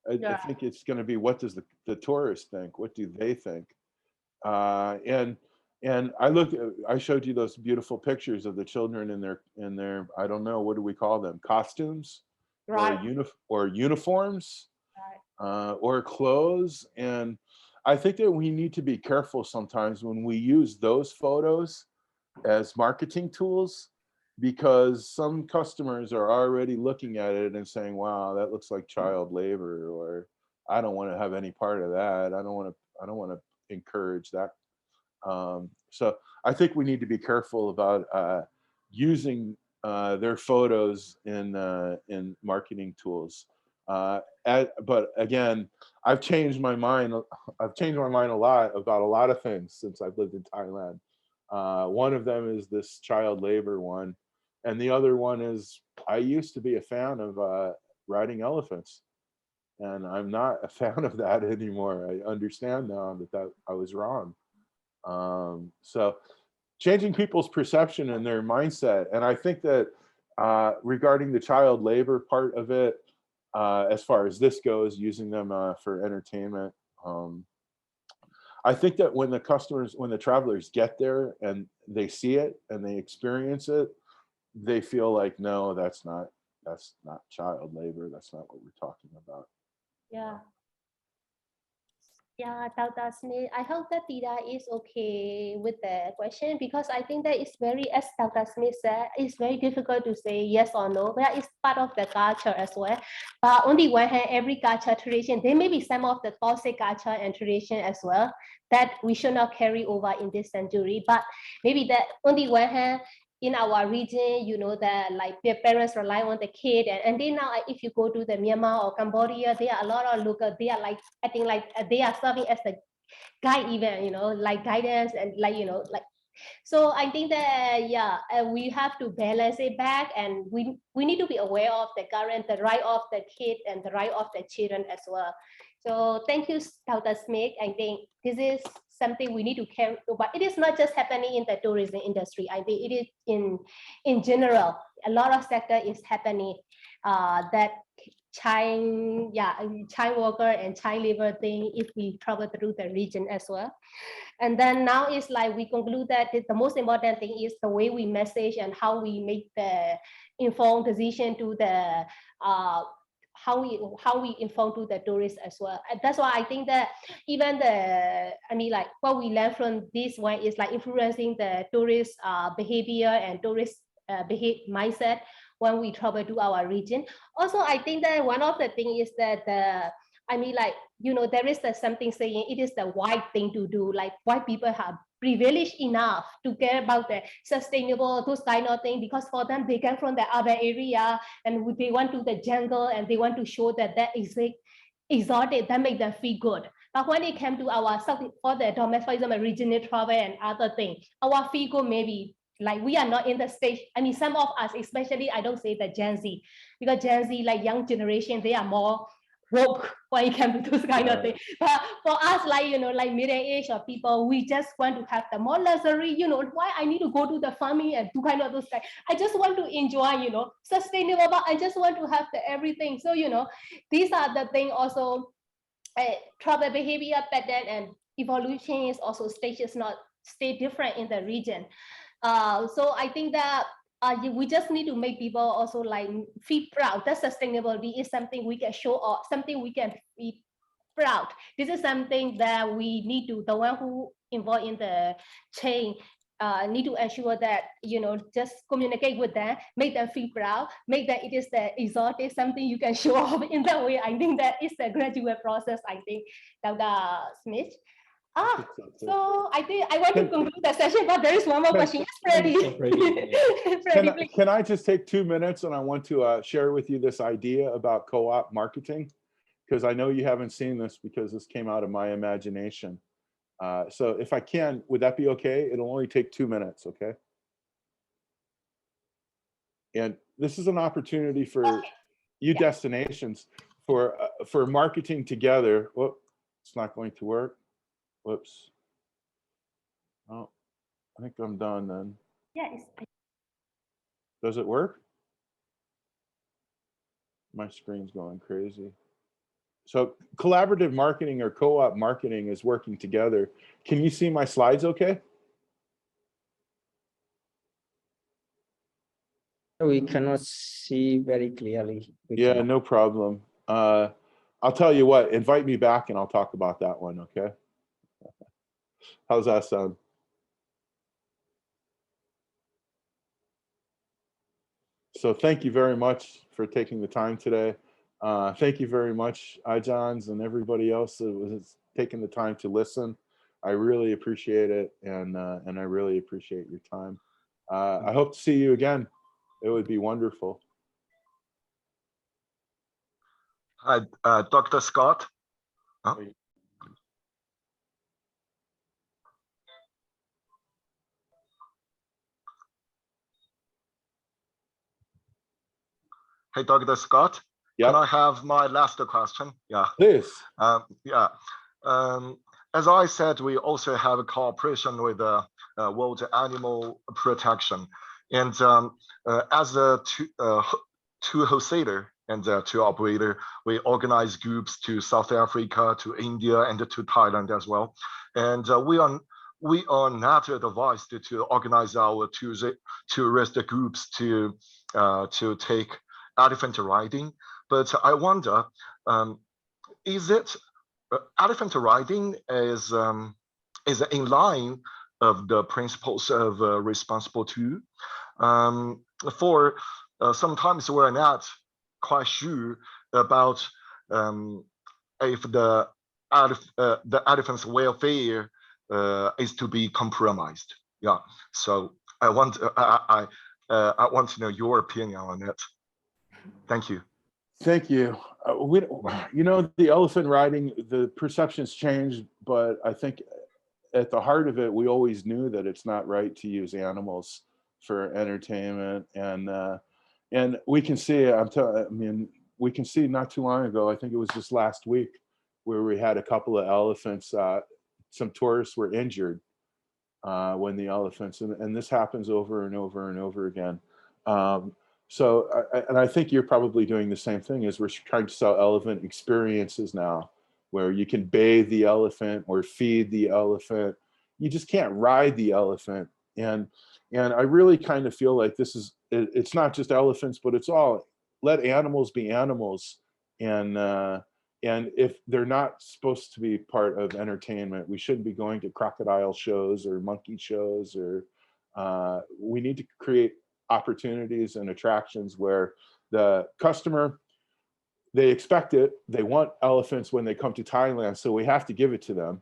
I think it's going to be, what does the tourist think? What do they think? And And I showed you those beautiful pictures of the children in their, I don't know, what do we call them? Costumes Right. or uniforms or clothes. And I think that we need to be careful sometimes when we use those photos as marketing tools, because some customers are already looking at it and saying, wow, that looks like child labor, or I don't want to have any part of that. I don't want to encourage that. So I think we need to be careful about using their photos in marketing tools. But again, I've changed my mind. I've changed my mind a lot about a lot of things since I've lived in Thailand. One of them is this child labor one, and the other one is I used to be a fan of riding elephants, and I'm not a fan of that anymore. I understand now that I was wrong. So changing people's perception and their mindset. And I think that regarding the child labor part of it, as far as this goes, using them for entertainment, I think that when the travelers get there and they see it and they experience it, they feel like, no, that's not child labor. That's not what we're talking about. Yeah. Yeah, Dr. Smith, I hope that Tida is okay with the question, because I think that it's very, as Dr. Smith said, it's very difficult to say yes or no, but it's part of the culture as well. But on the one hand, every culture tradition, there may be some of the toxic culture and tradition as well that we should not carry over in this century. But maybe that on the one hand, in our region, you know, that like their parents rely on the kid, and then now if you go to the Myanmar or Cambodia, there are a lot of local, they are like, I think like they are serving as a guide even, you know, like guidance and like, you know, like, so I think that, yeah, we have to balance it back, and we need to be aware of the current, the right of the kid and the right of the children as well. So thank you, Dr. Smith. I think this is something we need to carry, but it is not just happening in the tourism industry. I think it is in general. A lot of sector is happening that child worker and child labor thing if we travel through the region as well. And then now it's like we conclude that the most important thing is the way we message and how we make the informed decision to the how we inform to the tourists as well. And that's why I think that even like what we learned from this one is like influencing the tourist behavior and tourist mindset when we travel to our region. Also, I think that one of the things is that like, you know, there is something saying it is the white thing to do, like white people have privileged enough to care about the sustainable, those kind of things, because for them, they come from the other area and they went to the jungle and they want to show that that is exotic, that make them feel good. But when it came to our for the domestic regional travel and other things, our feel good maybe like we are not in the stage. I mean, some of us, especially, I don't say the Gen Z, because Gen Z, like young generation, they are more woke when it comes to those kind of things. But for us, like, you know, like middle age or people, we just want to have the more luxury, you know, why I need to go to the farming and do kind of those things. I just want to enjoy, you know, sustainable, but I just want to have the everything. So, you know, these are the things also, travel behavior pattern and evolution is also stages not stay different in the region. So I think that we just need to make people also like feel proud that sustainability is something we can show off, something we can be proud. This is something that we need to, the one who involved in the chain need to ensure that, you know, just communicate with them, make them feel proud, make that it is the exotic, something you can show off in that way. I think that is a gradual process, I think, Dr. Smith. So I think I want to conclude the session, but there is one more question. Yes, Freddie. Can I just take 2 minutes, and I want to share with you this idea about co-op marketing, because I know you haven't seen this because this came out of my imagination. So if I can, would that be okay? It'll only take 2 minutes, okay? And this is an opportunity for you destinations for marketing together. Whoop, it's not going to work. Whoops. Oh, I think I'm done then. Yes. Does it work? My screen's going crazy. So collaborative marketing or co-op marketing is working together. Can you see my slides okay? We cannot see very clearly. Yeah, no problem. I'll tell you what, invite me back and I'll talk about that one, okay? How's that sound? So thank you very much for taking the time today. Thank you very much, iJohns and everybody else that was taking the time to listen. I really appreciate it, and I really appreciate your time. I hope to see you again. It would be wonderful. Hi, Dr. Scott. Huh? Hey, Dr. Scott. Yep. Can I have my last question? Yeah. Please. Yeah. As I said, we also have a cooperation with the World Animal Protection, and as a two wholesaler and two operator, we organize groups to South Africa, to India, and to Thailand as well. And we are not advised to organize our tourist groups to take elephant riding. But I wonder, is it elephant riding is in line of the principles of responsible tour? For sometimes we're not quite sure about if the elephant's welfare is to be compromised. Yeah. So I want to know your opinion on it. Thank you. Thank you. The elephant riding, the perceptions changed, but I think at the heart of it, we always knew that it's not right to use animals for entertainment, and we can see. We can see not too long ago. I think it was just last week where we had a couple of elephants. Some tourists were injured when the elephants, and this happens over and over and over again. So, I think you're probably doing the same thing as we're trying to sell elephant experiences now, where you can bathe the elephant or feed the elephant. You just can't ride the elephant. And I really kind of feel like it's not just elephants, but it's all, let animals be animals. And if they're not supposed to be part of entertainment, we shouldn't be going to crocodile shows or monkey shows, or we need to create opportunities and attractions where the customer, they expect it, they want elephants when they come to Thailand, so we have to give it to them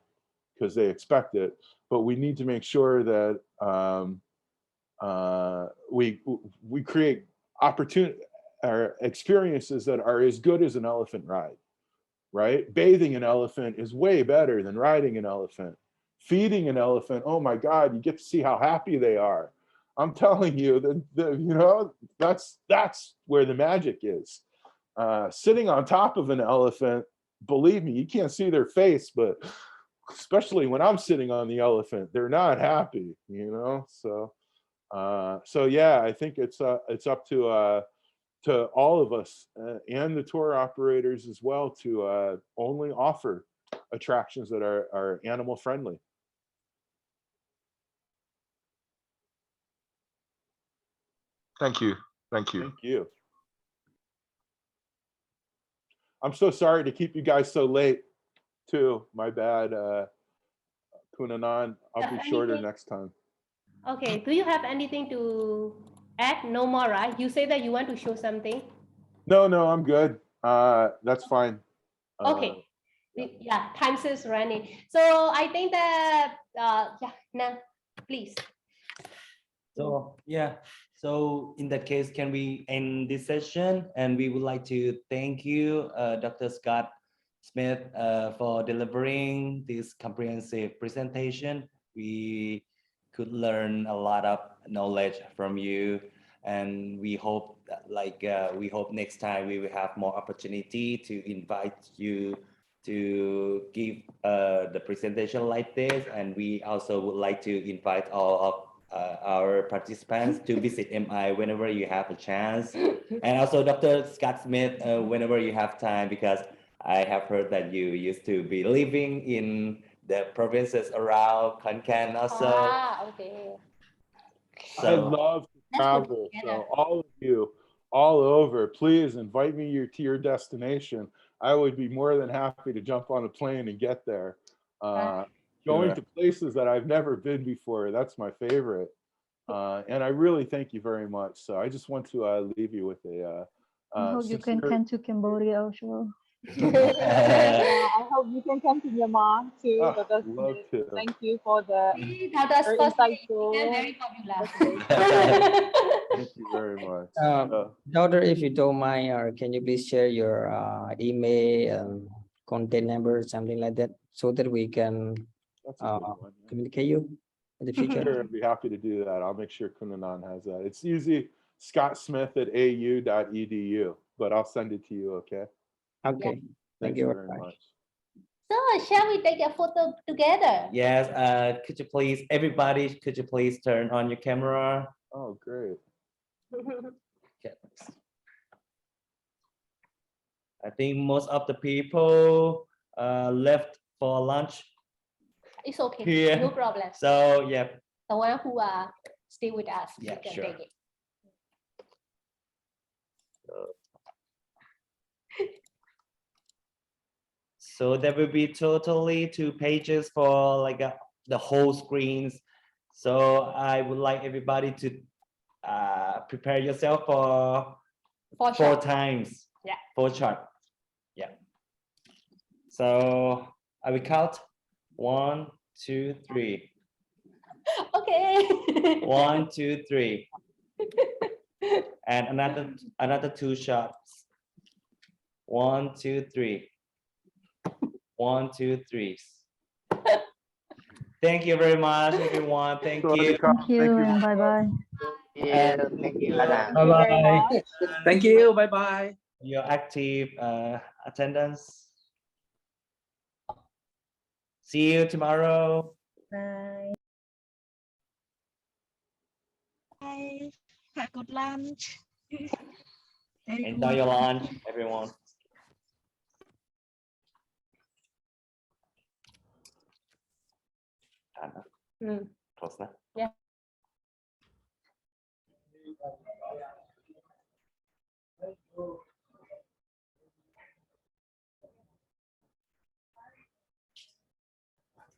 because they expect it, but we need to make sure that we create opportunity or experiences that are as good as an elephant ride, right? Bathing an elephant is way better than riding an elephant. Feeding an elephant, oh my God, you get to see how happy they are. I'm telling you that that's where the magic is. Sitting on top of an elephant, believe me, you can't see their face, but especially when I'm sitting on the elephant, they're not happy, So, yeah, I think it's up to all of us and the tour operators as well to only offer attractions that are animal friendly. Thank you. Thank you. Thank you. I'm so sorry to keep you guys so late too. My bad, Kunanan. I'll be shorter next time. Okay, do you have anything to add? No more, right? You say that you want to show something. No, I'm good. That's fine. Okay. Yeah, time is running. So I think that, now, please. So, yeah. So in that case, can we end this session? And we would like to thank you, Dr. Scott Smith, for delivering this comprehensive presentation. We could learn a lot of knowledge from you, and we hope next time we will have more opportunity to invite you to give the presentation like this. And we also would like to invite all of our participants to visit MI whenever you have a chance, and also Dr. Scott Smith whenever you have time, because I have heard that you used to be living in the provinces around Konkan also. Okay. I love to Let's go travel. together. So all of you, all over, please invite me to your destination. I would be more than happy to jump on a plane and get there. Going to places that I've never been before, that's my favorite. And I really thank you very much. So I just want to leave you with a I hope you can come to Cambodia also. Yeah, I hope you can come to Myanmar too. Ah, Dr. love Smith. to. Thank you for the See, Dr. very Scott, insightful. very popular. Thank you very much. Doctor, if you don't mind, or can you please share your email, contact number, something like that, so that we can That's a good one. Yeah. communicate you in the future? Sure, I'd be happy to do that. I'll make sure Kunanan has that. It's easy, scottsmith@au.edu, but I'll send it to you, okay? Okay. Thank you very much. So shall we take a photo together? Yes, could you please, everybody, could you please turn on your camera? Oh, great. Okay. I think most of the people left for lunch. It's okay, Yeah. no problem. So yeah, The one who are still with us, Yeah, we can sure. take it. so there will be totally 2 pages for like the whole screens. So I would like everybody to prepare yourself for For 4 sure. times. Yeah. 4 shot. Yeah. So I will count 1, 2, 3. Okay. 1, 2, 3. And another 2 shots. 1, 2, 3. 1, 2, 3. Thank you very much, everyone. Thank you. Thank you and bye bye. Yeah, thank you, Anna. Thank you very much. Thank you. Bye bye. Your active attendance. See you tomorrow. Bye. Bye. Have a good lunch. Enjoy your lunch, everyone. Anna, close now. Yeah.